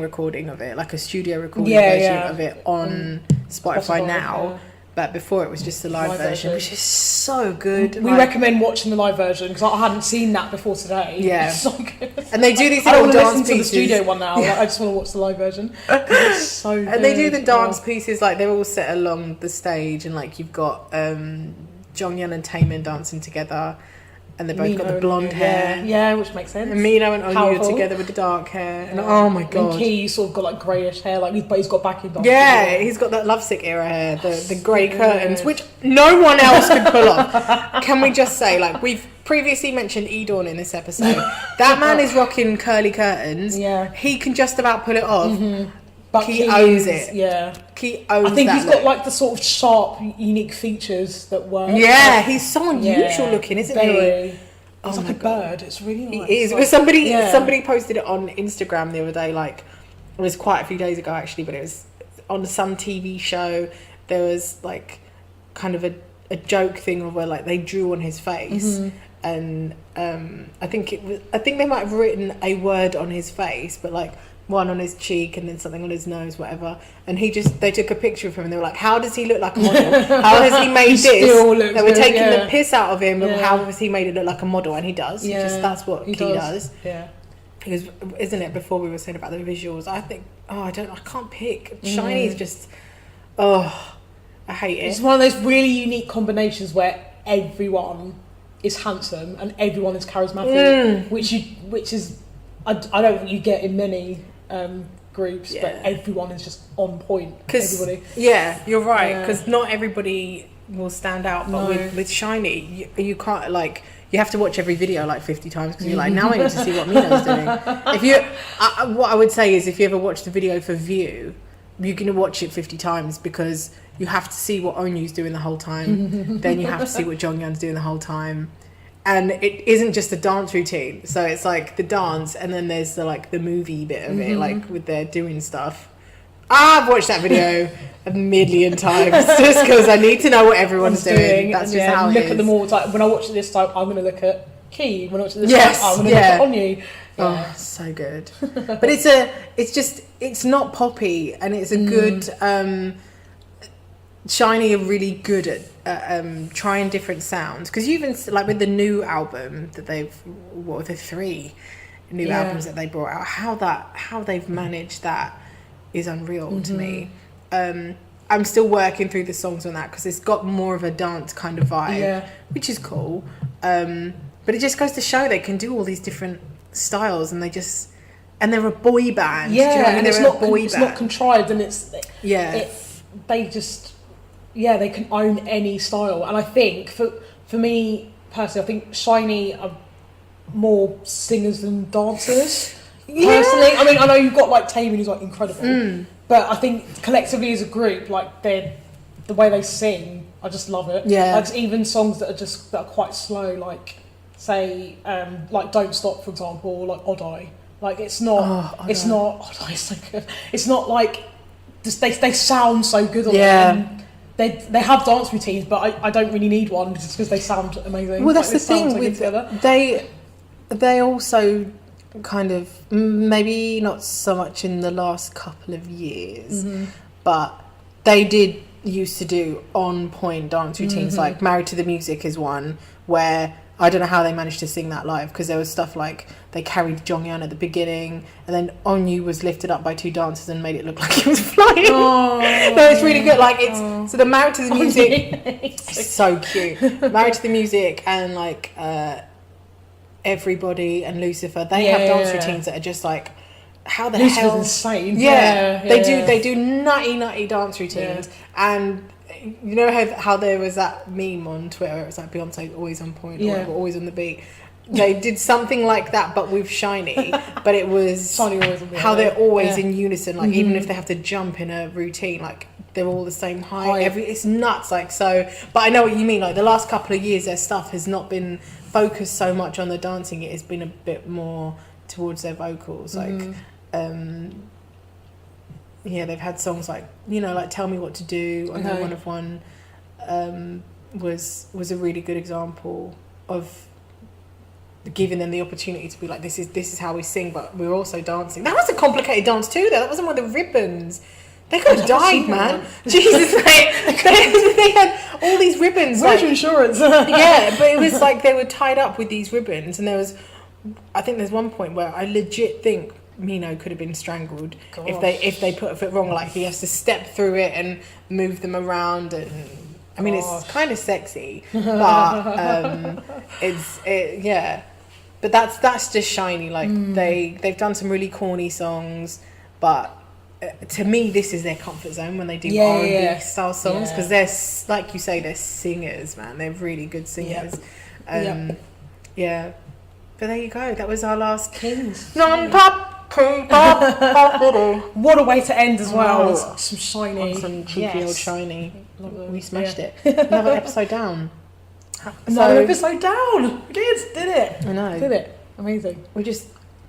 B: of it, like a studio recording version of it on Spotify now. But before it was just the live version, which is so good.
A: We recommend watching the live version, because I hadn't seen that before today.
B: Yeah,
A: it's so good.
B: And they do these
A: little
B: dance
A: listen
B: pieces.
A: To the studio one now.
B: Yeah.
A: I just want to watch the live version. It's so good.
B: And they do the dance pieces, like they're all set along the stage, and like you've got Jonghyun and Taemin dancing together. And they both got the blonde hair.
A: Yeah, which makes sense.
B: And Mino and Onyu together with the dark hair. And oh my god.
A: And Key sort of got like greyish hair, but he's got backing dance.
B: Yeah, he's got that Lovesick era hair, the grey curtains, which no one else could pull off. Can we just say, like, we've previously mentioned E'Dawn in this episode. That man is rocking curly curtains.
A: Yeah.
B: He can just about pull it off.
A: But
B: Key owns it.
A: Yeah.
B: Key owns
A: I think
B: that
A: he's got like the sort of sharp, unique features that work.
B: Yeah, he's so unusual looking, isn't he?
A: He's like a bird. It's really nice.
B: He is. Like, somebody posted it on Instagram the other day. Like, it was quite a few days ago actually, but it was on some TV show. There was like kind of a joke thing of where like they drew on his face, and I think they might have written a word on his face, but like one on his cheek and then something on his nose, whatever. And they took a picture of him and they were like, how does he look like a model? How has he made this? They were taking the piss out of him, and how has he made it look like a model? And he does. That's what he does.
A: Yeah.
B: Because, isn't it, before we were saying about the visuals, I think, I can't pick. SHINee is just, I hate it.
A: It's one of those really unique combinations where everyone is handsome and everyone is charismatic, which is I don't think you get in many groups, but everyone is just on point. Everybody.
B: Yeah, you're right, because not everybody will stand out, but with SHINee, you can't, like, you have to watch every video like 50 times because you're like, now I need to see what Mino's doing. If you, what I would say is, if you ever watch the video for View, you're going to watch it 50 times because you have to see what Onyu's doing the whole time. Then you have to see what Jonghyun's doing the whole time. And it isn't just a dance routine. So it's like the dance, and then there's the like the movie bit of it, like with their doing stuff. I've watched that video a million times just because I need to know what everyone's doing. That's just how it is.
A: Look at them all. Like, when I watch it this time, I'm going to look at Key. When I watch it this time, I'm going to look at Onyu. Yeah.
B: Oh, so good. But it's not poppy, and it's a good. SHINee are really good at trying different sounds, because even like with the new album that they've, what were the 3 new albums that they brought out, how they've managed that is unreal to me. I'm still working through the songs on that because it's got more of a dance kind of vibe, which is cool. But it just goes to show they can do all these different styles, and they're a boy band.
A: Yeah,
B: do you know what I mean?
A: It's not contrived, and they can own any style. And I think for me personally, I think SHINee are more singers than dancers. Personally, I mean, I know you've got like Taemin, who's like incredible, but I think collectively as a group, like the way they sing, I just love it. Yeah, like even songs that are quite slow, like say like Don't Stop, for example, or like Odai. Like it's not Odai is so good. It's not like just they sound so good on it. And they have dance routines, but I don't really need one just because they sound amazing.
B: Well, that's the thing with they also kind of, maybe not so much in the last couple of years, but they did used to do on point dance routines. Like Married to the Music is one where I don't know how they managed to sing that live, because there was stuff like they carried Jonghyun at the beginning, and then Onyu was lifted up by 2 dancers and made it look like he was flying. No, it's really good. Like so the Married to the Music is so cute. Married to the Music and like Everybody and Lucifer, they have dance routines that are just like, how the hell
A: insane.
B: They do nutty dance routines. And you know how there was that meme on Twitter, it was like Beyonce always on point, or always on the beat. They did something like that, but with SHINee, but it was how they're always in unison. Like even if they have to jump in a routine, like they're all the same height. It's nuts. Like so, but I know what you mean. Like the last couple of years, their stuff has not been focused so much on the dancing. It has been a bit more towards their vocals. Like, they've had songs like, like Tell Me What to Do. I know One of One was a really good example of giving them the opportunity to be like, this is how we sing, but we're also dancing. That was a complicated dance too, though. That wasn't one of the ribbons. They could have died, man. Jesus, they had all these ribbons.
A: Where's your insurance?
B: But it was like they were tied up with these ribbons, and I think there's one point where I legit think Mino could have been strangled if they put a foot wrong. Like he has to step through it and move them around, and I mean it's kind of sexy, but But that's just SHINee. Like they've done some really corny songs, but to me this is their comfort zone when they do R&B style songs, because they're, like you say, they're singers, man. They're really good singers. But there you go, that was our last
A: Kings
B: Non-Pop-Kpop.
A: What a way to end as well. Some SHINee,
B: some cheeky old SHINee. We smashed it. Another episode down.
A: Another episode down. We did it.
B: I know.
A: Did it. Amazing.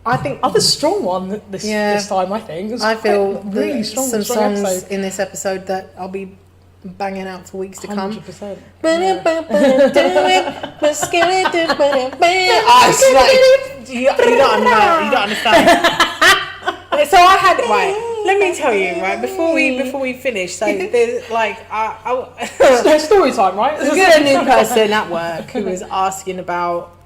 B: I think
A: other strong one this time. I think
B: I feel
A: really strong.
B: Some songs
A: episode
B: in this episode that I'll be banging out for weeks to come.
A: 100%.
B: You don't understand. So I had let me tell you, before we finish. So there's like
A: story time, right?
B: There's a new person at work who was asking about.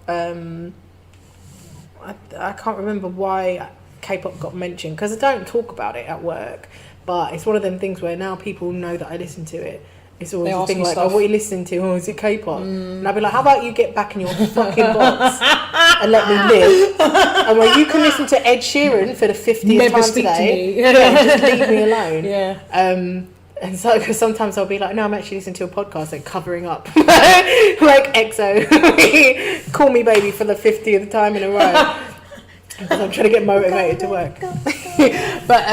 B: I can't remember why K-pop got mentioned, because I don't talk about it at work, but it's one of them things where now people know that I listen to it, it's always a thing like, oh, what are you listening to? Oh, is it K-pop? And I'd be like, how about you get back in your fucking box and let me live? And when you can listen to Ed Sheeran for the 50th time today, just leave me alone.
A: Yeah.
B: And so, because sometimes I'll be like, no, I'm actually listening to a podcast and covering up like EXO, Call Me Baby for the 50th time in a row. Because I'm trying to get motivated to work. But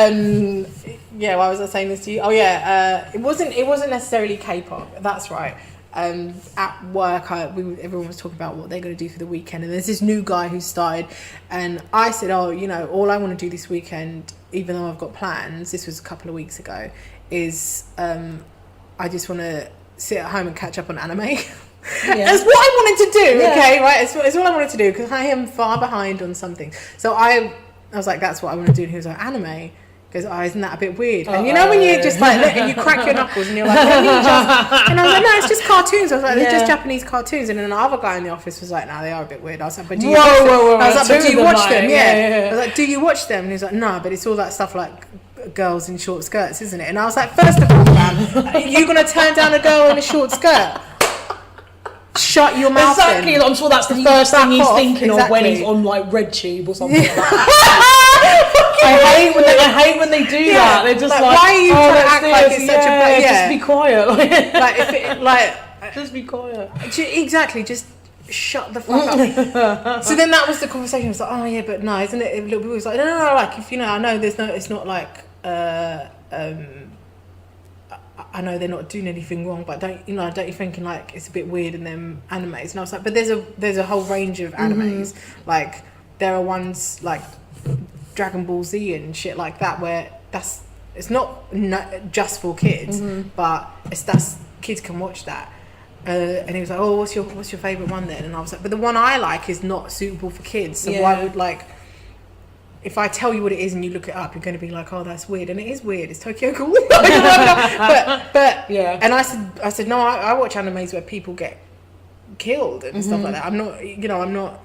B: yeah, why was I saying this to you? Oh yeah, it wasn't necessarily K-pop. That's right. At work, everyone was talking about what they're going to do for the weekend, and there's this new guy who started, and I said, oh, you know, all I want to do this weekend, even though I've got plans, this was a couple of weeks ago, is I just want to sit at home and catch up on anime. Yeah. That's what I wanted to do, okay, right? It's what I wanted to do, because I am far behind on something. So I was like, that's what I want to do. And he was like, anime? Goes, oh, isn't that a bit weird? And you know when you just like, and you crack your knuckles and you're like, let me just... And I was like, no, it's just cartoons. I was like, they're just Japanese cartoons. And then the other guy in the office was like, no, they are a bit weird. I was like, but do you watch them? I was like, but do you watch them? Yeah. I was like, do you watch them? And he was like, no, but it's all that stuff like girls in short skirts, isn't it? And I was like, first of all, man, are you going to turn down a girl in a short skirt? Shut your mouth.
A: Exactly. I'm sure that's the first thing he's thinking of when he's on like RedTube or something like that. I hate when they do that. They're just like,
B: why are you trying to act like it's such a
A: just be quiet.
B: Like if it, like
A: just be quiet.
B: Exactly. Just shut the fuck up. So then that was the conversation. I was like, oh yeah, but no, isn't it? It was like, no, like if you know, I know there's no, it's not like I know they're not doing anything wrong, but don't you thinking like it's a bit weird in them animes? And I was like, but there's a whole range of animes. Like there are ones like Dragon Ball Z and shit like that where it's not just for kids, but that's kids can watch that. And he was like, oh, what's your favourite one then? And I was like, but the one I like is not suitable for kids. So why would like, if I tell you what it is and you look it up, you're going to be like, oh, that's weird. And it is weird. It's Tokyo Ghoul. but yeah. And I said, no, I watch animes where people get killed and stuff like that. I'm not.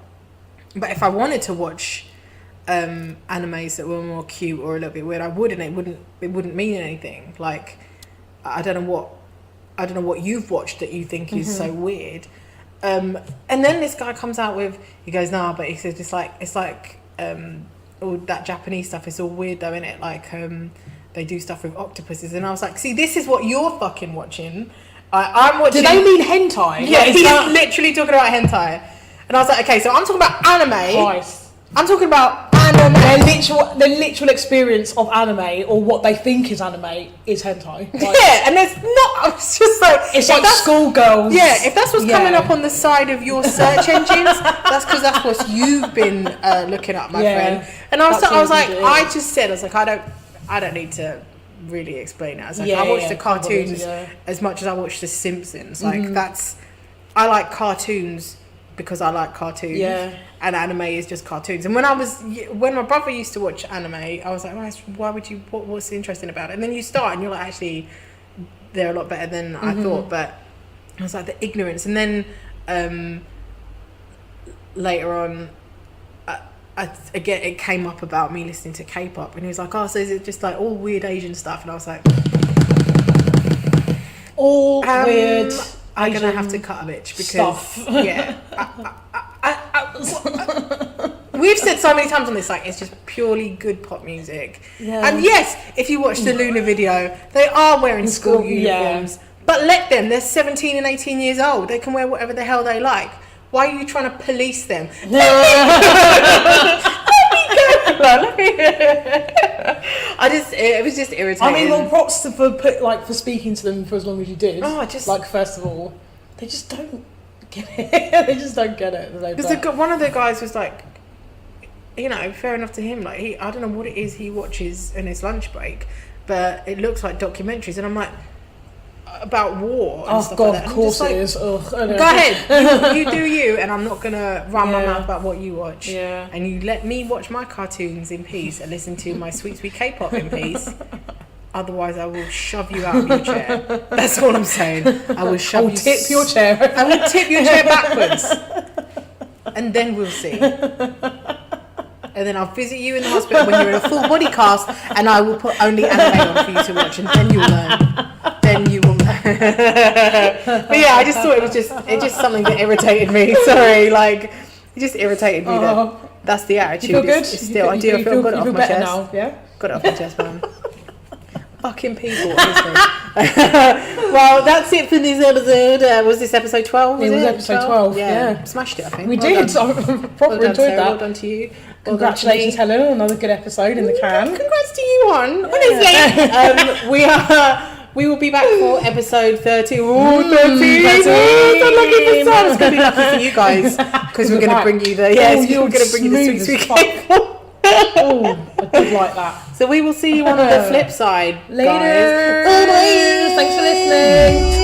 B: But if I wanted to watch animes that were more cute or a little bit weird, I would, and it wouldn't mean anything. Like, I don't know what you've watched that you think is so weird. And then this guy comes out with, he goes, nah, but he says it's like all that Japanese stuff is all weird though, innit? Like they do stuff with octopuses, and I was like, see, this is what you're fucking watching. I'm watching.
A: Do they mean hentai?
B: Yeah, he's literally talking about hentai, and I was like, okay, so I'm talking about anime.
A: Christ.
B: I'm talking about anime.
A: Their literal experience of anime, or what they think is anime, is hentai. Like,
B: yeah, and there's not. I was just like,
A: it's like schoolgirls.
B: Yeah, if that's what's coming up on the side of your search engines, that's because that's what you've been looking up, my friend. And I was like, I don't need to really explain it. I was like, I watch the cartoons as much as I watch The Simpsons. Like I like cartoons because I like cartoons. Yeah. And anime is just cartoons. And when my brother used to watch anime, I was like, why would you? What's interesting about it? And then you start, and you're like, actually, they're a lot better than I thought. But I was like, the ignorance. And then later on, again, it came up about me listening to K-pop, and he was like, oh, so is it just like all weird Asian stuff? And I was like,
A: all weird.
B: I'm gonna have to cut a bitch because we've said so many times on this, like, it's just purely good pop music. Yeah. And yes, if you watch the LOONA video, they are wearing school uniforms. But let them. They're 17 and 18 years old. They can wear whatever the hell they like. Why are you trying to police them? It was just irritating.
A: I mean, well, props for speaking to them for as long as you did. First of all, they just don't get it. They just don't get it.
B: Because one of the guys was like, fair enough to him. Like I don't know what it is he watches in his lunch break, but it looks like documentaries, and I'm like, about war and stuff like that.
A: Of course it is. Ugh,
B: go ahead, you do you, and I'm not gonna run my mouth about what you watch. Yeah. And you let me watch my cartoons in peace and listen to my sweet K-pop in peace. Otherwise, I will shove you out of your chair. That's all I'm saying. I will
A: tip your chair.
B: I will tip your chair backwards, and then we'll see. And then I'll visit you in the hospital when you're in a full body cast, and I will put only anime on for you to watch, and then you'll learn. Then you will learn. But yeah, I just thought it just something that irritated me. Sorry, like it just irritated me that that's the attitude.
A: You feel good?
B: Still, I feel good off my chest.
A: Now, yeah?
B: Got it off my chest, man. Fucking people, honestly. Well, that's it for this episode. Was this episode 12?
A: It was episode 12. Yeah.
B: Smashed it, I think.
A: We did. I proper enjoyed
B: Sarah,
A: that.
B: Well done to you.
A: Congratulations, Helen, on another good episode in the can.
B: Congrats to you on. Honestly, we will be back for episode 30. Ooh, 13. So lucky for some. It's going to be lucky for you guys because we're going to bring you the we're going to bring you the sweet cake.
A: Oh, I did like that.
B: So we will see you on the flip side.
A: Later.
B: Guys. Bye.
A: Thanks for listening.